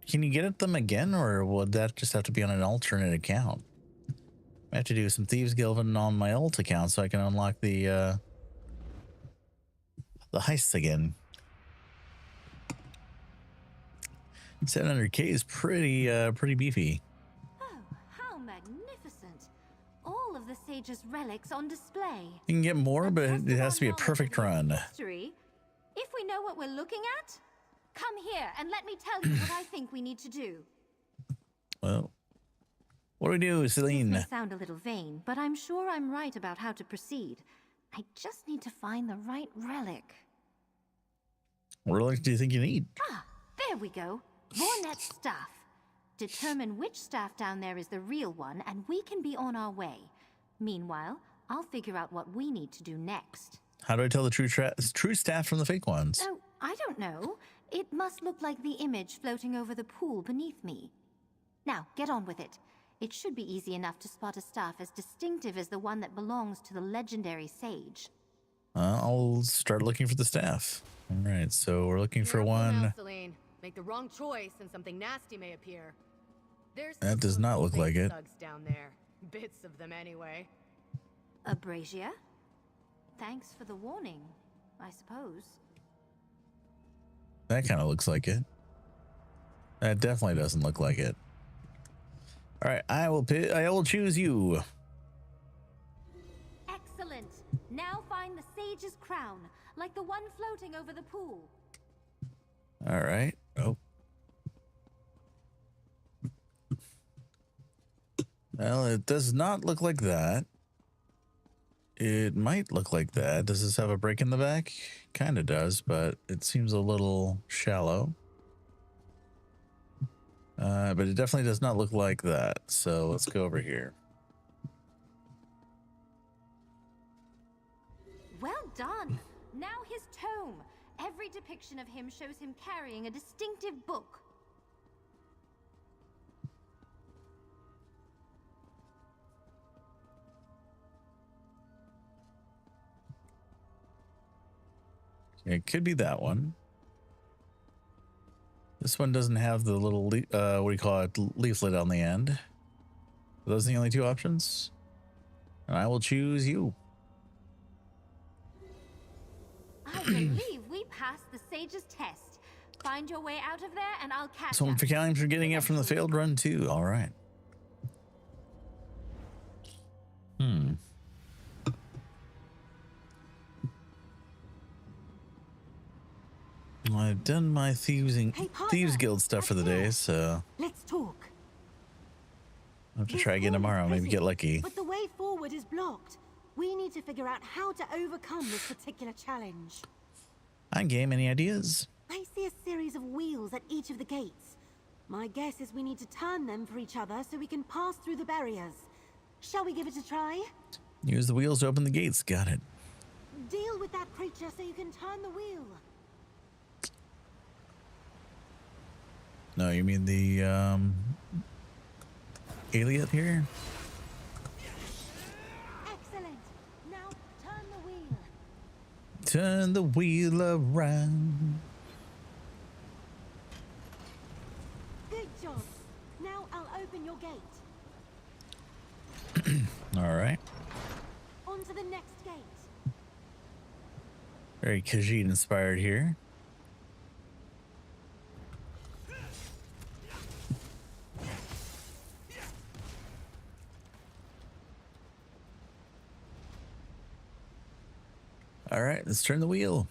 Can you get them again, or would that just have to be on an alternate account? I have to do some Thieves Guild on my alt account so I can unlock the heists again. 700k is pretty beefy. Oh, how magnificent! All of the sage's relics on display. You can get more, but it has to be a perfect run. History. If we know what we're looking at, come here and let me tell you what I think we need to do. Well, What do we do, Celine? This may sound a little vain, but I'm sure I'm right about how to proceed. I just need to find the right relic. What relic do you think you need? Ah, there we go. Vornet's staff. Determine which staff down there is the real one, and we can be on our way. Meanwhile, I'll figure out what we need to do next. How do I tell the true staff from the fake ones? Oh, I don't know. It must look like the image floating over the pool beneath me. Now, get on with it. It should be easy enough to spot a staff as distinctive as the one that belongs to the legendary sage. I'll start looking for the staff. All right, so we're looking for one. Now, Celine. Make the wrong choice and something nasty may appear. There's That does not look like it. thugs down there. Bits of them anyway. Abrasia? Thanks for the warning, I suppose. That kind of looks like it. That definitely doesn't look like it. All right, I will choose you. Excellent. Now find the sage's crown, like the one floating over the pool. All right. Oh. Well, it does not look like that. It might look like that. Does this have a break in the back? Kind of does, but it seems a little shallow. But it definitely does not look like that. So let's go over here. Well done. Now his tome. Every depiction of him shows him carrying a distinctive book. It could be that one. This one doesn't have the little, what do you call it, leaflet on the end. Are those the only two options? And I will choose you. I believe we passed the sage's test. Find your way out of there and I'll catch So I'm up. for getting it from the failed run too. All right. I've done my Thieves Guild stuff for the day, so Let's talk. I'll have to try again tomorrow. Maybe get lucky. But the way forward is blocked. We need to figure out how to overcome this particular challenge. I'm game. Any ideas? I see a series of wheels at each of the gates. My guess is we need to turn them for each other so we can pass through the barriers. Shall we give it a try? Use the wheels to open the gates. Got it. Deal with that creature so you can turn the wheel. No, you mean the Aliot here? Excellent. Now turn the wheel. Turn the wheel around. Good job. Now I'll open your gate. All right. On to the next gate. Very Khajiit inspired here. All right, let's turn the wheel.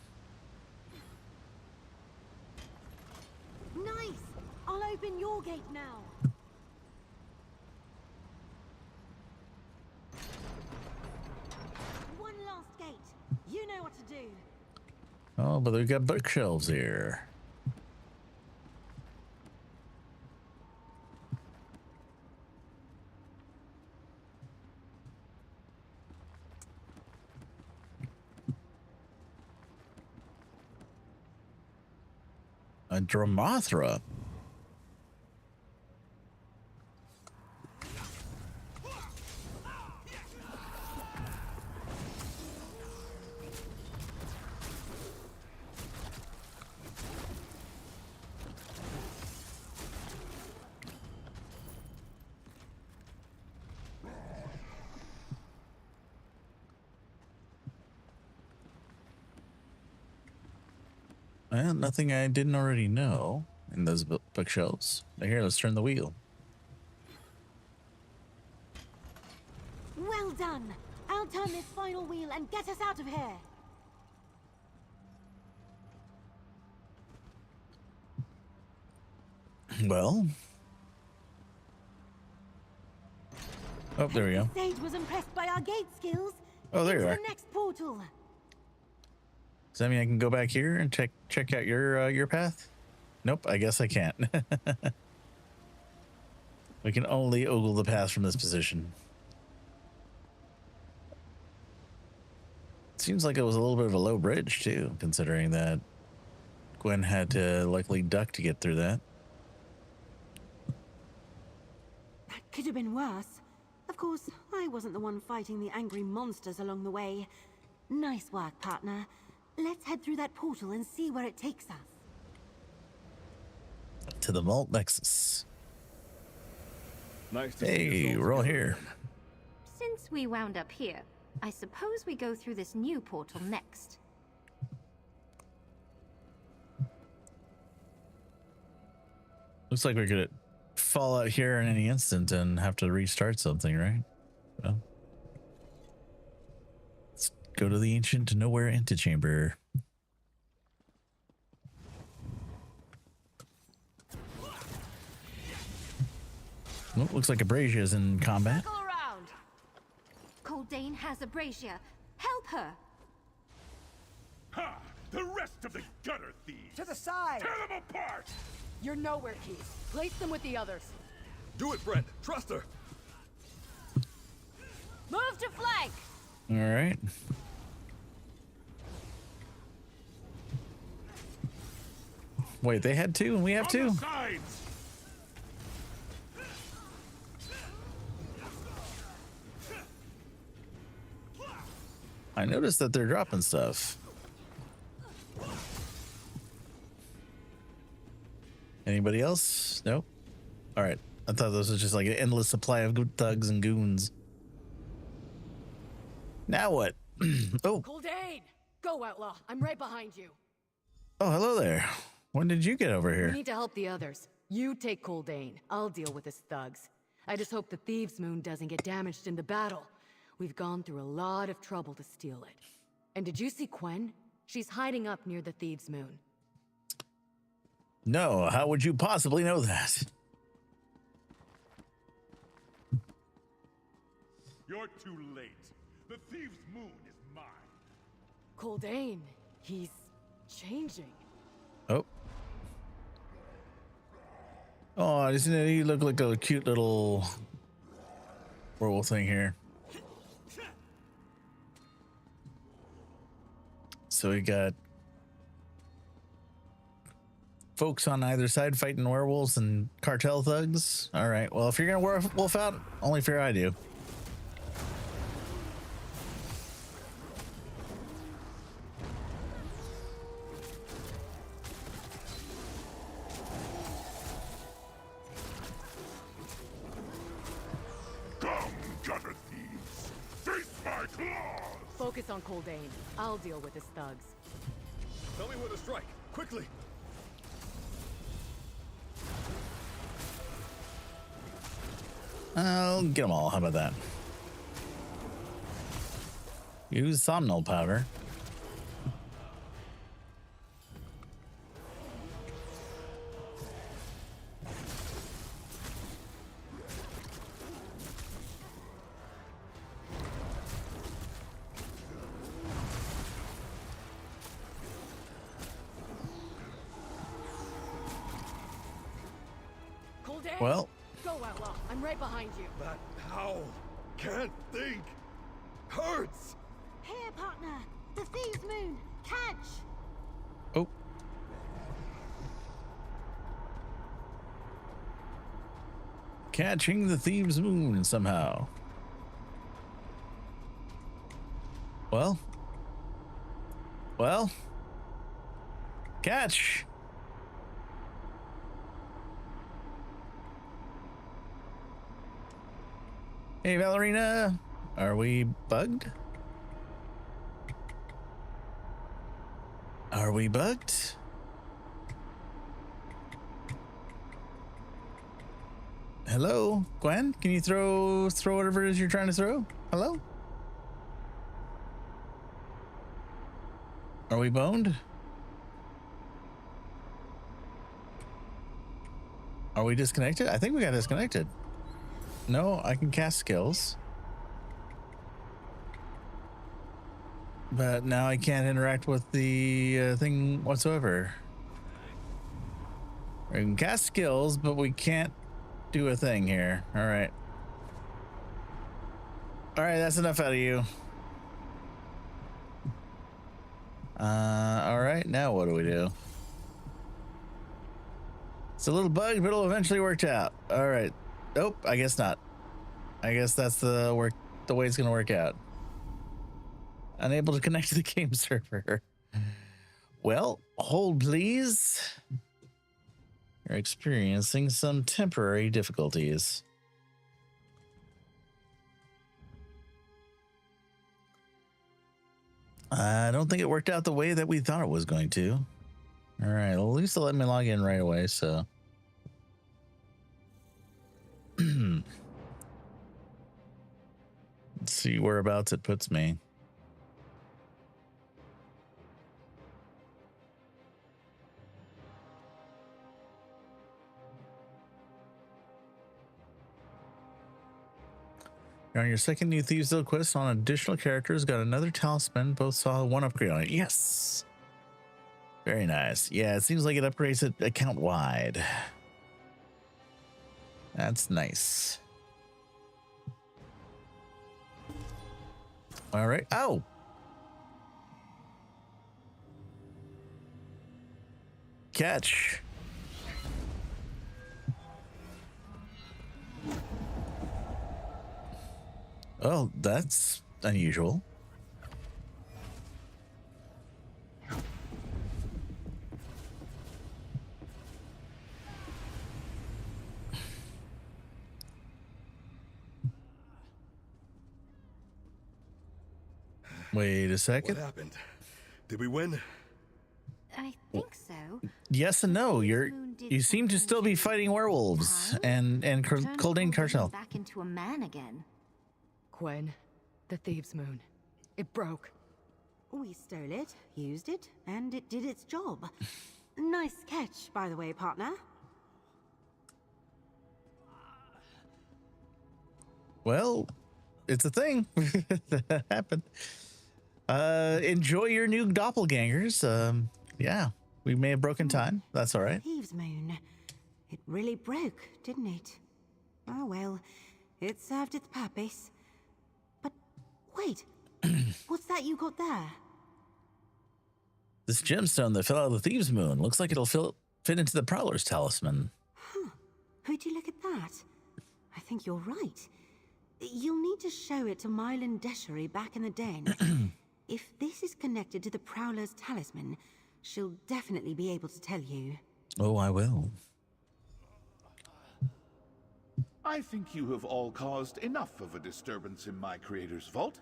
Nice. I'll open your gate now. One last gate. You know what to do. Oh, but we've got bookshelves here. A Dramothra. Well, nothing I didn't already know in those bookshelves. Here, let's turn the wheel. Well done. I'll turn this final wheel and get us out of here. Well, Oh, there we go. Sage was impressed by our gate skills. Oh, there you Into are. the next portal. Does that mean I can go back here and check out your path? Nope, I guess I can't. We can only ogle the path from this position. Seems like it was a little bit of a low bridge too, considering that Gwen had to likely duck to get through that. That could have been worse. Of course, I wasn't the one fighting the angry monsters along the way. Nice work, partner. Let's head through that portal and see where it takes us. To the Vault Nexus. Nice to Hey, we're all here. Since we wound up here, I suppose we go through this new portal next. Looks like we're gonna fall out here in any instant and have to restart something, right? Well, let's go to the ancient nowhere antechamber. Well, looks like Abrasia's in combat. Circle around. Coldane has Abrasia. Help her. Ha! The rest of the gutter thieves! To the side! Tear them apart! You're nowhere, Keith. Place them with the others. Do it, Brent. Trust her. Move to flank. All right. Wait, they had two and we have On two? the sides! I noticed that they're dropping stuff. Anybody else? Nope. All right. I thought this was just like an endless supply of good thugs and goons. Now what? Oh. Coldane! Go, outlaw. I'm right behind you. Oh, hello there. When did you get over We here? need to help the others. You take Coldane. I'll deal with his thugs. I just hope the Thieves' Moon doesn't get damaged in the battle. We've gone through a lot of trouble to steal it. And did you see Gwen? She's hiding up near the Thieves' Moon. No, how would you possibly know that? You're too late. The Thieves' Moon is mine. Coldane, he's changing. Oh. Oh, doesn't he look like a cute little werewolf thing here? So we got folks on either side fighting werewolves and cartel thugs. All right. Well, if you're gonna wolf out, only fair I do. Come, gutter thieves! Face my claws! Focus on Coldane. I'll deal with his thugs. Tell me where to strike. Quickly. I'll get them all. How about that? Use somnol powder. Coldane! Well. Go, outlaw. I'm right behind you. That howl. Can't think. Hurts. Here, partner. The Thieves' Moon. Catch. Oh. Catching the Thieves' Moon somehow. Well. Well. Catch. Hey, Valerina. Are we bugged? Are we bugged? Hello, Gwen? Can you throw whatever it is you're trying to throw? Hello? Are we boned? Are we disconnected? I think we got disconnected. No, I can cast skills. But now I can't interact with the thing whatsoever. We can cast skills, but we can't do a thing here. All right. All right, that's enough out of you. All right, now what do we do? It's a little bug, but it'll eventually work out. All right. Nope, I guess not. I guess that's the way it's gonna work out. Unable to connect to the game server. Well, hold please. You're experiencing some temporary difficulties. I don't think it worked out the way that we thought it was going to. All right, well, at least they'll let me log in right away, so. Let's see whereabouts it puts me. You're on your second new Thieves Guild quest on additional characters. Got another talisman. Both saw one upgrade on it. Yes. Very nice. Yeah, it seems like it upgrades it account wide. That's nice. All right. Oh. Catch. Oh, that's unusual. Wait a second. What happened? Did we win? I think so. Yes and no. You seem to still be fighting werewolves and Coldane Cartel. Back into a man again. Gwen, the Thieves' Moon. It broke. We stole it, used it, and it did its job. Nice catch, by the way, partner. Well, it's a thing. That happened. Enjoy your new doppelgangers. Yeah, we may have broken time. That's all right. Thieves' Moon. It really broke, didn't it? Oh well, it served its purpose. But wait, what's that you got there? This gemstone that fell out of the Thieves' Moon looks like it'll fit into the Prowler's talisman. Huh. Would you look at that? I think you're right. You'll need to show it to Mylan Deshery back in the den. If this is connected to the Prowler's talisman, she'll definitely be able to tell you. Oh, I will. I think you have all caused enough of a disturbance in my creator's vault.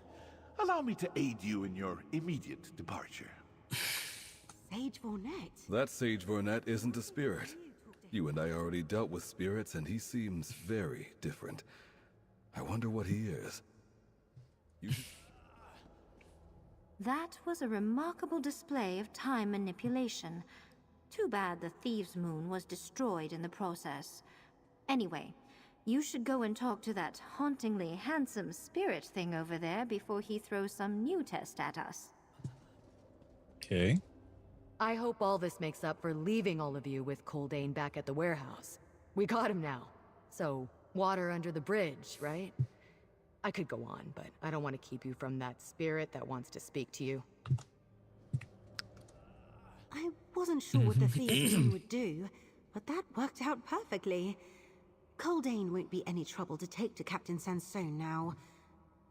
Allow me to aid you in your immediate departure. Sage Vornet? That Sage Vornet isn't a spirit. You and I already dealt with spirits, and he seems very different. I wonder what he is. That was a remarkable display of time manipulation. Too bad the Thieves' Moon was destroyed in the process. Anyway, you should go and talk to that hauntingly handsome spirit thing over there before he throws some new test at us. Okay. I hope all this makes up for leaving all of you with Coldane back at the warehouse. We got him now. So, water under the bridge, right? I could go on, but I don't want to keep you from that spirit that wants to speak to you. I wasn't sure what the Thieves' Moon would do, but that worked out perfectly. Coldane won't be any trouble to take to Captain Sansone now.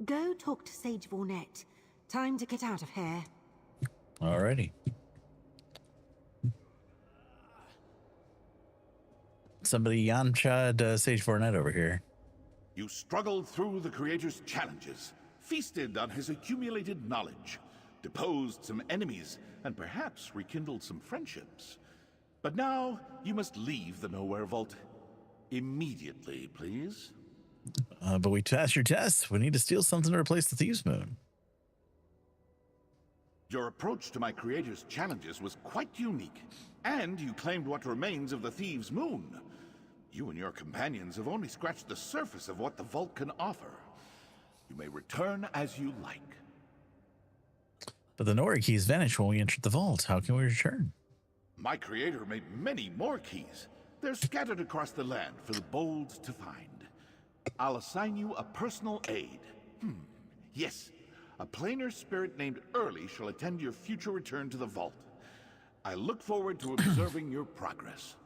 Go talk to Sage Vornet. Time to get out of here. Alrighty. Somebody Yamcha'd Sage Vornet over here. You struggled through the Creator's challenges, feasted on his accumulated knowledge, deposed some enemies, and perhaps rekindled some friendships. But now, you must leave the Nowhere Vault. Immediately, please. But we passed your test. We need to steal something to replace the Thieves' Moon. Your approach to my Creator's challenges was quite unique, and you claimed what remains of the Thieves' Moon. You and your companions have only scratched the surface of what the vault can offer. You may return as you like. But the Nora keys vanished when we entered the vault. How can we return? My creator made many more keys. They're scattered across the land for the bold to find. I'll assign you a personal aide. Yes, a planar spirit named Early shall attend your future return to the vault. I look forward to observing your progress.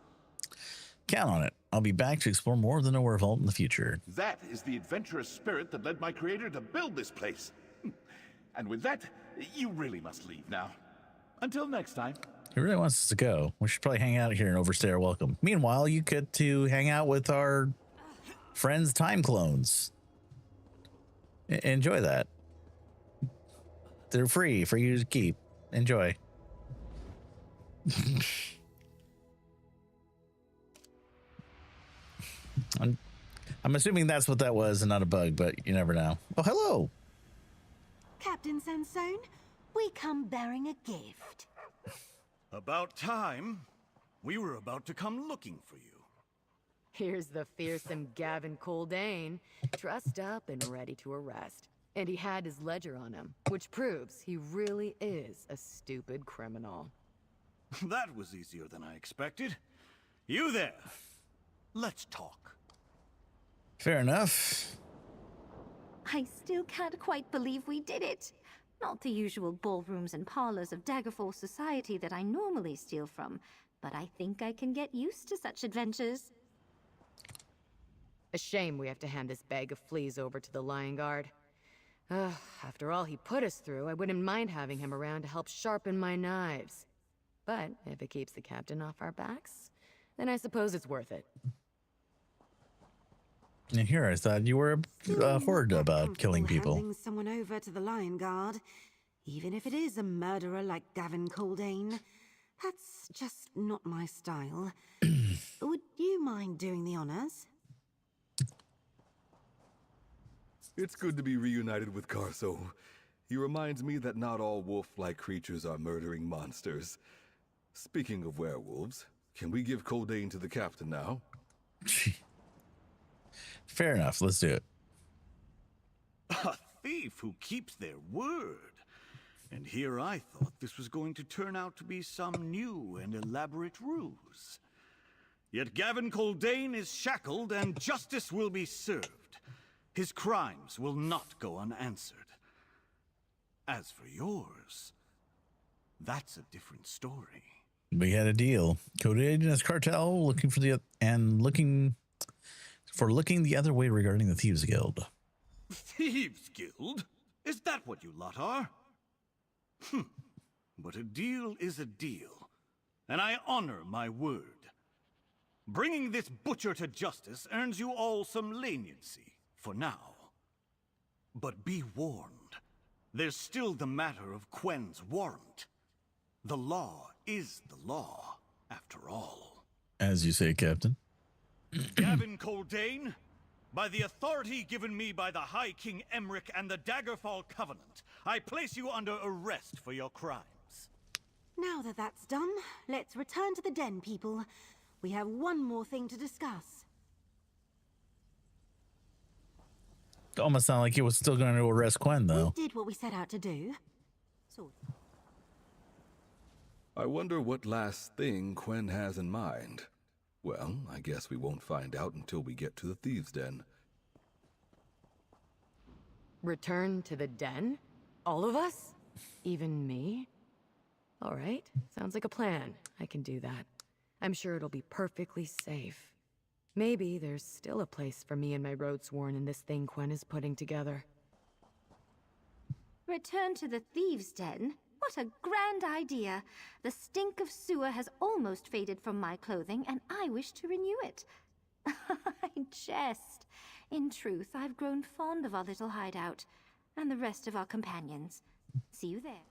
Count on it. I'll be back to explore more of the Nowhere Vault in the future. That is the adventurous spirit that led my creator to build this place. And with that, you really must leave now. Until next time. He really wants us to go. We should probably hang out here and overstay our welcome. Meanwhile, you get to hang out with our friends' time clones. Enjoy that. They're free for you to keep. Enjoy. I'm assuming that's what that was and not a bug, but you never know. Oh, hello. Captain Sansone, we come bearing a gift. About time. We were about to come looking for you. Here's the fearsome Gavin Coldane, trussed up and ready to arrest. And he had his ledger on him, which proves he really is a stupid criminal. That was easier than I expected. You there. Let's talk. Fair enough. I still can't quite believe we did it. Not the usual ballrooms and parlors of Daggerfall society that I normally steal from, but I think I can get used to such adventures. A shame we have to hand this bag of fleas over to the Lion Guard. After all he put us through, I wouldn't mind having him around to help sharpen my knives. But if it keeps the captain off our backs, then I suppose it's worth it. And here I thought you were a horde about killing people. Handing someone over to the Lion Guard, even if it is a murderer like Gavin Coldane, that's just not my style. Would you mind doing the honors? It's good to be reunited with Carso. He reminds me that not all wolf-like creatures are murdering monsters. Speaking of werewolves, can we give Coldane to the captain now? Fair enough, let's do it. A thief who keeps their word. And here I thought this was going to turn out to be some new and elaborate ruse. Yet Gavin Coldane is shackled and justice will be served. His crimes will not go unanswered. As for yours, that's a different story. We had a deal. Coldane and his cartel looking the other way regarding the Thieves Guild. Thieves Guild? Is that what you lot are? But a deal is a deal, and I honor my word. Bringing this butcher to justice earns you all some leniency, for now. But be warned, there's still the matter of Quen's warrant. The law is the law, after all. As you say, Captain. Gavin Coldane, by the authority given me by the High King Emmerich and the Daggerfall Covenant, I place you under arrest for your crimes. Now that that's done, let's return to the den, people. We have one more thing to discuss. It almost sounded like he was still going to arrest Quen, though. We did what we set out to do. I wonder what last thing Quen has in mind. Well, I guess we won't find out until we get to the Thieves' Den. Return to the den? All of us? Even me? All right, sounds like a plan. I can do that. I'm sure it'll be perfectly safe. Maybe there's still a place for me and my Roadsworn in this thing Quen is putting together. Return to the Thieves' Den? What a grand idea! The stink of sewer has almost faded from my clothing, and I wish to renew it. I jest. In truth, I've grown fond of our little hideout, and the rest of our companions. See you there.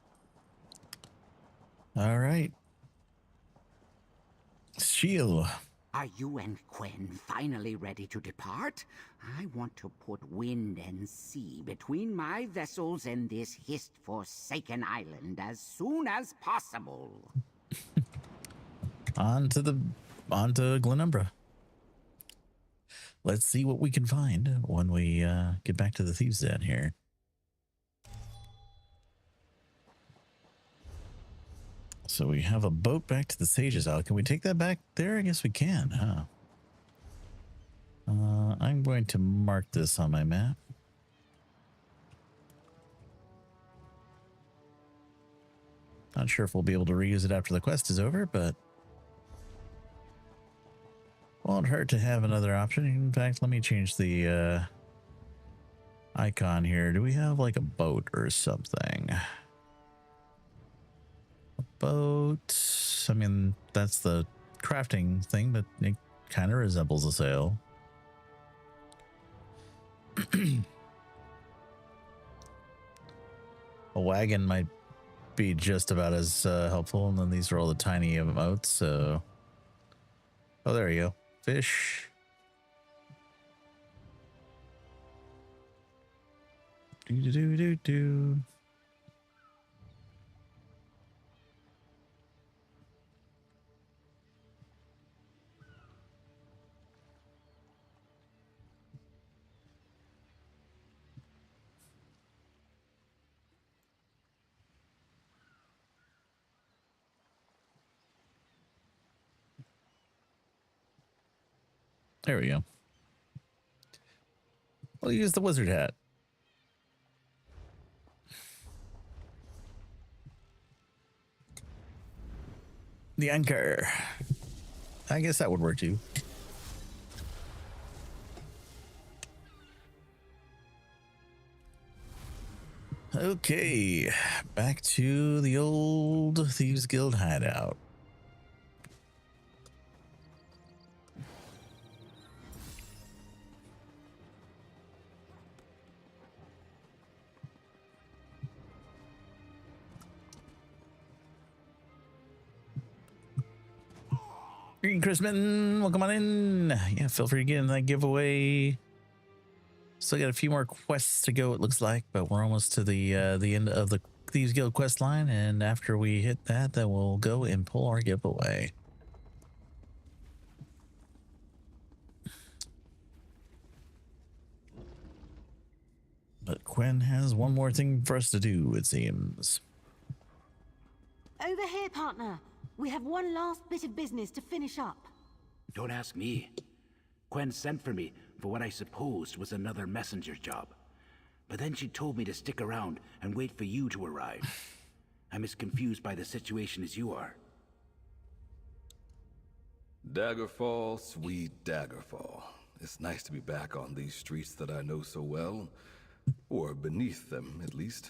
All right. Shield. Are you and Quen finally ready to depart? I want to put wind and sea between my vessels and this hist-forsaken island as soon as possible. On to Glenumbra. let's see what we can find when we get back to the Thieves' Den here. So we have a boat back to the Sage's Isle. Can we take that back there? I guess we can, huh? I'm going to mark this on my map. Not sure if we'll be able to reuse it after the quest is over, but won't hurt to have another option. In fact, let me change the icon here. Do we have like a boat or something? A boat. I mean, that's the crafting thing, but it kind of resembles a sail. A wagon might be just about as helpful, and then these are all the tiny emotes. So, oh, there you go, fish. Do. There we go. We'll use the wizard hat. The anchor. I guess that would work too. Okay, back to the old Thieves Guild hideout. Green Chrisman, welcome on in. Yeah, feel free to get in that giveaway. Still got a few more quests to go, it looks like, but we're almost to the end of the Thieves Guild quest line, and after we hit that, then we'll go and pull our giveaway. But Quen has one more thing for us to do, it seems. Over here, partner. We have one last bit of business to finish up. Don't ask me. Quen sent for me for what I supposed was another messenger job. But then she told me to stick around and wait for you to arrive. I'm as confused by the situation as you are. Daggerfall, sweet Daggerfall. It's nice to be back on these streets that I know so well. Or beneath them, at least.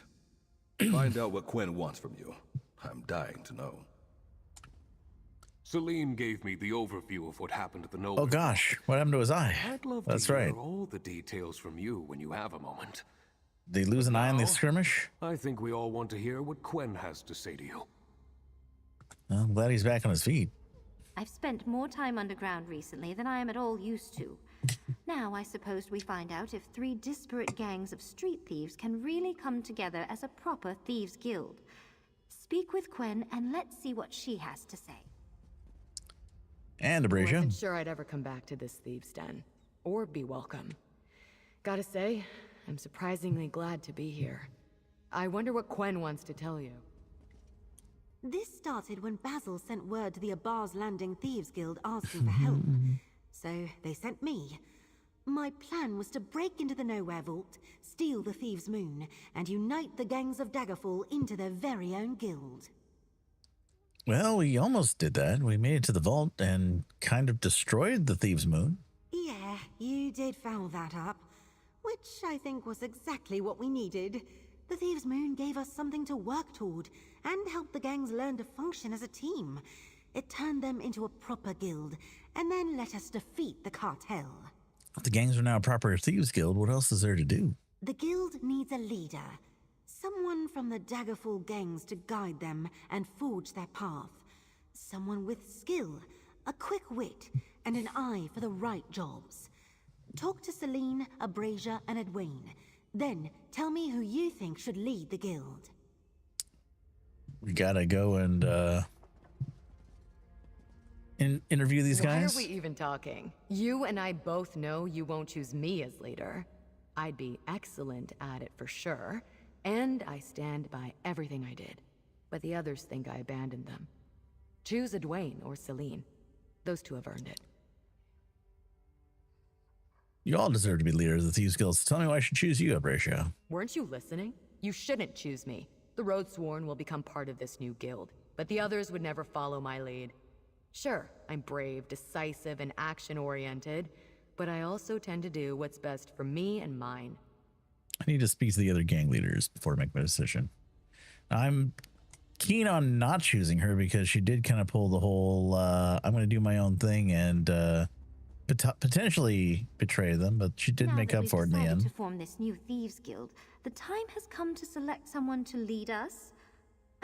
Find out what Quen wants from you. I'm dying to know. Celine gave me the overview of what happened at the Nova. Oh gosh, what happened to his eye? I'd love That's to hear right. all the details from you when you have a moment. Did he lose an eye in the skirmish? I think we all want to hear what Quen has to say to you. Well, I'm glad he's back on his feet. I've spent more time underground recently than I am at all used to. Now I suppose we find out if 3 disparate gangs of street thieves can really come together as a proper Thieves Guild. Speak with Quen and let's see what she has to say. And I Abrasia. wasn't sure I'd ever come back to this thieves' den, or be welcome. Gotta say, I'm surprisingly glad to be here. I wonder what Quen wants to tell you. This started when Basil sent word to the Abar's Landing Thieves Guild asking for help. So they sent me. My plan was to break into the Nowhere Vault, steal the Thieves' Moon, and unite the gangs of Daggerfall into their very own guild. Well, we almost did that. We made it to the vault and kind of destroyed the Thieves' Moon. Yeah, you did foul that up. Which I think was exactly what we needed. The Thieves' Moon gave us something to work toward, and helped the gangs learn to function as a team. It turned them into a proper guild, and then let us defeat the cartel. If the gangs are now a proper Thieves Guild, what else is there to do? The guild needs a leader. Someone from the Daggerfall gangs to guide them and forge their path. Someone with skill, a quick wit, and an eye for the right jobs. Talk to Celine, Abrasia, and Edwene. Then tell me who you think should lead the guild. We gotta go and interview these guys? Why are we even talking? You and I both know you won't choose me as leader. I'd be excellent at it for sure, and I stand by everything I did. But the others think I abandoned them. Choose Edwayne or Celine. Those two have earned it. You all deserve to be leader of the Thieves Guild, so tell me why I should choose you, Abracia. Weren't you listening? You shouldn't choose me. The Roadsworn will become part of this new guild, but the others would never follow my lead. Sure, I'm brave, decisive, and action-oriented, but I also tend to do what's best for me and mine. I need to speak to the other gang leaders before I make my decision. I'm keen on not choosing her because she did kind of pull the whole, I'm going to do my own thing and potentially betray them, but she did make up for it in the end. To form this new Thieves Guild, the time has come to select someone to lead us.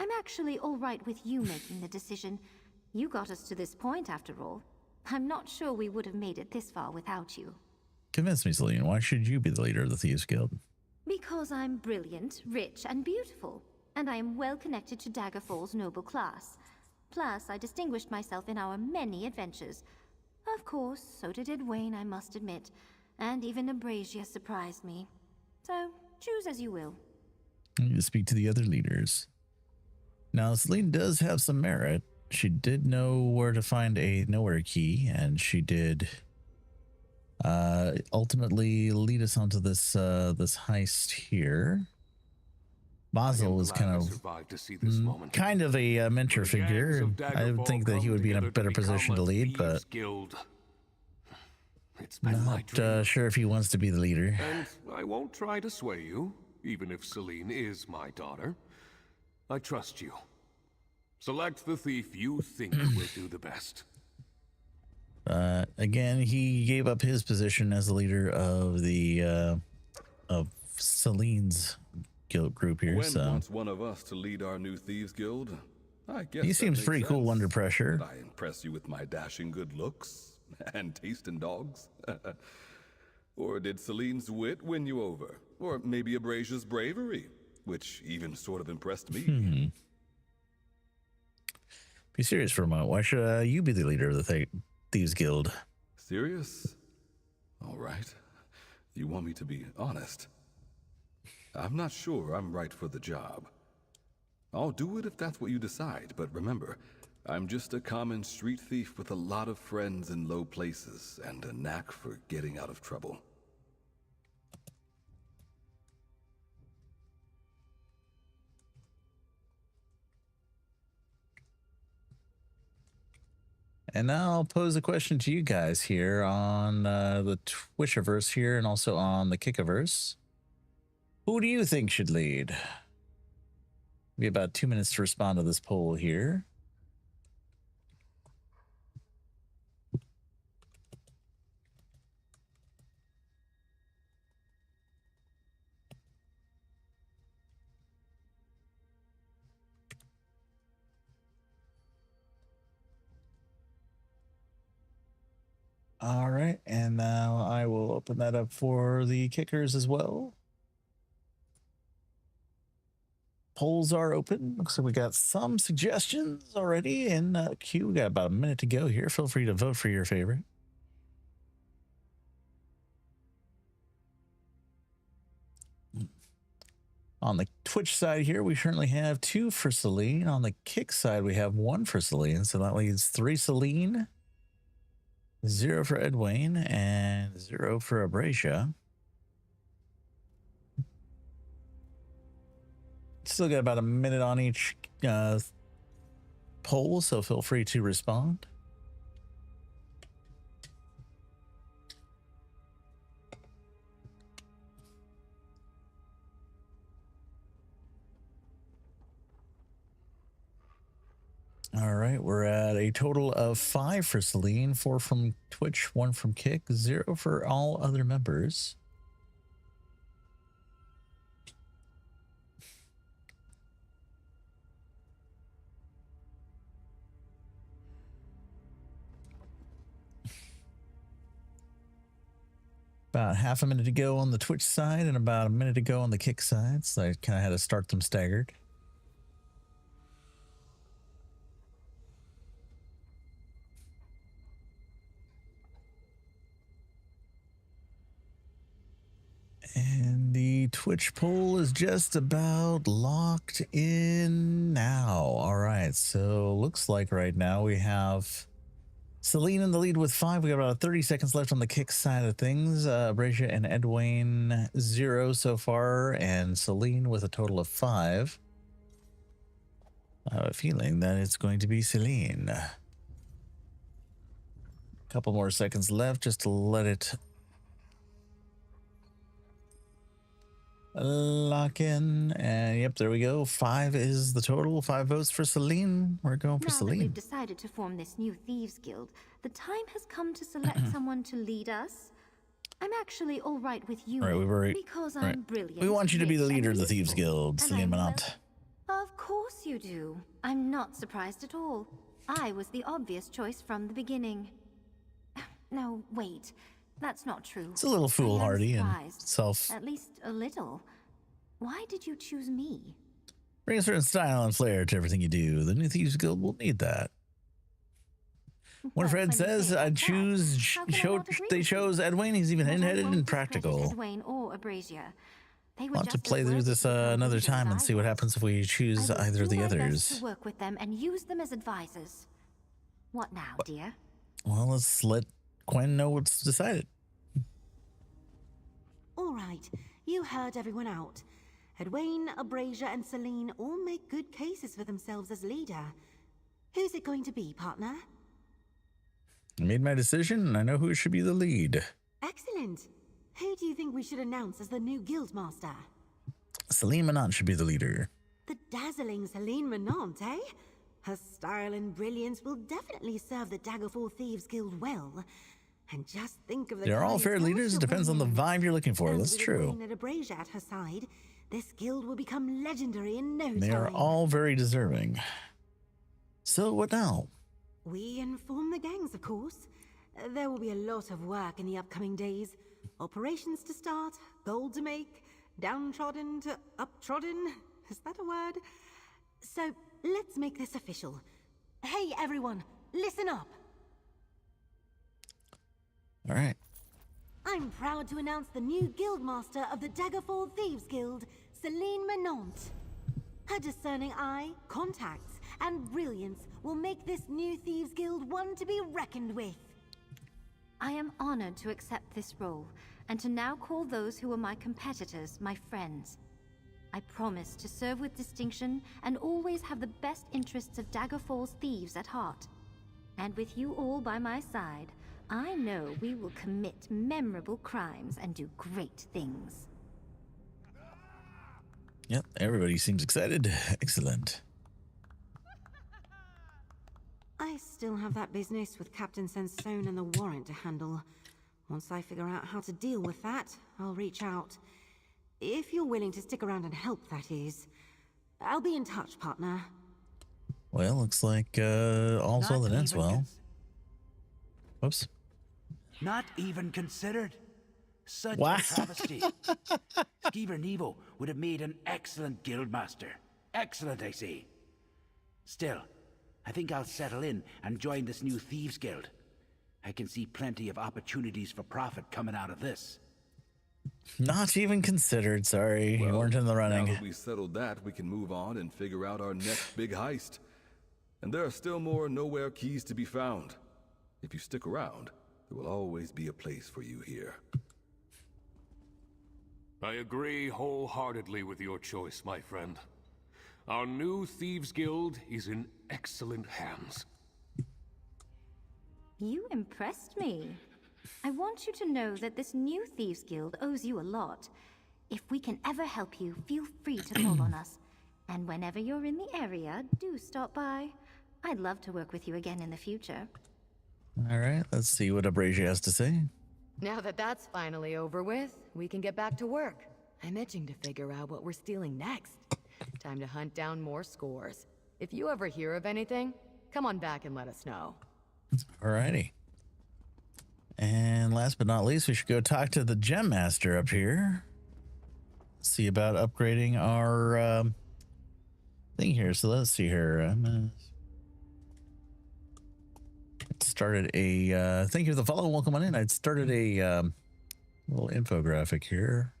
I'm actually all right with you making the decision. You got us to this point, after all. I'm not sure we would have made it this far without you. Convince me, Celine. Why should you be the leader of the Thieves Guild? Because I'm brilliant, rich, and beautiful, and I am well connected to Daggerfall's noble class. Plus, I distinguished myself in our many adventures. Of course, so did Edwayne, I must admit, and even Abracia surprised me. So, choose as you will. I need to speak to the other leaders. Now, Celine does have some merit. She did know where to find a nowhere key, and she did ultimately lead us onto this this heist here. Basil was kind of a mentor figure. I would think that he would be in a better position to lead, but not sure if he wants to be the leader. And I won't try to sway you, even if Celine is my daughter. I trust you. Select the thief you think will do the best. Again, he gave up his position as the leader of the of Celine's guild group here. Gwen So wants one of us to lead our new Thieves Guild. I guess he that seems makes pretty cool sense. under pressure. Did I impress you with my dashing good looks and taste in dogs? Or did Celine's wit win you over? Or maybe Abracia's bravery, which even sort of impressed me. Be serious for a moment. Why should you be the leader of the Thieves Guild? Serious? All right. You want me to be honest? I'm not sure I'm right for the job. I'll do it if that's what you decide, but remember, I'm just a common street thief with a lot of friends in low places and a knack for getting out of trouble. And now I'll pose a question to you guys here on the Twitchiverse here and also on the Kickiverse. Who do you think should lead? We have about 2 minutes to respond to this poll here. All right, and now I will open that up for the kickers as well. Polls are open. Looks like we got some suggestions already in queue. We got about a minute to go here. Feel free to vote for your favorite. On the Twitch side here, we currently have 2 for Celine. On the Kick side, we have 1 for Celine. So that leaves 3 Celine, 0 for Edwayne, and 0 for Abracia. Still got about a minute on each poll, so feel free to respond. All right, we're at a total of 5 for Celine, 4 from Twitch, 1 from Kick, 0 for all other members. About half a minute to go on the Twitch side and about a minute to go on the Kick side, so I kind of had to start them staggered. And the Twitch poll is just about locked in now. All right, so looks like right now we have Celine in the lead with 5. We got about 30 seconds left on the kick side of things. Brazia and Edwayne 0 so far, and Celine with a total of 5. I have a feeling that it's going to be Celine. A couple more seconds left just to let it lock in. And yep, there we go. 5 is the total. 5 votes for Celine. We're going for Now that we've Celine. decided to form this new Thieves Guild, the time has come to select someone to lead us. I'm actually all right with you, All right, we've already, because all right. I'm brilliant. We want you to be the rich, leader and of the Thieves useful. Guild, And Celine I'm Manant. Of course you do. I'm not surprised at all. I was the obvious choice from the beginning. No, wait. That's not true. It's a little foolhardy and self. At least a little. Why did you choose me? Bring a certain style and flair to everything you do. The new Thieves Guild will need that. When Fred says I choose, they chose Edwayne. He's even in-headed and practical. Edwayne or Abrasia. They were I'll have to just play as through worthy this to become another leaders time as and I see what was. happens if we choose I will either of do the my best others. to work with them and use them as advisors. What now, dear? Well, let's let Gwen know what's decided. All right, you heard everyone out. Edwayne, Abrasia, and Celine all make good cases for themselves as leader. Who's it going to be, partner? I made my decision, and I know who should be the lead. Excellent. Who do you think we should announce as the new guild master? Celine Manant should be the leader. The dazzling Celine Manant, eh? Her style and brilliance will definitely serve the Daggerfall Thieves Guild well. And just think of the They're all fair clientele leaders. It she'll depends on bring the in. vibe you're looking for. And That's with true. Edwayne and Abrasia at her side, this guild will become legendary in no They are time. all very deserving. So what now? We inform the gangs, of course. There will be a lot of work in the upcoming days. Operations to start, gold to make, downtrodden to uptrodden. Is that a word? So, let's make this official. Hey, everyone, listen up. All right. I'm proud to announce the new guildmaster of the Daggerfall Thieves Guild, Celine Manant. Her discerning eye, contacts, and brilliance will make this new Thieves Guild one to be reckoned with. I am honored to accept this role, and to now call those who were my competitors my friends. I promise to serve with distinction and always have the best interests of Daggerfall's thieves at heart. And with you all by my side, I know we will commit memorable crimes and do great things. Yep, everybody seems excited. Excellent. I still have that business with Captain Sandstone and the warrant to handle. Once I figure out how to deal with that, I'll reach out. If you're willing to stick around and help, that is. I'll be in touch, partner. Well, looks like all's well that ends well. Whoops. Not even considered. Such Wow. a travesty. Skeever Nevo would have made an excellent guildmaster. Excellent, I say. Still, I think I'll settle in and join this new Thieves Guild. I can see plenty of opportunities for profit coming out of this. Not even considered. Sorry, you weren't in the running. Now that we settled that, we can move on and figure out our next big heist. And there are still more nowhere keys to be found. If you stick around, there will always be a place for you here. I agree wholeheartedly with your choice, my friend. Our new Thieves Guild is in excellent hands. You impressed me. I want you to know that this new Thieves Guild owes you a lot. If we can ever help you, feel free to call on us. And whenever you're in the area, do stop by. I'd love to work with you again in the future. All right, let's see what Abrasia has to say. Now that that's finally over with, we can get back to work. I'm itching to figure out what we're stealing next. Time to hunt down more scores. If you ever hear of anything, come on back and let us know. Alrighty. And last but not least, we should go talk to the Gem Master up here. See about upgrading our thing here. So let's see here. Started a thank you for the follow. Welcome on in. I'd started a little infographic here.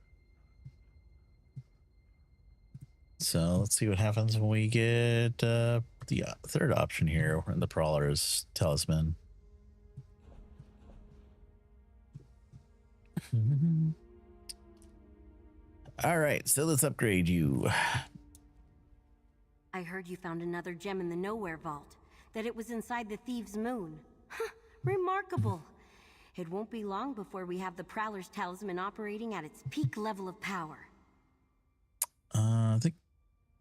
So let's see what happens when we get the third option here in the Prowler's Talisman. All right, so let's upgrade you. I heard you found another gem in the Nowhere Vault, that it was inside the Thieves' Moon. Huh, remarkable. It won't be long before we have the Prowler's Talisman operating at its peak level of power. I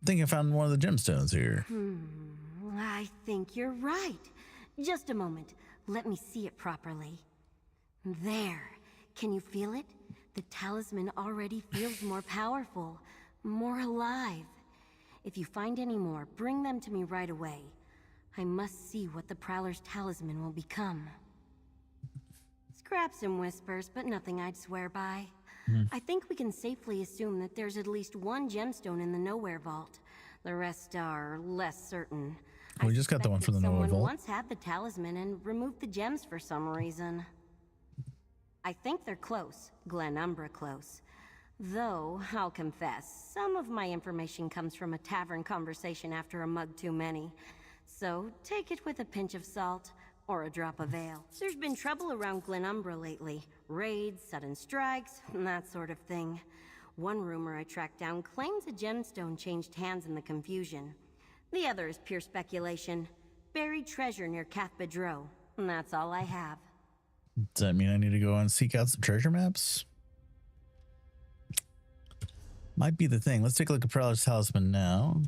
think I found one of the gemstones here. I think you're right. Just a moment. Let me see it properly. There. Can you feel it? The talisman already feels more powerful, more alive. If you find any more, bring them to me right away. I must see what the Prowler's Talisman will become. Scraps and whispers, but nothing I'd swear by. I think we can safely assume that there's at least one gemstone in the Nowhere Vault. The rest are less certain. We just got the one from the Nowhere Vault. Someone once had the talisman and removed the gems for some reason. I think they're close, Glenumbra close. Though, I'll confess, some of my information comes from a tavern conversation after a mug too many. So, take it with a pinch of salt, or a drop of ale. There's been trouble around Glenumbra lately. Raids, sudden strikes, that sort of thing. One rumor I tracked down claims a gemstone changed hands in the confusion. The other is pure speculation. Buried treasure near Cath Bedreau. And that's all I have. Does that mean I need to go and seek out some treasure maps? Might be the thing. Let's take a look at Prowler's Talisman now.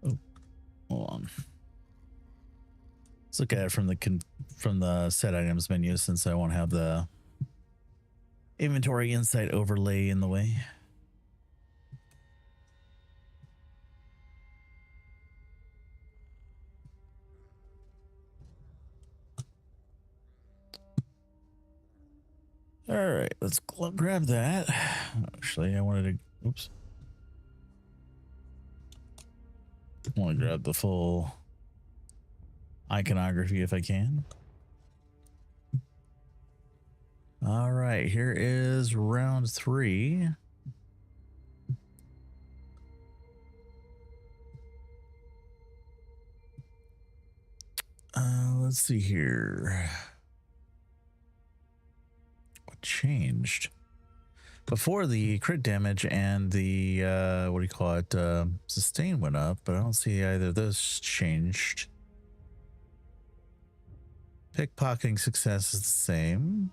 Oh, hold on. Let's look at it from the set items menu, since I won't have the inventory insight overlay in the way. All right, let's grab that. Actually, I wanted to, oops. I want to grab the full iconography if I can. All right, here is round 3. Let's see here. What changed? Before, the crit damage and the what do you call it, sustain went up, but I don't see either of those changed. Pickpocketing success is the same.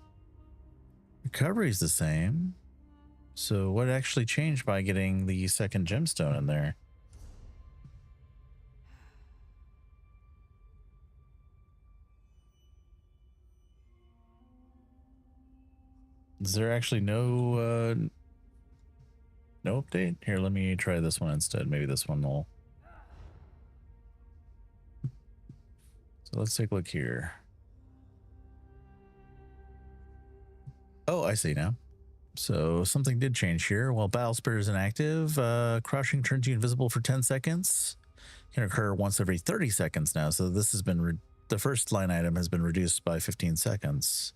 Recovery is the same. So what actually changed by getting the second gemstone in there? Is there actually no update? Here, let me try this one instead. Maybe this one will. So let's take a look here. Oh, I see now. So something did change here. While Battle Spirit is inactive, crushing turns you invisible for 10 seconds. Can occur once every 30 seconds now. So this has been the first line item has been reduced by 15 seconds.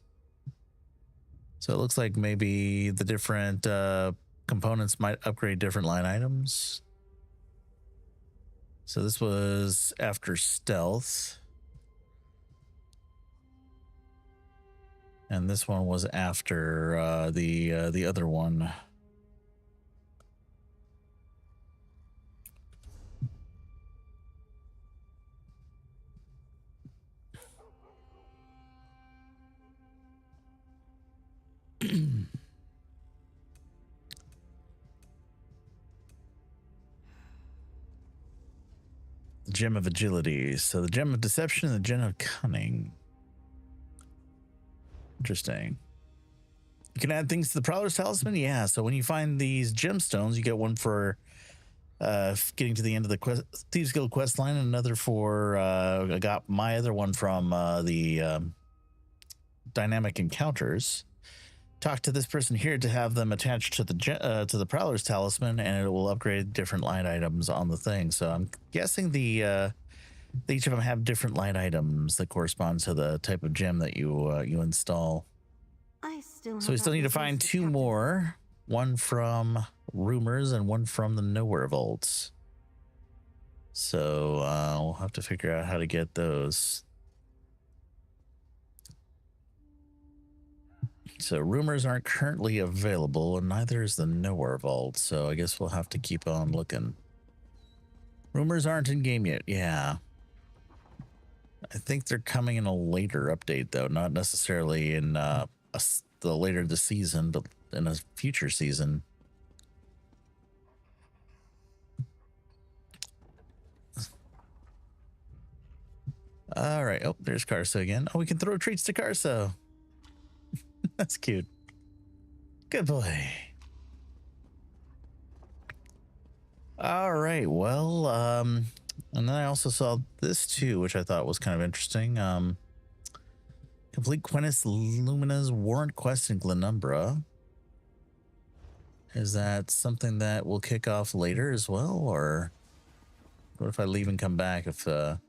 So it looks like maybe the different components might upgrade different line items. So this was after stealth. And this one was after the other one. The Gem of Agility. So the Gem of Deception and the Gem of Cunning. Interesting. You can add things to the Prowler's Talisman? Yeah, so when you find these gemstones, you get one for getting to the end of the Thieves Guild quest line, and another for, I got my other one from the Dynamic Encounters. Talk to this person here to have them attached to the Prowler's Talisman, and it will upgrade different line items on the thing. So I'm guessing each of them have different line items that correspond to the type of gem that you install. So we still need to find 2 more. One from, rumors and one from the Nowhere Vaults. So we'll have to figure out how to get those. So rumors aren't currently available, and neither is the Nowhere Vault. So I guess we'll have to keep on looking. Rumors aren't in game yet. Yeah. I think they're coming in a later update, though, not necessarily in the later this season, but in a future season. All right. Oh, there's Carso again. Oh, we can throw treats to Carso. That's cute. Good boy. All right. Well, and then I also saw this too, which I thought was kind of interesting. Complete Quentis Lumina's Warrant Quest in Glenumbra. Is that something that will kick off later as well, or what if I leave and come back? If oh,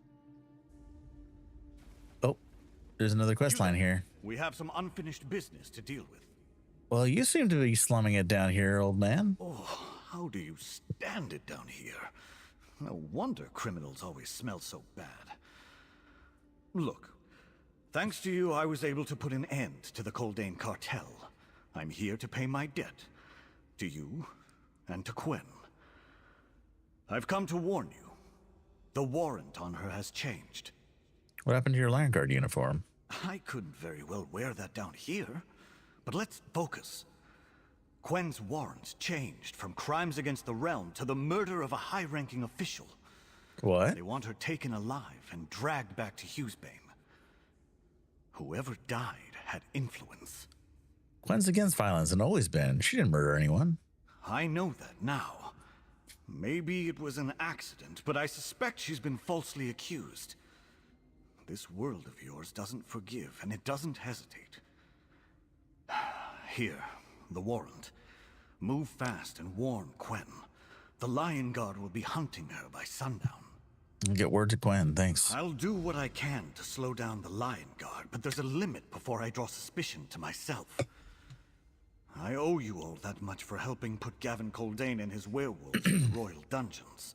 there's another quest line here. We have some unfinished business to deal with. Well, you seem to be slumming it down here, old man. Oh, how do you stand it down here? No wonder criminals always smell so bad. Look, thanks to you, I was able to put an end to the Coldane cartel. I'm here to pay my debt. To you, and to Quen. I've come to warn you. The warrant on her has changed. What happened to your Land Guard uniform? I couldn't very well wear that down here. But let's focus. Quen's warrant changed from crimes against the realm to the murder of a high-ranking official. What? They want her taken alive and dragged back to Hughesbane. Whoever died had influence. Quen's against violence and always been. She didn't murder anyone. I know that now. Maybe it was an accident, but I suspect she's been falsely accused. This world of yours doesn't forgive, and it doesn't hesitate. Here, the warrant. Move fast and warn Quen. The Lion Guard will be hunting her by sundown. Get word to Quen, thanks. I'll do what I can to slow down the Lion Guard, but there's a limit before I draw suspicion to myself. I owe you all that much for helping put Gavin Coldane and his werewolves in the royal dungeons.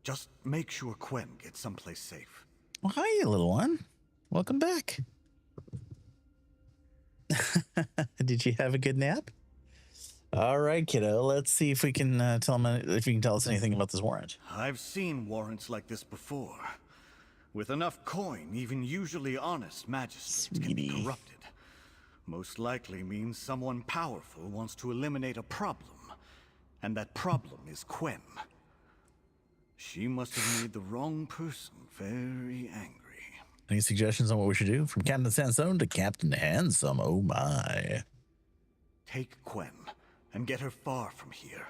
Just make sure Quen gets someplace safe. Well, hi, little one. Welcome back. Did you have a good nap? All right, kiddo. Let's see if we can tell us anything about this warrant. I've seen warrants like this before. With enough coin, even usually honest magistrates can be corrupted. Most likely means someone powerful wants to eliminate a problem, and that problem is Quen. She must have made the wrong person very angry. Any suggestions on what we should do? From Captain Sansone to Captain Handsome. Oh my. Take Quen and get her far from here.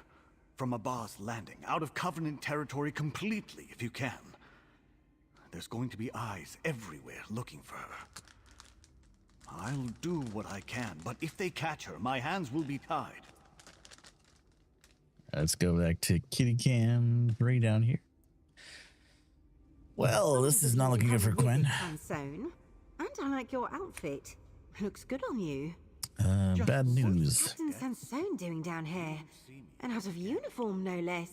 From Abba's Landing, out of Covenant territory completely if you can. There's going to be eyes everywhere looking for her. I'll do what I can, but if they catch her, my hands will be tied. Let's go back to Kitty Cam 3 down here. Well, this is not looking good for Quen. Sansone. And I like your outfit. Looks good on you. Bad news. What's Captain Sansone doing down here? And out of uniform, no less.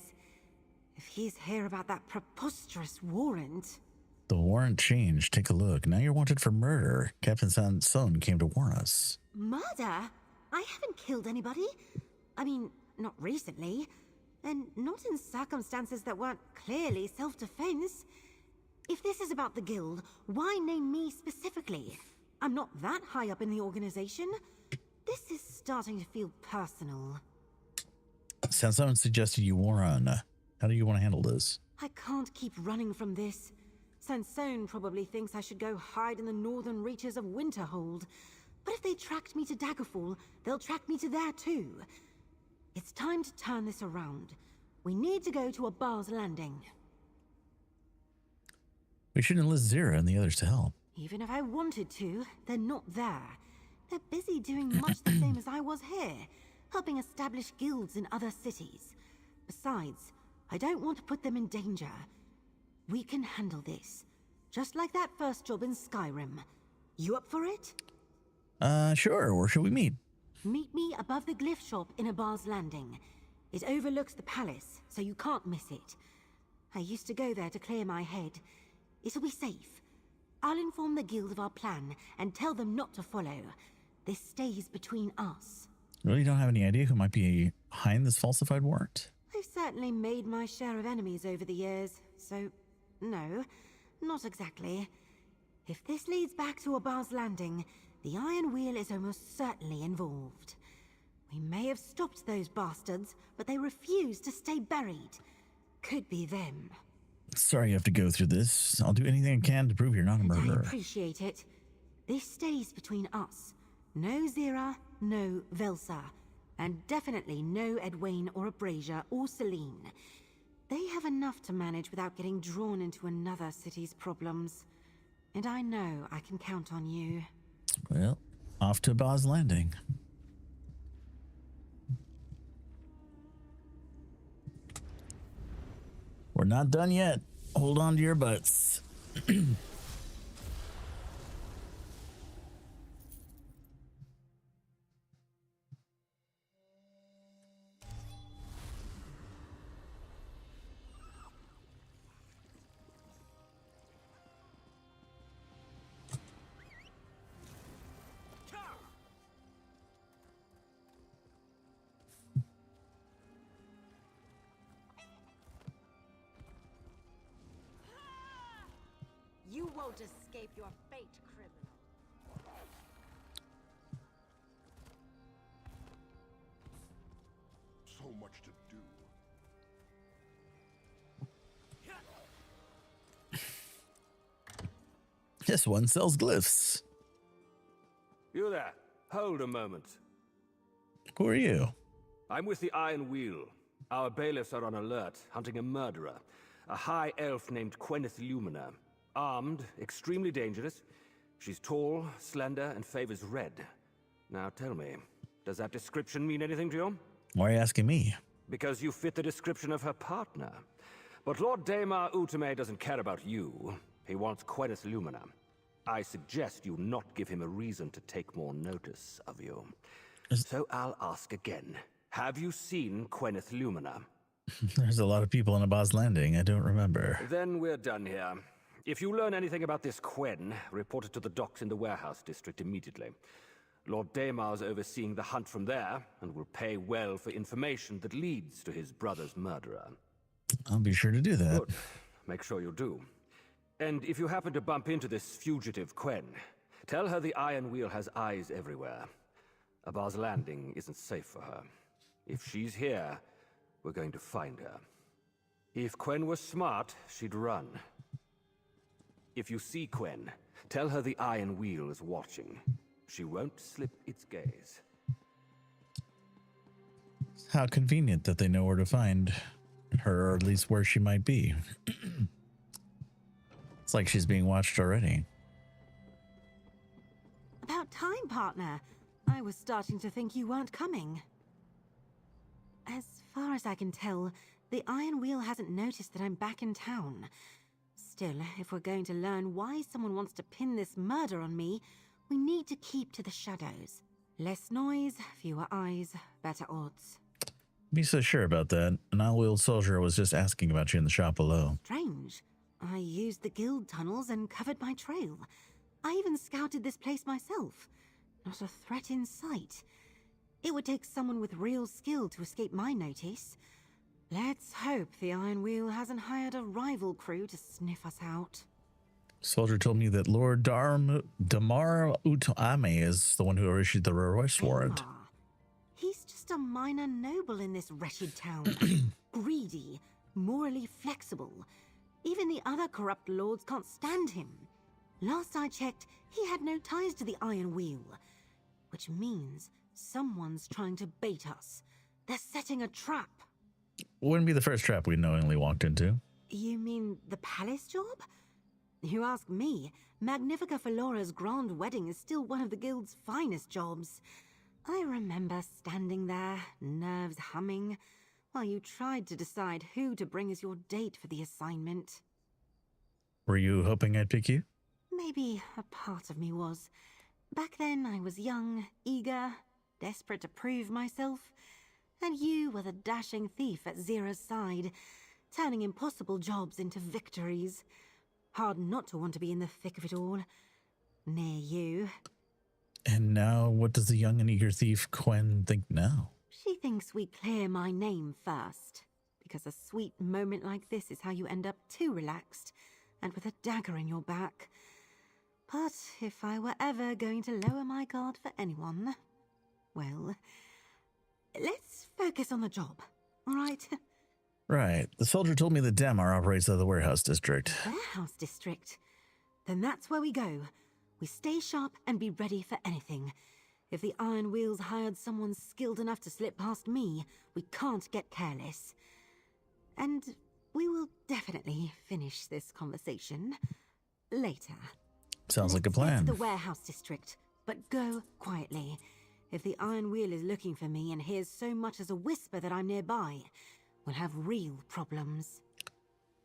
If he's here about that preposterous warrant. The warrant changed. Take a look. Now you're wanted for murder. Captain Sansone came to warn us. Murder? I haven't killed anybody. I mean, not recently. And not in circumstances that weren't clearly self-defense. If this is about the guild, why name me specifically? I'm not that high up in the organization. This is starting to feel personal. Sansone suggested you warn. How do you want to handle this? I can't keep running from this. Sansone probably thinks I should go hide in the northern reaches of Winterhold. But if they tracked me to Daggerfall, they'll track me to there too. It's time to turn this around. We need to go to Abba's Landing. We should enlist Zira and the others to help. Even if I wanted to, they're not there. They're busy doing much the same as I was here, helping establish guilds in other cities. Besides, I don't want to put them in danger. We can handle this. Just like that first job in Skyrim. You up for it? Sure. Where should we meet? Meet me above the glyph shop in Abar's Landing. It overlooks the palace, so you can't miss it. I used to go there to clear my head. It'll be safe. I'll inform the guild of our plan and tell them not to follow. This stays between us. Really don't have any idea who might be behind this falsified warrant? I've certainly made my share of enemies over the years, so no, not exactly. If this leads back to Abar's Landing, the Iron Wheel is almost certainly involved. We may have stopped those bastards, but they refuse to stay buried. Could be them. Sorry you have to go through this. I'll do anything I can to prove you're not a I murderer. appreciate it. This stays between us. No Zira, no Velsa. And definitely no Edwayne or Abrasia or Celine. They have enough to manage without getting drawn into another city's problems. And I know I can count on you. Well, off to Abar's Landing. We're not done yet. Hold on to your butts. You won't escape your fate, criminal. So much to do. This one sells glyphs. You there. Hold a moment. Who are you? I'm with the Iron Wheel. Our bailiffs are on alert, hunting a murderer. A high elf named Quenith Lumina. Armed, extremely dangerous. She's tall, slender, and favors red. Now tell me, does that description mean anything to you? Why are you asking me? Because you fit the description of her partner. But Lord Daemar Utame doesn't care about you. He wants Quenith Lumina. I suggest you not give him a reason to take more notice of you. So I'll ask again. Have you seen Quenith Lumina? There's a lot of people on Abar's Landing. I don't remember. Then we're done here. If you learn anything about this Quen, report it to the docks in the warehouse district immediately. Lord Daemar's overseeing the hunt from there, and will pay well for information that leads to his brother's murderer. I'll be sure to do that. Good. Make sure you do. And if you happen to bump into this fugitive Quen, tell her the Iron Wheel has eyes everywhere. Abar's Landing isn't safe for her. If she's here, we're going to find her. If Quen was smart, she'd run. If you see Quen, tell her the Iron Wheel is watching. She won't slip its gaze. How convenient that they know where to find her, or at least where she might be. It's like she's being watched already. About time, partner. I was starting to think you weren't coming. As far as I can tell, the Iron Wheel hasn't noticed that I'm back in town. Still, if we're going to learn why someone wants to pin this murder on me, we need to keep to the shadows. Less noise, fewer eyes, better odds. Be so sure about that. An owl-wheeled soldier was just asking about you in the shop below. Strange. I used the guild tunnels and covered my trail. I even scouted this place myself. Not a threat in sight. It would take someone with real skill to escape my notice. Let's hope the Iron Wheel hasn't hired a rival crew to sniff us out. Soldier told me that Lord Daemar Utame is the one who issued the arrest warrant. He's just a minor noble in this wretched town. Greedy, morally flexible. Even the other corrupt lords can't stand him. Last I checked, he had no ties to the Iron Wheel. Which means someone's trying to bait us. They're setting a trap. Wouldn't be the first trap we knowingly walked into. You mean the palace job? You ask me, Magnifica Felora's grand wedding is still one of the guild's finest jobs. I remember standing there, nerves humming, while you tried to decide who to bring as your date for the assignment. Were you hoping I'd pick you? Maybe a part of me was. Back then I was young, eager, desperate to prove myself. And you were the dashing thief at Zira's side, turning impossible jobs into victories. Hard not to want to be in the thick of it all. Near you. And now, what does the young and eager thief Quen think now? She thinks we clear my name first, because a sweet moment like this is how you end up too relaxed and with a dagger in your back. But if I were ever going to lower my guard for anyone, well, let's focus on the job, all right? Right. The soldier told me that Damar operates out of the warehouse district. Warehouse district? Then that's where we go. We stay sharp and be ready for anything. If the Iron Wheels hired someone skilled enough to slip past me, we can't get careless. And we will definitely finish this conversation later. Sounds like a plan. Let's get to the warehouse district, but go quietly. If the Iron Wheel is looking for me and hears so much as a whisper that I'm nearby, we'll have real problems.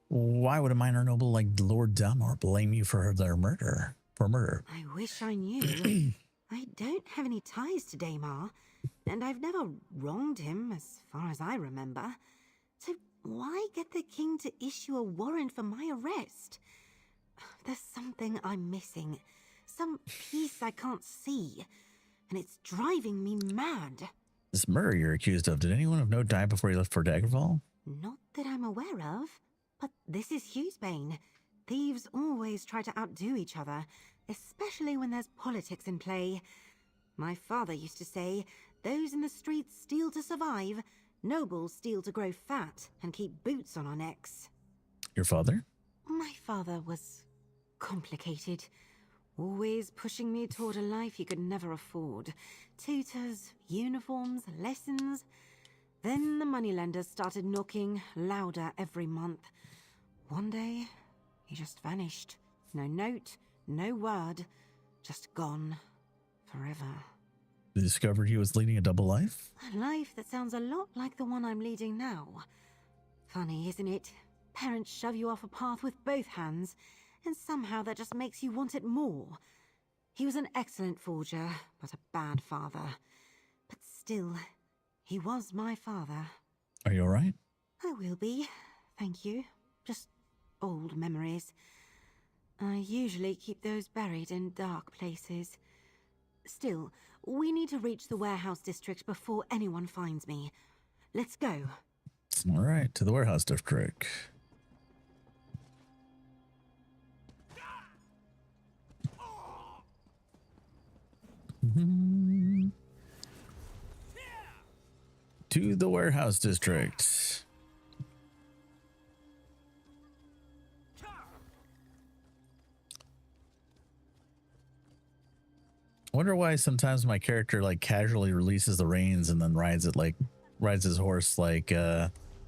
Why would a minor noble like Lord Damar blame you for their murder? I wish I knew. I don't have any ties to Damar, and I've never wronged him as far as I remember. So why get the king to issue a warrant for my arrest? There's something I'm missing. Some piece I can't see. And it's driving me mad. This murder you're accused of, did anyone of note die before you left for Daggerfall? Not that I'm aware of, but this is Hughesbane. Thieves always try to outdo each other, especially when there's politics in play. My father used to say, those in the streets steal to survive, nobles steal to grow fat and keep boots on our necks. Your father? My father was complicated. Always pushing me toward a life he could never afford. Tutors, uniforms, lessons. Then the moneylenders started knocking louder every month. One day, he just vanished. No note, no word. Just gone. Forever. You discovered he was leading a double life? A life that sounds a lot like the one I'm leading now. Funny, isn't it? Parents shove you off a path with both hands, and somehow that just makes you want it more. He was an excellent forger, but a bad father. But still, he was my father. Are you alright? I will be, thank you. Just old memories. I usually keep those buried in dark places. Still, we need to reach the warehouse district before anyone finds me. Let's go. Alright, to the warehouse district. To the warehouse district. I wonder why sometimes my character like casually releases the reins and then rides his horse like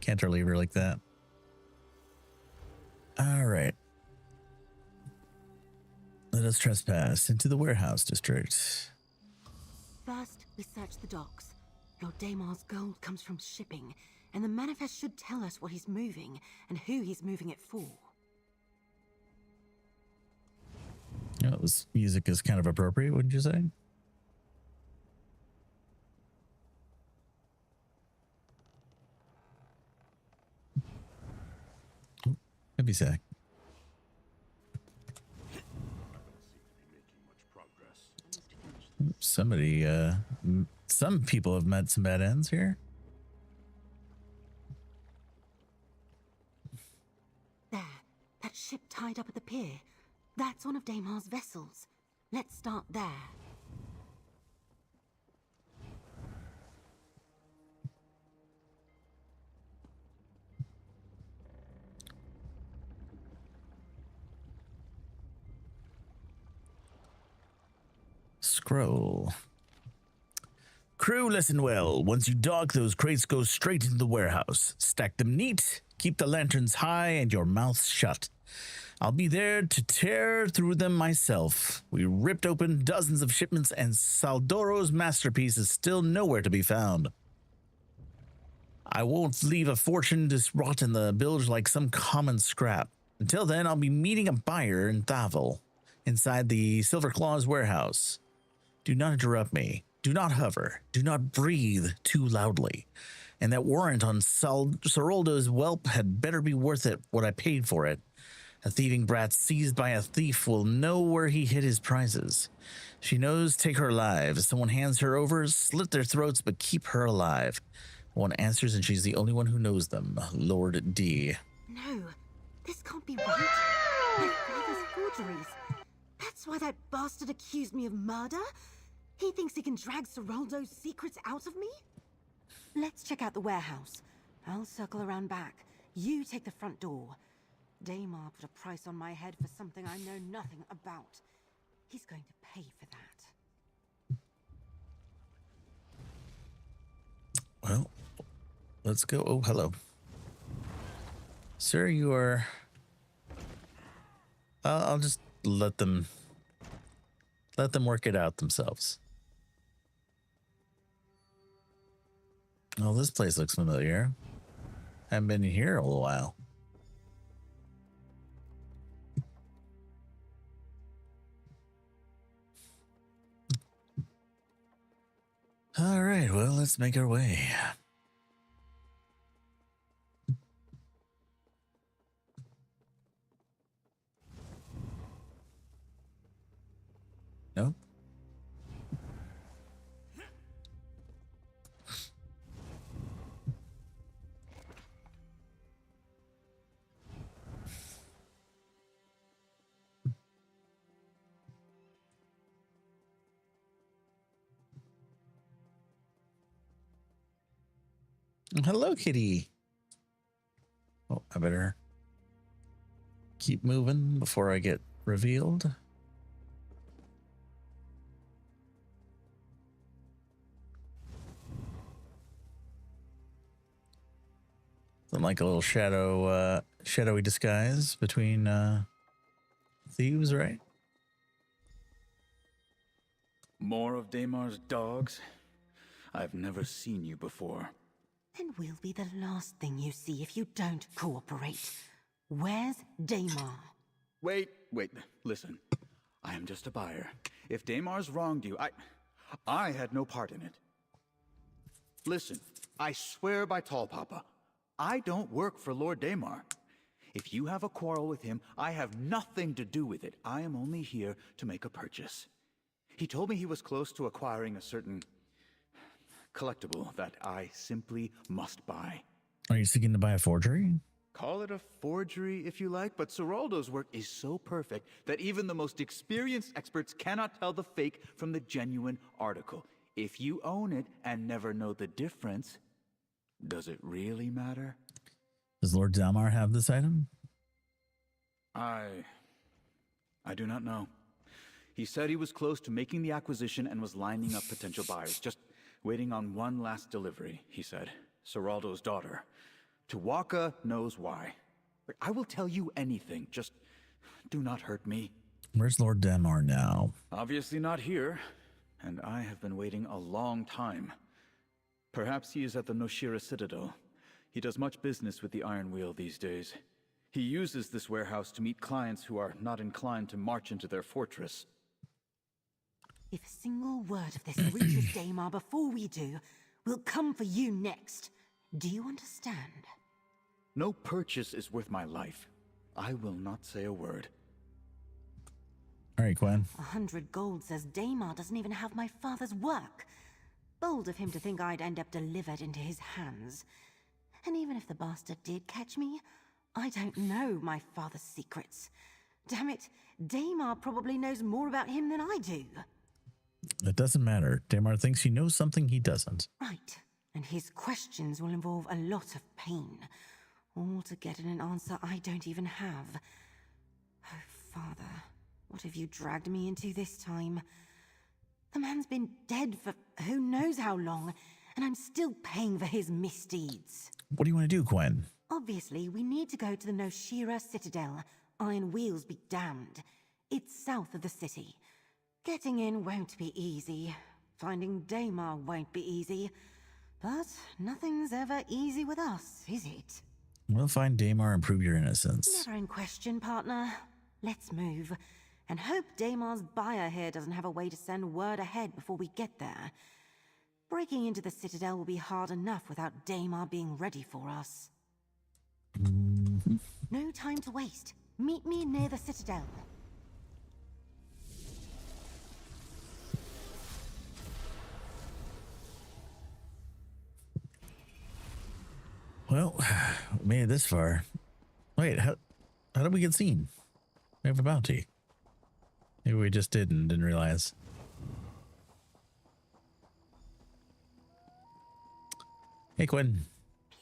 cantilever like that. All right. Let us trespass into the warehouse district. First, we search the docks. Lord Damar's gold comes from shipping, and the manifest should tell us what he's moving and who he's moving it for. You know, this music is kind of appropriate, wouldn't you say? Maybe sec. Somebody, some people have met some bad ends here. There, that ship tied up at the pier. That's one of Damar's vessels. Let's start there. Scroll. Crew, listen well. Once you dock, those crates go straight into the warehouse. Stack them neat, keep the lanterns high, and your mouths shut. I'll be there to tear through them myself. We ripped open dozens of shipments, and Saldoro's masterpiece is still nowhere to be found. I won't leave a fortune to rot in the bilge like some common scrap. Until then, I'll be meeting a buyer in Thavel, inside the Silver Claws warehouse. Do not interrupt me. Do not hover. Do not breathe too loudly. And that warrant on Seroldo's whelp had better be worth it, what I paid for it. A thieving brat seized by a thief will know where he hid his prizes. She knows, take her alive. If someone hands her over, slit their throats, but keep her alive. One answers, and she's the only one who knows them. Lord D. No, this can't be right. My father's forgeries. That's why that bastard accused me of murder? He thinks he can drag Seroldo's secrets out of me? Let's check out the warehouse. I'll circle around back. You take the front door. Daymar put a price on my head for something I know nothing about. He's going to pay for that. Well, let's go. Oh, hello. Sir, you are... I'll just let them work it out themselves. Oh, this place looks familiar. Haven't been here a little while. All right, well, let's make our way. No? Hello, kitty. Oh, I better keep moving before I get revealed. Something like a little shadowy disguise between thieves, right? More of Daymar's dogs? I've never seen you before. Then we'll be the last thing you see if you don't cooperate. Where's Daymar? Wait, listen. I am just a buyer. If Daymar's wronged you, I had no part in it. Listen, I swear by Tall Papa, I don't work for Lord Daymar. If you have a quarrel with him, I have nothing to do with it. I am only here to make a purchase. He told me he was close to acquiring a certain collectible that I simply must buy. Are you seeking to buy a forgery? Call it a forgery if you like, but Seroldo's work is so perfect that even the most experienced experts cannot tell the fake from the genuine article. If you own it and never know the difference, does it really matter? Does Lord Daymar have this item? I do not know. He said he was close to making the acquisition and was lining up potential buyers, just waiting on one last delivery, he said. Seroldo's daughter. Tuwaka knows why. I will tell you anything, just do not hurt me. Where's Lord Daymar now? Obviously not here, and I have been waiting a long time. Perhaps he is at the Noshira Citadel. He does much business with the Iron Wheel these days. He uses this warehouse to meet clients who are not inclined to march into their fortress. If a single word of this reaches Daymar before we do, we'll come for you next. Do you understand? No purchase is worth my life. I will not say a word. All right, Gwen. 100 gold says Daymar doesn't even have my father's work. Bold of him to think I'd end up delivered into his hands. And even if the bastard did catch me, I don't know my father's secrets. Damn it, Daymar probably knows more about him than I do. It doesn't matter. Daymar thinks he knows something he doesn't. Right. And his questions will involve a lot of pain. All to get an answer I don't even have. Oh, Father, what have you dragged me into this time? The man's been dead for who knows how long, and I'm still paying for his misdeeds. What do you want to do, Gwen? Obviously, we need to go to the Noshira Citadel. Iron Wheels be damned. It's south of the city. Getting in won't be easy. Finding Daymar won't be easy. But nothing's ever easy with us, is it? We'll find Daymar and prove your innocence. Never in question, partner. Let's move. and hope Damar's buyer here doesn't have a way to send word ahead before we get there. Breaking into the Citadel will be hard enough without Damar being ready for us. No time to waste. Meet me near the Citadel. Well, we made it this far. Wait, how did we get seen? We have a bounty. Maybe we just didn't realize. Hey, Quinn.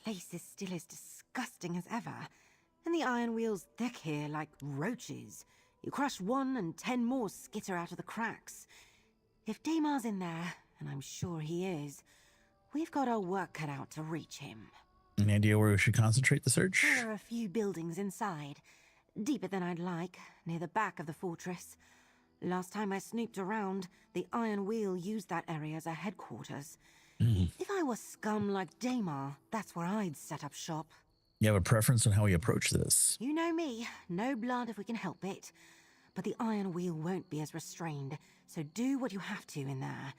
Place is still as disgusting as ever, and the iron wheels thick here like roaches. You crush one and 10 more skitter out of the cracks. If Damar's in there, and I'm sure he is, we've got our work cut out to reach him. Any idea where we should concentrate the search? There are a few buildings inside, deeper than I'd like, near the back of the fortress. Last time I snooped around, the Iron Wheel used that area as a headquarters. If I was scum like Damar, that's where I'd set up shop. You have a preference on how we approach this? You know me, no blood if we can help it. But the Iron Wheel won't be as restrained, so do what you have to in there.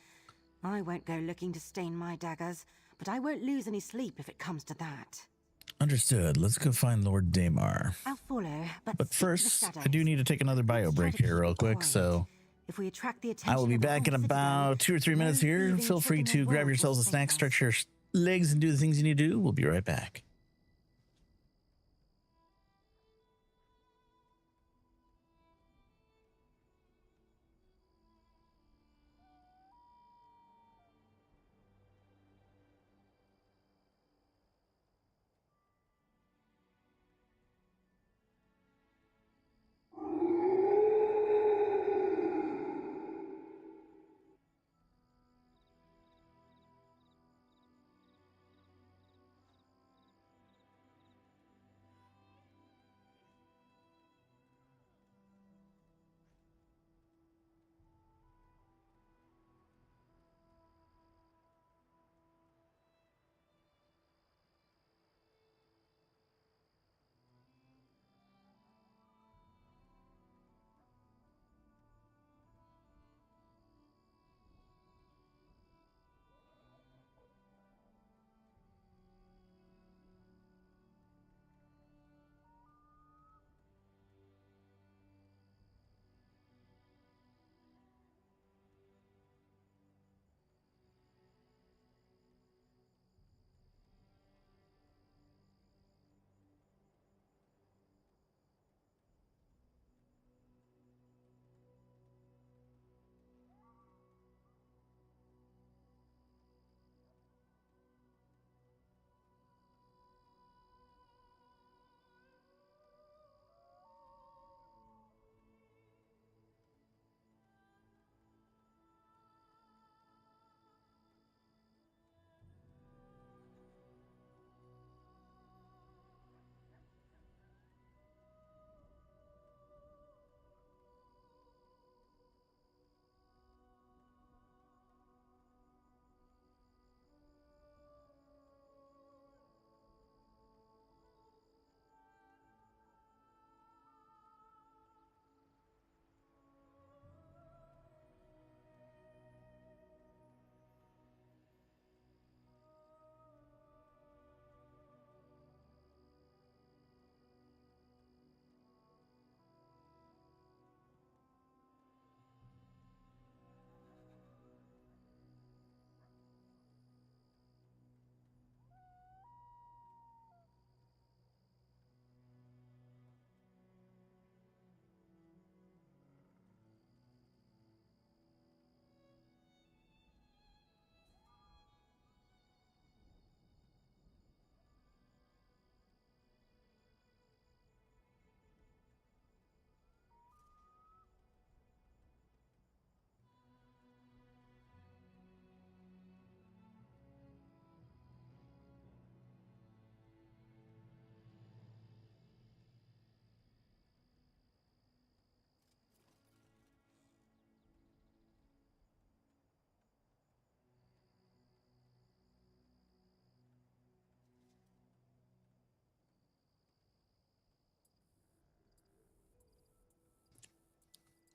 I won't go looking to stain my daggers, but I won't lose any sleep if it comes to that. Understood. Let's go find Lord Damar. I'll follow, but first, I do need to take another bio break here real quick, so if we attract the attention I will be back in about 2 or 3 minutes here. Feel free to grab yourselves a snack, stretch your legs, and do the things you need to do. We'll be right back.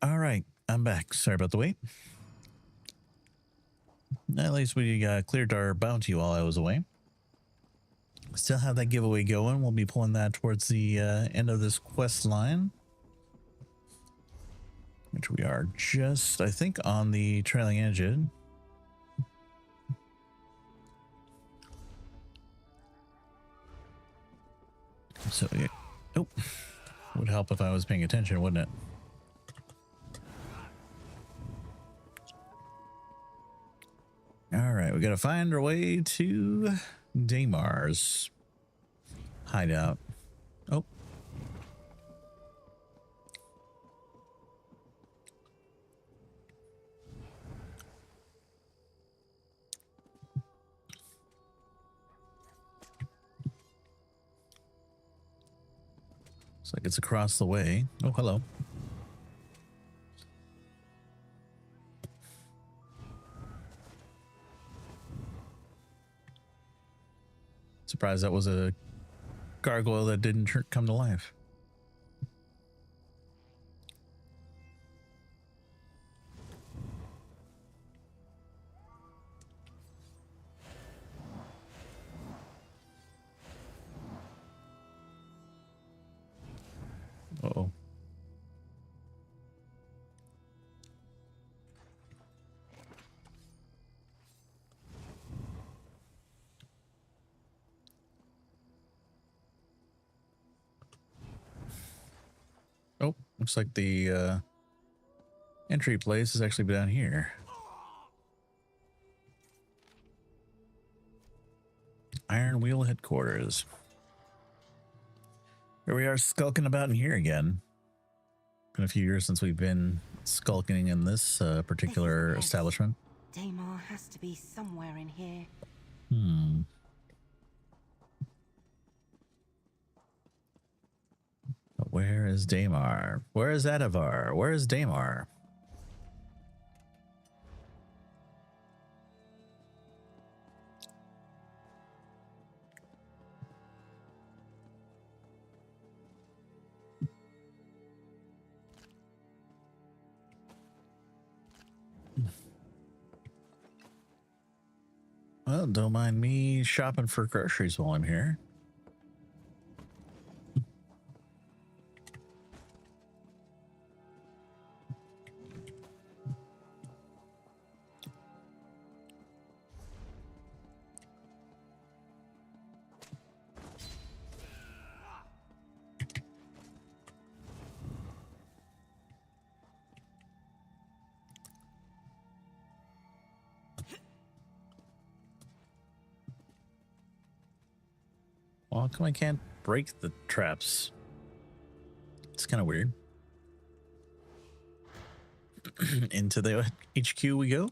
All right, I'm back. Sorry about the wait. At least we cleared our bounty while I was away. Still have that giveaway going. We'll be pulling that towards the end of this quest line, which we are just, I think, on the trailing edge. So, yeah. Oh, would help if I was paying attention, wouldn't it? All right, we got to find our way to Damar's hideout. Oh. Looks like it's across the way. Oh, hello. Surprised that was a gargoyle that didn't come to life. Uh-oh. Oh, looks like the entry place is actually down here. Iron Wheel headquarters. Here we are skulking about in here again. Been a few years since we've been skulking in this particular establishment. Damar has to be somewhere in here. But where is Damar? Where is Adavar? Where is Damar? Well, don't mind me shopping for groceries while I'm here. Well, how come I can't break the traps? It's kind of weird. Into the HQ we go.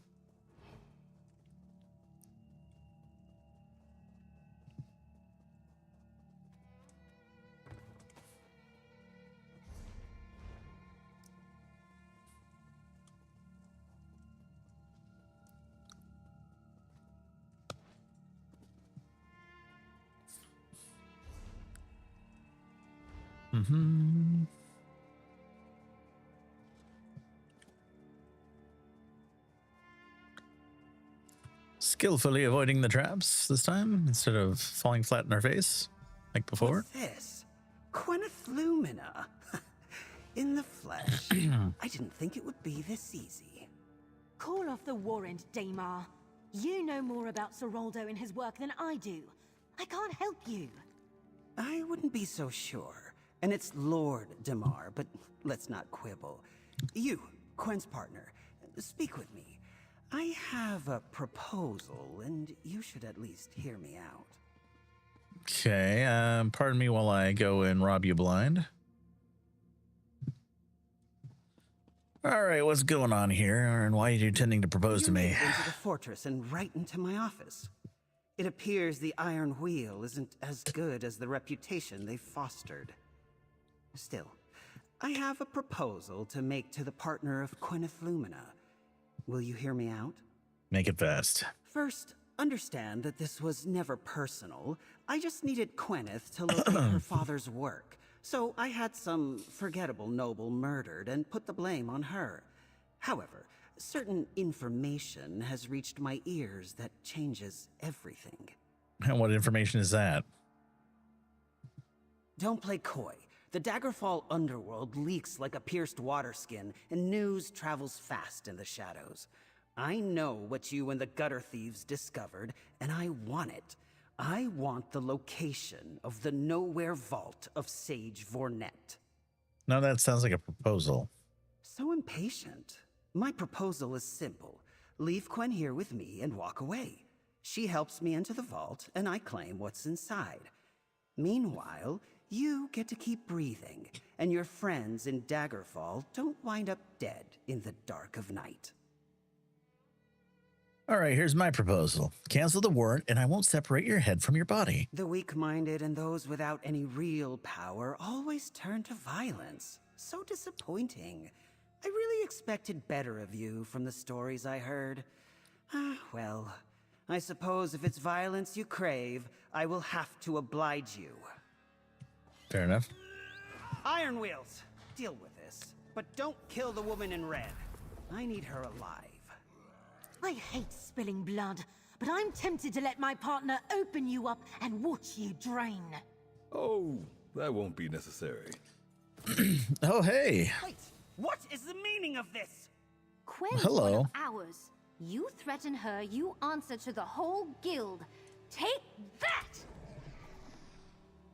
Skillfully avoiding the traps this time instead of falling flat in our face like before. What's this? Gwyneth Lumina. In the flesh. I didn't think it would be this easy. Call off the warrant, Damar. You know more about Seroldo and his work than I do. I can't help you. I wouldn't be so sure. And it's Lord Damar, but let's not quibble. You, Quen's partner, speak with me. I have a proposal, and you should at least hear me out. Okay, pardon me while I go and rob you blind. All right, what's going on here, and why are you intending to propose to me? Into the fortress and right into my office. It appears the Iron Wheel isn't as good as the reputation they've fostered. Still, I have a proposal to make to the partner of Gwyneth Lumina. Will you hear me out? Make it fast. First, understand that this was never personal. I just needed Gwyneth to locate her father's work, So I had some forgettable noble murdered and put the blame on her. However, certain information has reached my ears that changes everything. And what information is that? Don't play coy. The Daggerfall underworld leaks like a pierced water skin, and news travels fast in the shadows. I know what you and the gutter thieves discovered, and I want it. I want the location of the Nowhere Vault of Sage Vornet. No, that sounds like a proposal. So impatient. My proposal is simple. Leave Quen here with me and walk away. She helps me into the vault, and I claim what's inside. Meanwhile, you get to keep breathing, and your friends in Daggerfall don't wind up dead in the dark of night. All right, here's my proposal. Cancel the warrant, and I won't separate your head from your body. The weak-minded and those without any real power always turn to violence. So disappointing. I really expected better of you from the stories I heard. Well, I suppose if it's violence you crave, I will have to oblige you. Fair enough. Iron Wheels, deal with this. But don't kill the woman in red. I need her alive. I hate spilling blood, but I'm tempted to let my partner open you up and watch you drain. Oh, that won't be necessary. Oh, hey. Wait, what is the meaning of this? Quen's Hello. one of ours. You threaten her, you answer to the whole guild. Take that!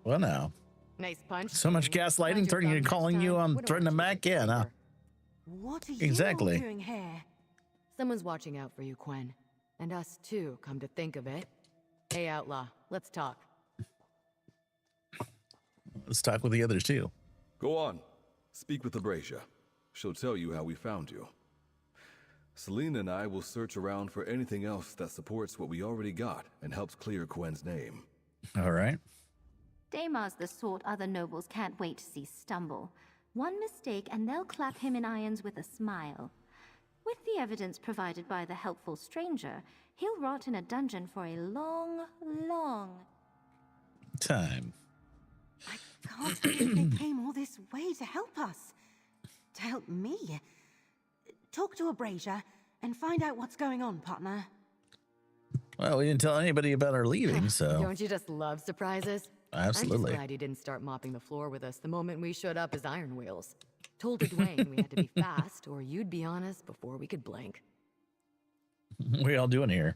Well, now. Nice punch. So much gaslighting, turning and calling you threatening back in, huh? What are Exactly. you doing here? Someone's watching out for you, Quen. And us too, come to think of it. Hey, Outlaw, let's talk. Let's talk with the others too. Go on. Speak with Abrasia. She'll tell you how we found you. Selena and I will search around for anything else that supports what we already got and helps clear Quen's name. All right. Damar's the sort other nobles can't wait to see stumble. One mistake and they'll clap him in irons with a smile. With the evidence provided by the helpful stranger, he'll rot in a dungeon for a long, long time. I can't believe they came all this way to help us. To help me. Talk to Abrasia and find out what's going on, partner. Well, we didn't tell anybody about our leaving, so. Don't you just love surprises? Absolutely. I'm just glad you didn't start mopping the floor with us the moment we showed up as Iron Wheels. Told Dwayne we had to be fast, or you'd be on us before we could blink. What are y'all doing here?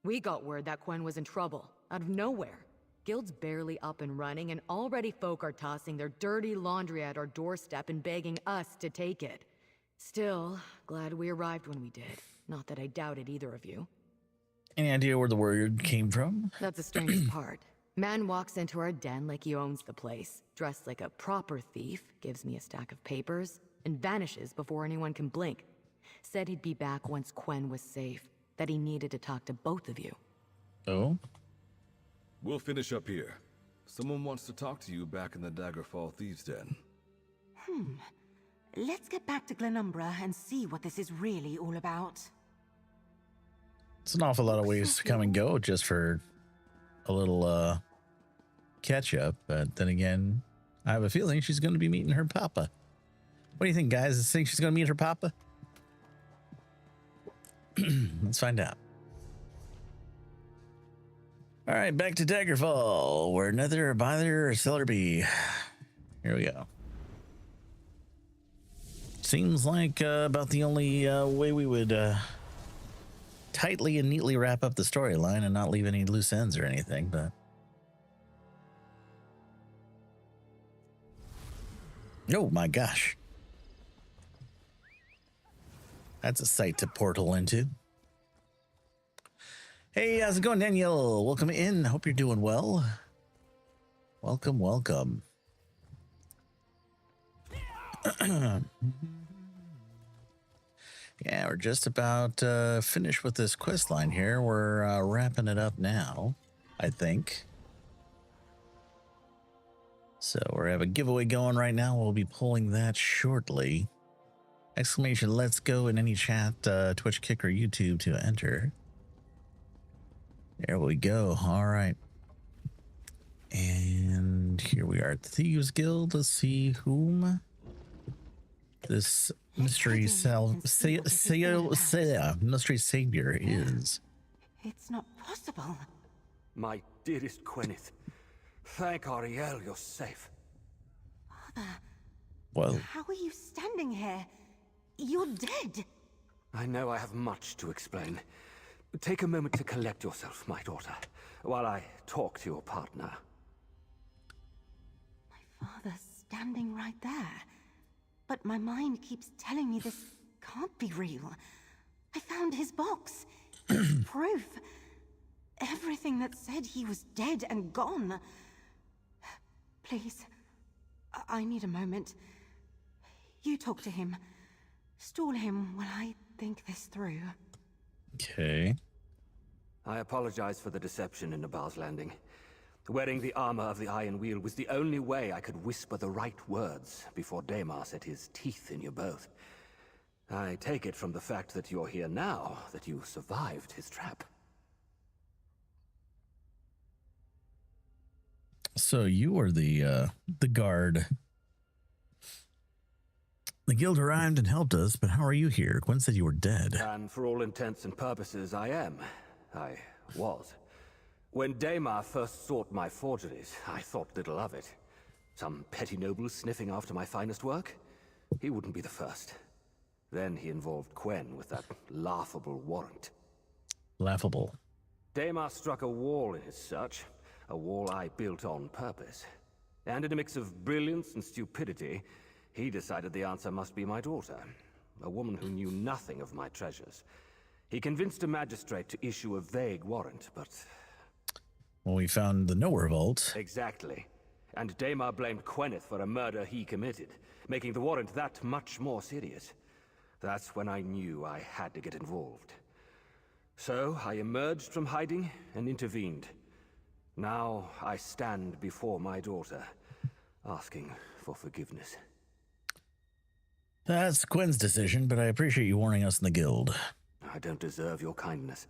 We got word that Quen was in trouble, out of nowhere. Guild's barely up and running, and already folk are tossing their dirty laundry at our doorstep and begging us to take it. Still, glad we arrived when we did. Not that I doubted either of you. Any idea where the word came from? That's the strangest part. Man walks into our den like he owns the place, dressed like a proper thief, gives me a stack of papers, and vanishes before anyone can blink. Said he'd be back once Quen was safe, that he needed to talk to both of you. Oh? We'll finish up here. Someone wants to talk to you back in the Daggerfall Thieves' Den. Let's get back to Glenumbra and see what this is really all about. It's an awful lot of ways to come and go just for a little catch up, but then again, I have a feeling she's going to be meeting her papa. What do you think, guys? I think she's going to meet her papa? Let's find out. All right, back to Daggerfall, where neither a buyer or seller be. Here we go. Seems like about the only way we would tightly and neatly wrap up the storyline and not leave any loose ends or anything, but oh my gosh, that's a sight to portal into. Hey, how's it going, Daniel? Welcome in. Hope you're doing well. Welcome, welcome. Yeah, we're just about finished with this quest line here. We're wrapping it up now, I think. So we have a giveaway going right now. We'll be pulling that shortly. Exclamation, let's go in any chat, Twitch, Kick, or YouTube to enter. There we go. All right. And Here we are at the Thieves Guild. Let's see whom this mystery mystery savior is. It's not possible. My dearest Gwyneth, thank Ariel you're safe. Father, Well, how are you standing here? You're dead. I know I have much to explain. Take a moment to collect yourself, my daughter, while I talk to your partner. Father's standing right there. But my mind keeps telling me this can't be real. I found his box. It's proof. Everything that said he was dead and gone. Please, I need a moment. You talk to him. Stall him while I think this through. Okay. I apologize for the deception in Nabal's Landing. Wearing the armor of the Iron Wheel was the only way I could whisper the right words before Daemar set his teeth in you both. I take it from the fact that you're here now that you survived his trap. So you were the guard. The guild arrived and helped us, but how are you here? Gwen said you were dead. And for all intents and purposes, I am. I was. When Daemar first sought my forgeries, I thought little of it. Some petty noble sniffing after my finest work? He wouldn't be the first. Then he involved Gwen with that laughable warrant. Laughable. Daemar struck a wall in his search, a wall I built on purpose. And in a mix of brilliance and stupidity, he decided the answer must be my daughter, a woman who knew nothing of my treasures. He convinced a magistrate to issue a vague warrant, but... Well, we found the Nowhere Vault. Exactly. And Daemar blamed Gwyneth for a murder he committed, making the warrant that much more serious. That's when I knew I had to get involved. So I emerged from hiding and intervened. Now I stand before my daughter, asking for forgiveness. That's Quinn's decision, but I appreciate you warning us in the guild. I don't deserve your kindness.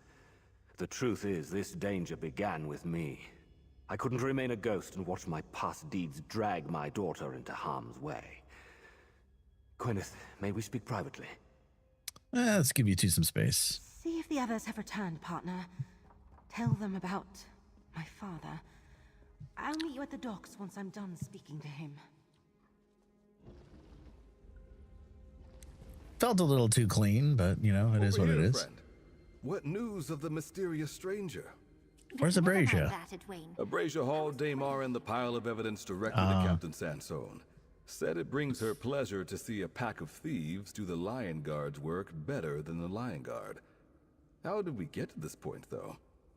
The truth is, this danger began with me. I couldn't remain a ghost and watch my past deeds drag my daughter into harm's way. Gwyneth, may we speak privately? Let's give you two some space. See if the others have returned, partner. Tell them about my father. I'll meet you at the docks once I'm done speaking to him. Felt a little too clean, but, you know, it is what it is. Friend. What news of the mysterious stranger? Where's Abrasia? Abrasia hauled Daemar and the pile of evidence directly to Captain Sansone. Said it brings her pleasure to see a pack of thieves do the Lion Guard's work better than the Lion Guard. How did we get to this point, though?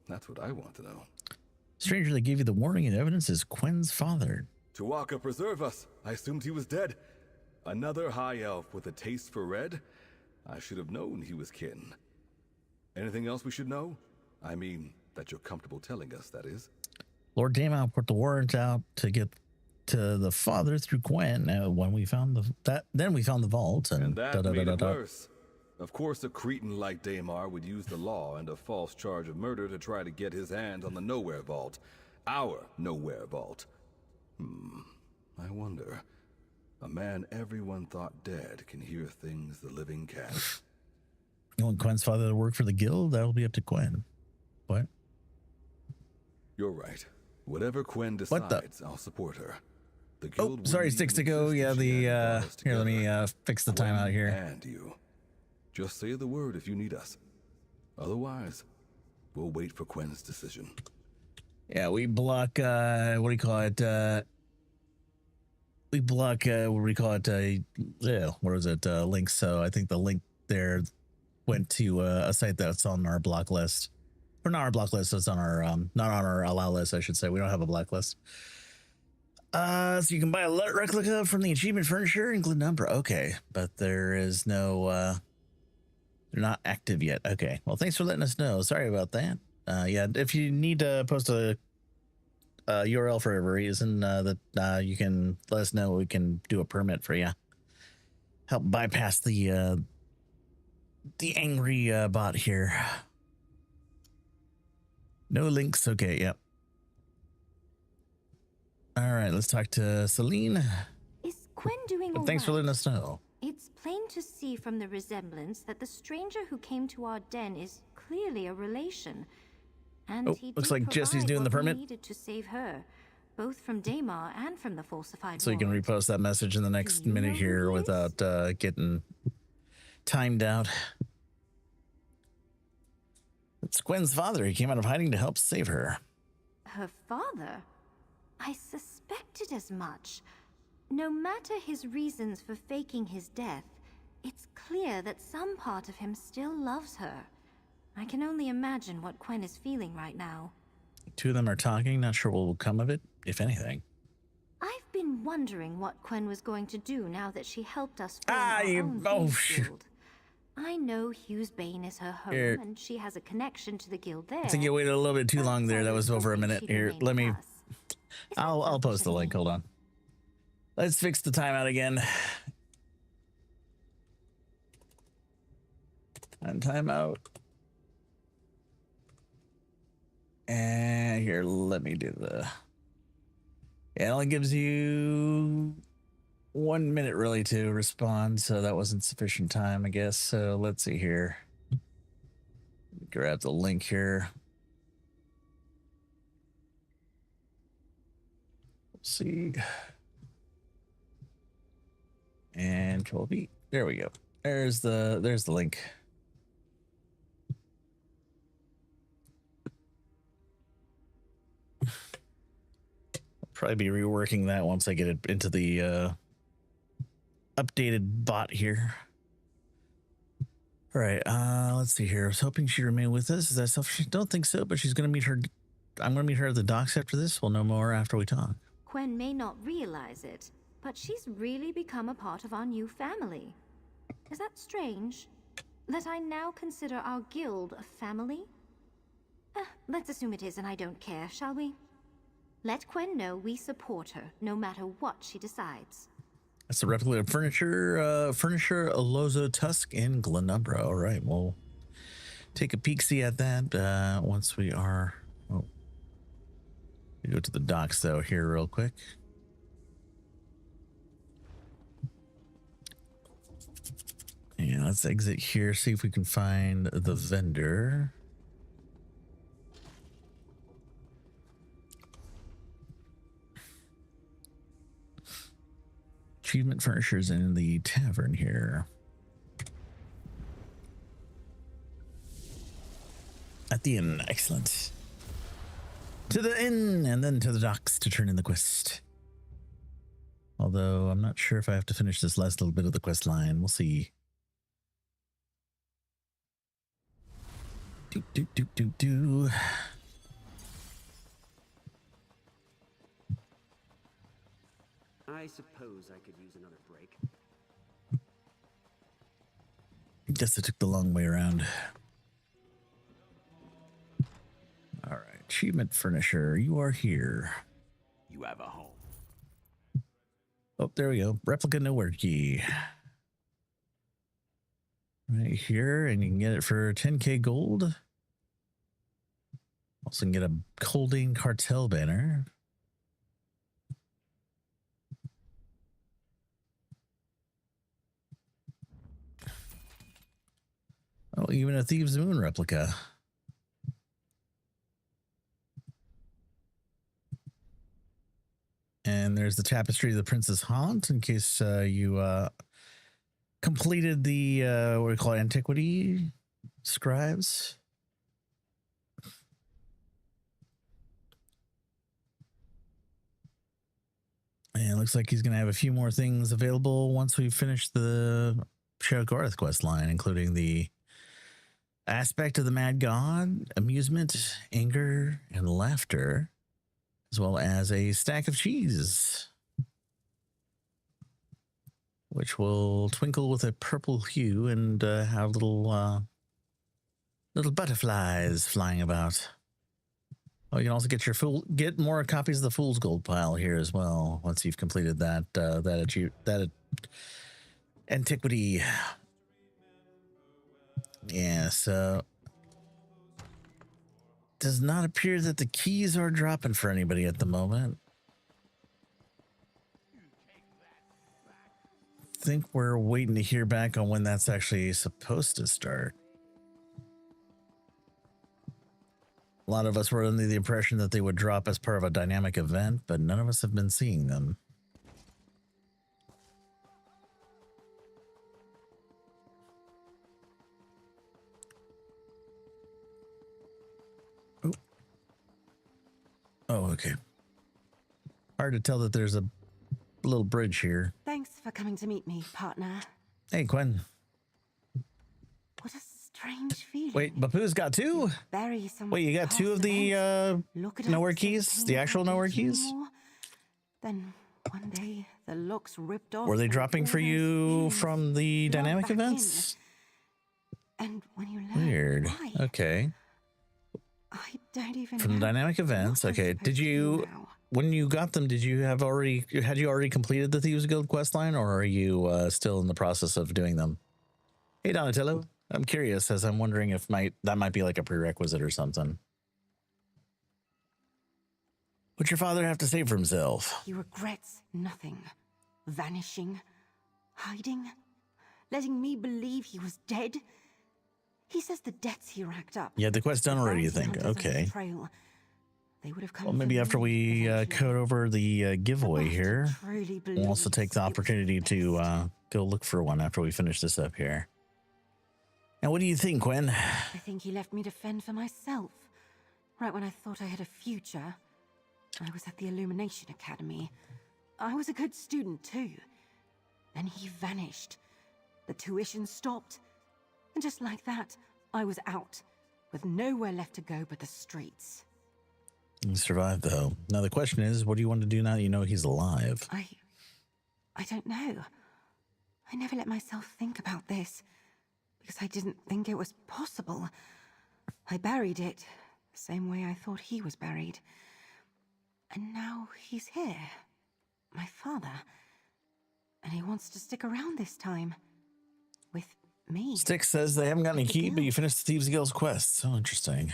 That's what I want to know. Stranger that gave you the warning and evidence is Quinn's father. Tuwaka preserve us. I assumed he was dead. Another high elf with a taste for red? I should have known he was kin. Anything else we should know? I mean, that you're comfortable telling us, that is. Lord Daemon put the warrant out to get to the father through Gwen. When we found then we found the vault, and that made it worse. Of course, a cretin like Daemar would use the law and a false charge of murder to try to get his hand on the Nowhere Vault. Our Nowhere Vault. I wonder. A man everyone thought dead can hear things the living can't. You want Quinn's father to work for the guild? That'll be up to Quinn. What? You're right. Whatever Gwen decides, I'll support her. The guild sorry, Sticks to go. Yeah, the here, let me fix the timeout here. And you. Just say the word if you need us. Otherwise, we'll wait for Quinn's decision. Yeah, we block what do you call it? We block what do we call it? Yeah, where was it? Links. So I think the link there went to a site that's on our block list. Or not our block list, it's on our not on our allow list, I should say. We don't have a blacklist. So you can buy a replica from the achievement furniture, including number. Okay, but there is no they're not active yet. Okay. Well, thanks for letting us know. Sorry about that. Yeah, if you need to post a URL for every reason, that you can let us know. We can do a permit for you. Help bypass the angry bot here. No links. Okay, yep. All right, let's talk to Celine. Is Quen doing all Thanks for right? letting us know. It's plain to see from the resemblance that the stranger who came to our den is clearly a relation. And Oh, he looks did like Jesse's provide doing the what we permit. needed to save her, both from Daymar and from the falsified So you can warrant. repost that message in the next minute here without getting timed out. It's Gwen's father. He came out of hiding to help save her. Her father? I suspected as much. No matter his reasons for faking his death, it's clear that some part of him still loves her. I can only imagine what Quen is feeling right now. Two of them are talking. Not sure what will come of it, if anything. I've been wondering what Quen was going to do now that she helped us form our own Thieves Guild. I know Hughes Bane is her home, Here. and she has a connection to the guild there. I think you waited a little bit too long there. That was over a minute. Here, let me. I'll post the link. Hold on. Let's fix the timeout again. And timeout. And here, let me do the. It only gives you 1 minute really to respond, so that wasn't sufficient time, I guess. So let's see here. Grab the link here. Let's see. And Control V. There we go. There's the link. Probably be reworking that once I get it into the updated bot here. All right, let's see here. I was hoping she'd remain with us. Is that selfish? I don't think so, but she's gonna meet her. I'm gonna meet her at the docks after this. We'll know more after we talk. Quen may not realize it, but she's really become a part of our new family. Is that strange? That I now consider our guild a family? Let's assume it is, and I don't care, shall we? Let Quen know we support her, no matter what she decides. That's the replica of furniture Alozo Tusk in Glenumbra. All right, we'll take a peek-see at that once we are. Oh, we go to the docks though here real quick. Yeah, let's exit here. See if we can find the vendor. Achievement furnishers in the tavern here. At the inn, excellent. To the inn and then to the docks to turn in the quest. Although I'm not sure if I have to finish this last little bit of the quest line. We'll see. Do. I suppose I could use another break. Guess I took the long way around. All right, achievement furnisher, you are here. You have a home. Oh, there we go. Replica nowhere key. Right here, and you can get it for 10k gold. Also can get a Coldane cartel banner. Oh, even a Thieves Moon replica. And there's the Tapestry of the Princess Haunt in case you completed the what do we call it, antiquity scribes. And it looks like he's going to have a few more things available once we finish the Sheogorath quest line, including the aspect of the Mad God, amusement, anger, and laughter, as well as a stack of cheese, which will twinkle with a purple hue and have little butterflies flying about. Oh, you can also get more copies of the Fool's Gold pile here as well once you've completed that antiquity. Yeah, so does not appear that the keys are dropping for anybody at the moment. think we're waiting to hear back on when that's actually supposed to start. A lot of us were under the impression that they would drop as part of a dynamic event, but none of us have been seeing them. Oh, okay. Hard to tell that there's a little bridge here. Thanks for coming to meet me, partner. Hey, Gwen. What a strange feeling. Wait, Bapu's got two? Wait, you got two of the nowhere keys? The actual nowhere keys? Then one day the locks ripped off. Were they dropping for you from the dynamic events? And when you learn Weird. why, Okay. I don't even From the know dynamic events. Okay. Did you, when you got them, had you already completed the Thieves Guild quest line, or are you still in the process of doing them? Hey, Donatello. I'm curious, as I'm wondering if that might be like a prerequisite or something. What'd your father have to say for himself? He regrets nothing. Vanishing, hiding, letting me believe he was dead. He says the debts he racked up. Yeah, the quest done already, you think? Okay. They would have come Well, maybe after we code over the giveaway here, we'll also take the opportunity to go look for one after we finish this up here. And what do you think, Gwen? I think he left me to fend for myself. Right when I thought I had a future. I was at the Illumination Academy. I was a good student, too. Then he vanished. The tuition stopped. And just like that, I was out, with nowhere left to go but the streets. You survived, though. Now the question is, what do you want to do now that you know he's alive? I don't know. I never let myself think about this, because I didn't think it was possible. I buried it, the same way I thought he was buried. And now he's here, my father. And he wants to stick around this time, with me. Styx says they haven't got any key, but you finished the Thieves Guild's quest. So interesting.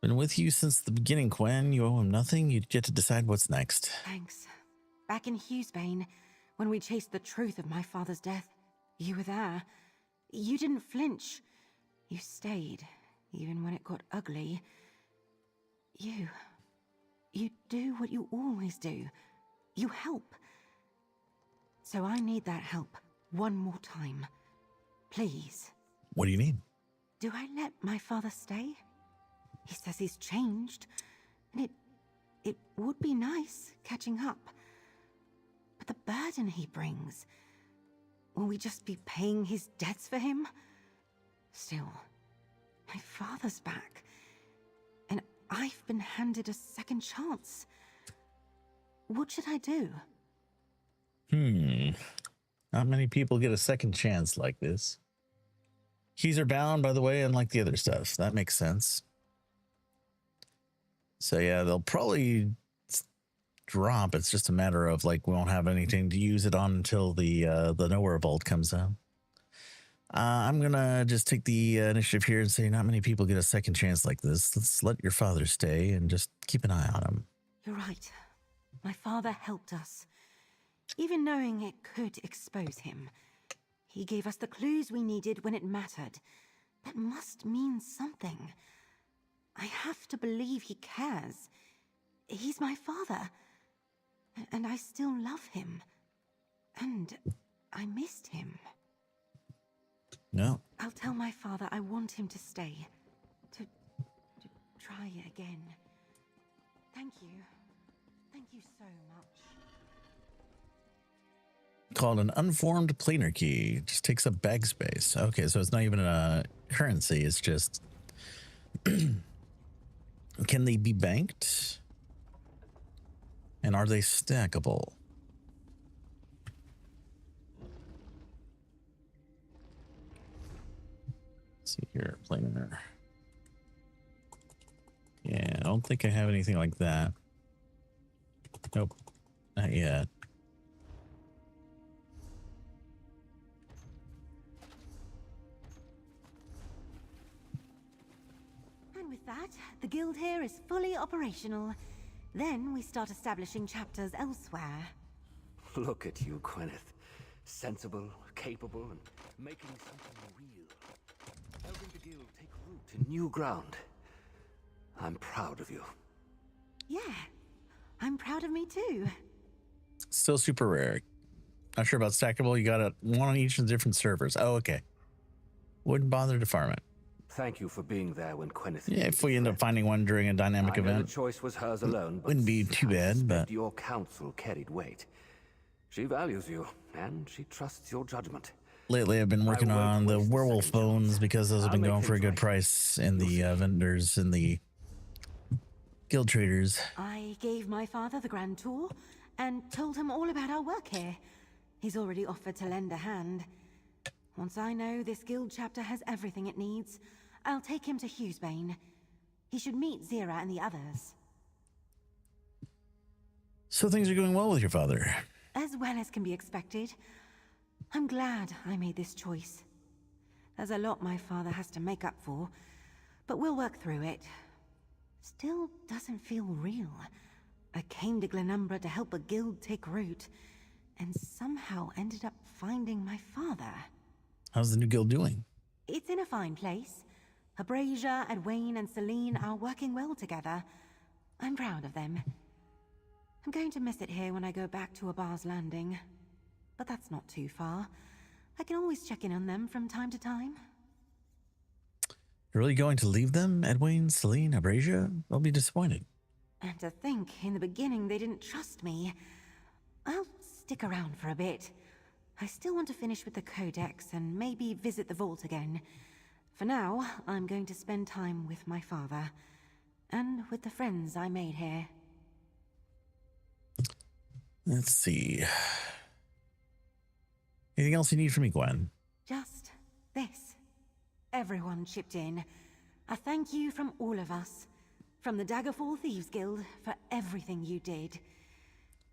Been with you since the beginning, Gwen. You owe him nothing. You get to decide what's next. Thanks. Back in Hughesbane, when we chased the truth of my father's death, you were there. You didn't flinch. You stayed, even when it got ugly. You do what you always do. You help. So I need that help one more time. Please. What do you need? Do I let my father stay? He says he's changed, and it would be nice catching up. But the burden he brings, will we just be paying his debts for him? Still, my father's back, and I've been handed a second chance. What should I do? Not many people get a second chance like this. Keys are bound, by the way, unlike the other stuff. That makes sense. So yeah, they'll probably drop. It's just a matter of like we won't have anything to use it on until the Nowhere Vault comes out. I'm gonna just take the initiative here and say not many people get a second chance like this. Let's let your father stay and just keep an eye on him. You're right. My father helped us. Even knowing it could expose him. He gave us the clues we needed when it mattered. That must mean something. I have to believe he cares. He's my father. And I still love him. And I missed him. No. I'll tell my father I want him to stay. To try again. Thank you. Thank you so much. Called an unformed planar key. It just takes up bag space. Okay, so it's not even a currency. It's just... Can they be banked? And are they stackable? Let's see here, planar. Yeah, I don't think I have anything like that. Nope, not yet. And with that, the guild here is fully operational. Then we start establishing chapters elsewhere. Look at you, Gwyneth. Sensible, capable, and making something real. Helping the guild take root in new ground. I'm proud of you. Yeah, I'm proud of me too. Still super rare. Not sure about stackable. You got one on each of the different servers. Oh, okay. Wouldn't bother to farm it. Thank you for being there when Gwyneth. Yeah, if we end up finding one during a dynamic event, the choice was hers alone, but wouldn't be too bad. But your counsel carried weight. She values you, and she trusts your judgment. lately, I've been working on the werewolf bones because those have been going for a good price in the vendors and the guild traders. I gave my father the grand tour and told him all about our work here. He's already offered to lend a hand. Once I know this guild chapter has everything it needs, I'll take him to Hughesbane. He should meet Zira and the others. So things are going well with your father? As well as can be expected. I'm glad I made this choice. There's a lot my father has to make up for, but we'll work through it. Still doesn't feel real. I came to Glenumbra to help a guild take root, and somehow ended up finding my father. How's the new guild doing? It's in a fine place. Abrasia, Edwayne, and Celine are working well together. I'm proud of them. I'm going to miss it here when I go back to Abar's Landing. But that's not too far. I can always check in on them from time to time. You're really going to leave them, Edwayne, Celine, Abrasia? They'll be disappointed. And to think, in the beginning they didn't trust me. I'll stick around for a bit. I still want to finish with the Codex and maybe visit the vault again. For now, I'm going to spend time with my father. And with the friends I made here. Let's see. Anything else you need from me, Gwen? Just this. Everyone chipped in. A thank you from all of us. From the Daggerfall Thieves Guild for everything you did.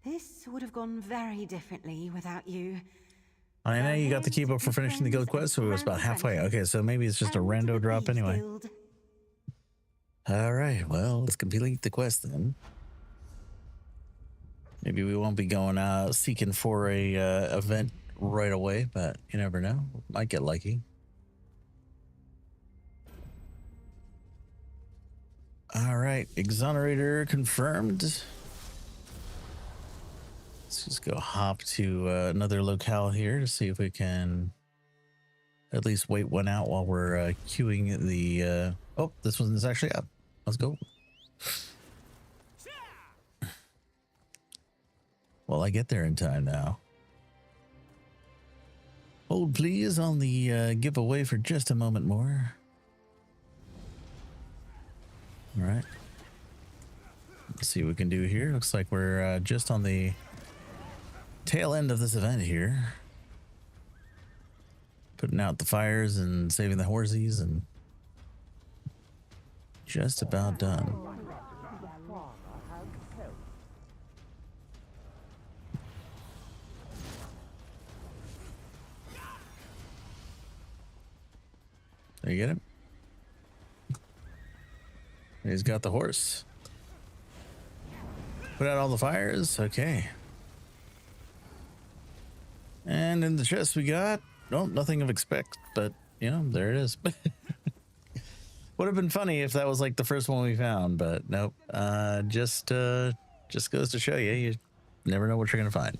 This would have gone very differently without you. I know you got the keep up for finishing the guild quest, so it was about halfway. Okay, so maybe it's just a rando drop anyway. All right, well, let's complete the quest then. Maybe we won't be going out seeking for a event right away, but you never know. Might get lucky. All right, exonerator confirmed. Let's just go hop to another locale here to see if we can at least wait one out while we're queuing the... oh, this one's actually up. Let's go. Well, I get there in time now. Hold please on the giveaway for just a moment more. All right. Let's see what we can do here. Looks like we're just on the tail end of this event here. Putting out the fires and saving the horsies and just about done. There you get him. He's got the horse. Put out all the fires. Okay. And in the chest we got, oh, nothing of expect, but you know, there it is. Would have been funny if that was like the first one we found, but nope. Just goes to show you, you never know what you're gonna find.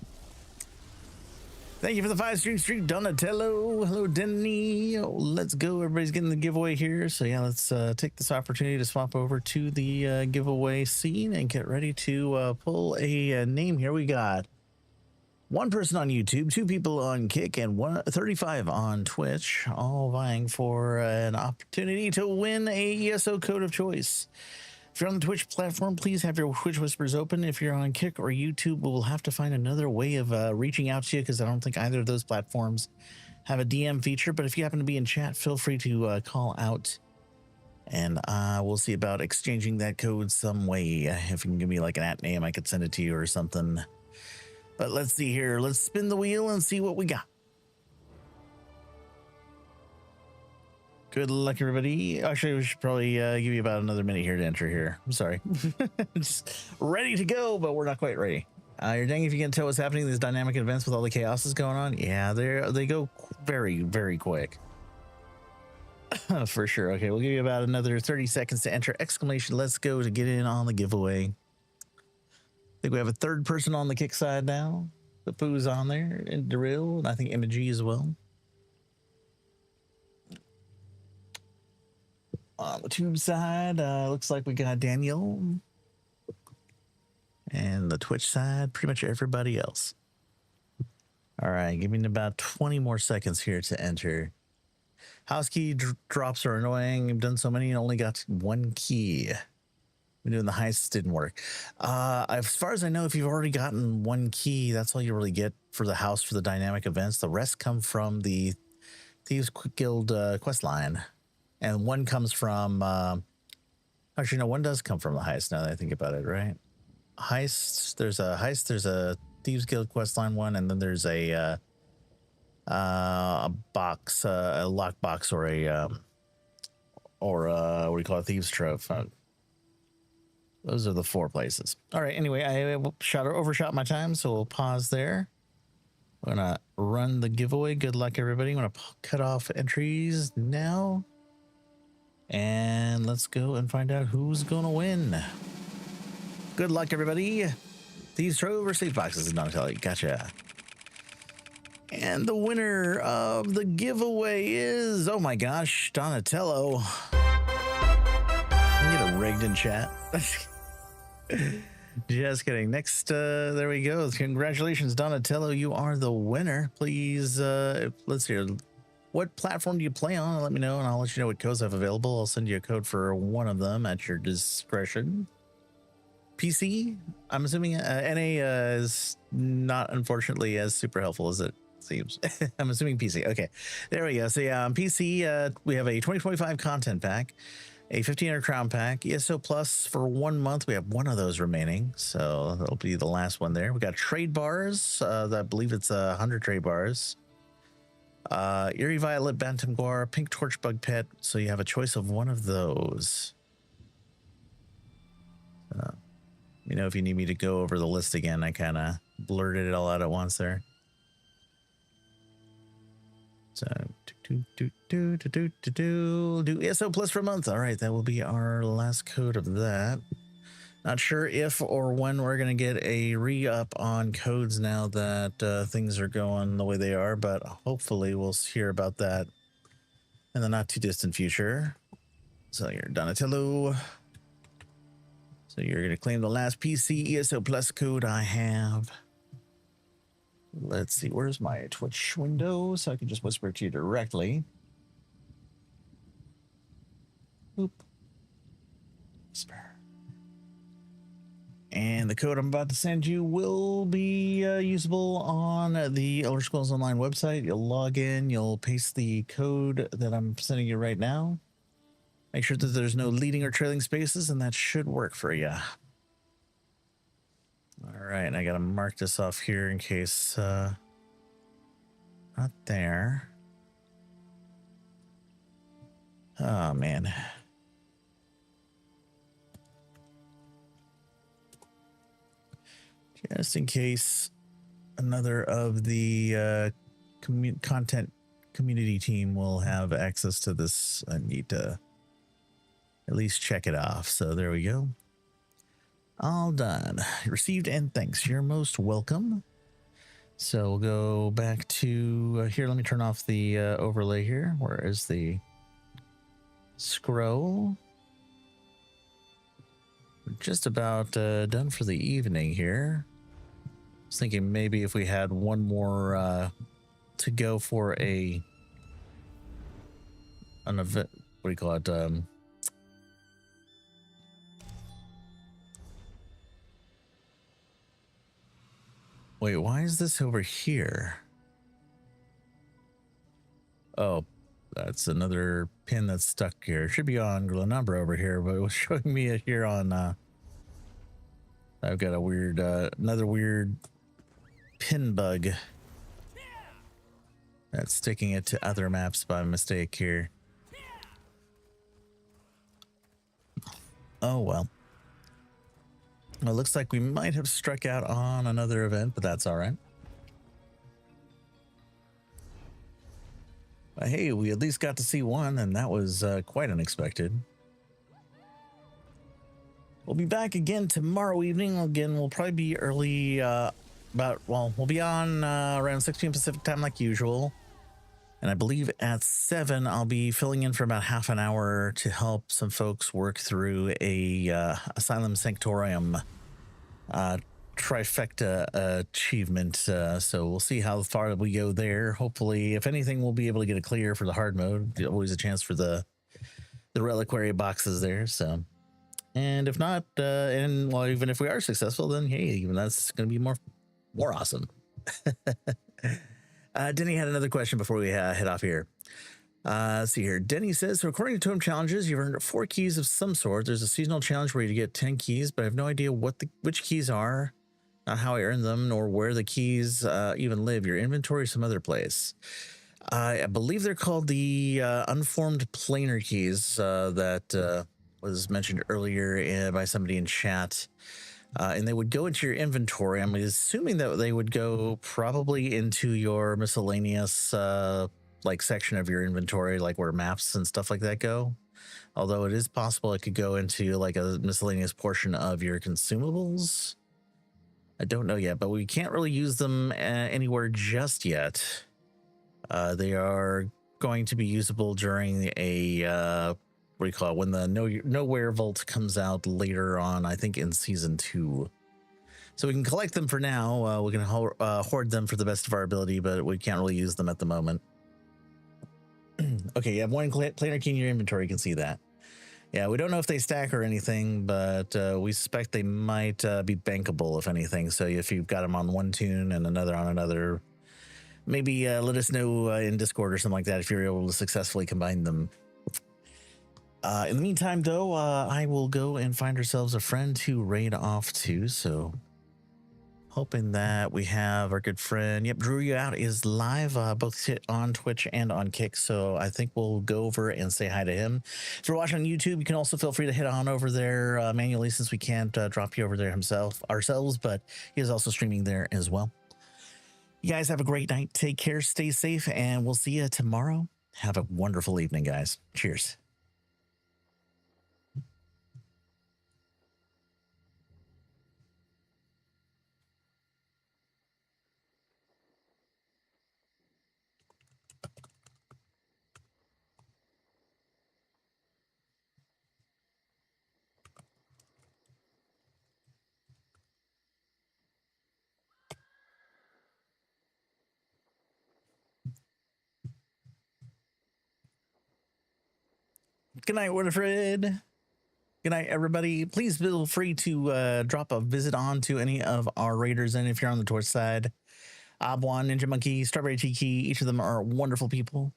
Thank you for the 5 stream, Donatello. Hello, Denny. Oh, let's go. Everybody's getting the giveaway here. So yeah, let's take this opportunity to swap over to the giveaway scene and get ready to pull a name here. We got one person on YouTube, 2 people on Kick, and 35 on Twitch, all vying for an opportunity to win a ESO code of choice. If you're on the Twitch platform, please have your Twitch whispers open. If you're on Kick or YouTube, we'll have to find another way of reaching out to you because I don't think either of those platforms have a DM feature. But if you happen to be in chat, feel free to call out and we'll see about exchanging that code some way. If you can give me like an @ name, I could send it to you or something. But let's see here. Let's spin the wheel and see what we got. Good luck, everybody. Actually, we should probably give you about another minute here to enter here. I'm sorry. Just ready to go, but we're not quite ready. You're dang if you can tell what's happening in these dynamic events with all the chaoses going on. Yeah, they go very, very quick. For sure. Okay, we'll give you about another 30 seconds to enter exclamation let's go to get in on the giveaway. I think we have a third person on the kick side now. The Pooh's on there, and Drill, and I think Imagi as well. On the tube side, looks like we got Daniel. And the Twitch side, pretty much everybody else. All right, give me about 20 more seconds here to enter. House key drops are annoying. I've done so many and only got one key. Been doing the heists, didn't work. As far as I know, if you've already gotten one key, that's all you really get for the house for the dynamic events. The rest come from the Thieves Guild quest line. And one comes from, actually, no, one does come from the heist now that I think about it, right? There's a Thieves Guild questline one, and then there's a box, a lockbox, or what do you call it, Thieves Trove. Those are the 4 places. All right, anyway, I overshot my time, so we'll pause there. I'm gonna run the giveaway. Good luck, everybody. I'm gonna cut off entries now. And let's go and find out who's gonna win. Good luck, everybody. Thieves Trove or Sleep Boxes, Donatello. Gotcha. And the winner of the giveaway is, oh my gosh, Donatello. I get a rigged in chat. Just kidding. Next, there we go. Congratulations, Donatello. You are the winner. Please, let's hear. What platform do you play on? Let me know, and I'll let you know what codes I have available. I'll send you a code for one of them at your discretion. PC? I'm assuming NA is not, unfortunately, as super helpful as it seems. I'm assuming PC. Okay, there we go. So yeah, on PC, we have a 2025 content pack, a 1500 crown pack, ESO Plus for 1 month. We have one of those remaining, so that'll be the last one there. We got trade bars. I believe it's 100 trade bars. Eerie Violet, Bantam Guar, Pink Torch Bug Pet. So you have a choice of one of those. You know, if you need me to go over the list again, I kind of blurted it all out at once there. So do ESO Plus for a month. All right, that will be our last code of that. Not sure if or when we're going to get a re-up on codes now that things are going the way they are, but hopefully we'll hear about that in the not too distant future. So you're Donatello. So you're going to claim the last PC ESO Plus code I have. Let's see, where's my Twitch window so I can just whisper to you directly. Oop. Whisper. And the code I'm about to send you will be usable on the Elder Scrolls Online website. You'll log in, you'll paste the code that I'm sending you right now. Make sure that there's no leading or trailing spaces, and that should work for you. All right, and I got to mark this off here in case not there. Oh, man. Just in case another of the content community team will have access to this, I need to at least check it off. So there we go. All done. Received and thanks. You're most welcome. So we'll go back to here. Let me turn off the overlay here. Where is the scroll? We're just about done for the evening here. I was thinking maybe if we had one more to go for an event. What do you call it? Wait, why is this over here? Oh, that's another pin that's stuck here. It should be on Glenumbra over here, but it was showing me it here on, I've got a weird, another weird pin bug that's sticking it to other maps by mistake here. Oh, well. Well, it looks like we might have struck out on another event, but that's all right. But hey, we at least got to see one, and that was quite unexpected. We'll be back again tomorrow evening. Again, we'll probably be early, we'll be on around 6 p.m. Pacific time like usual. And I believe at 7, I'll be filling in for about half an hour to help some folks work through a Asylum Sanctorium trifecta achievement. So we'll see how far we go there. Hopefully, if anything, we'll be able to get a clear for the hard mode. Always a chance for the reliquary boxes there. So, and if not, and well, even if we are successful, then hey, even that's going to be more awesome. Denny had another question before we head off here. Let's see here. Denny says, so according to Totem Challenges, you've earned 4 keys of some sort. There's a seasonal challenge where you get 10 keys, but I have no idea which keys are, not how I earned them, nor where the keys even live. Your inventory or some other place. I believe they're called the unformed planar keys that was mentioned earlier by somebody in chat. And they would go into your inventory. I'm assuming that they would go probably into your miscellaneous like section of your inventory, like where maps and stuff like that go. Although it is possible it could go into like a miscellaneous portion of your consumables. I don't know yet, but we can't really use them anywhere just yet. They are going to be usable during a what do you call it, when the Nowhere Vault comes out later on, I think in season 2. So we can collect them for now. We can hoard them for the best of our ability, but we can't really use them at the moment. Okay, you have 1 planar key in your inventory. You can see that. Yeah, we don't know if they stack or anything, but we suspect they might be bankable, if anything. So if you've got them on one tune and another on another, maybe let us know in Discord or something like that if you're able to successfully combine them. In the meantime, though, I will go and find ourselves a friend to raid off to. So hoping that we have our good friend. Yep, Drew You Out is live, both on Twitch and on Kick. So I think we'll go over and say hi to him. If you're watching on YouTube, you can also feel free to head on over there manually, since we can't drop you over there ourselves, but he is also streaming there as well. You guys have a great night. Take care, stay safe, and we'll see you tomorrow. Have a wonderful evening, guys. Cheers. Good night, Winifred. Good night, everybody. Please feel free to drop a visit on to any of our raiders. And if you're on the Twitch side, Obwan, Ninja Monkey, Strawberry Tiki, each of them are wonderful people.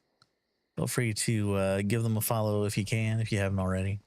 Feel free to give them a follow if you can, if you haven't already.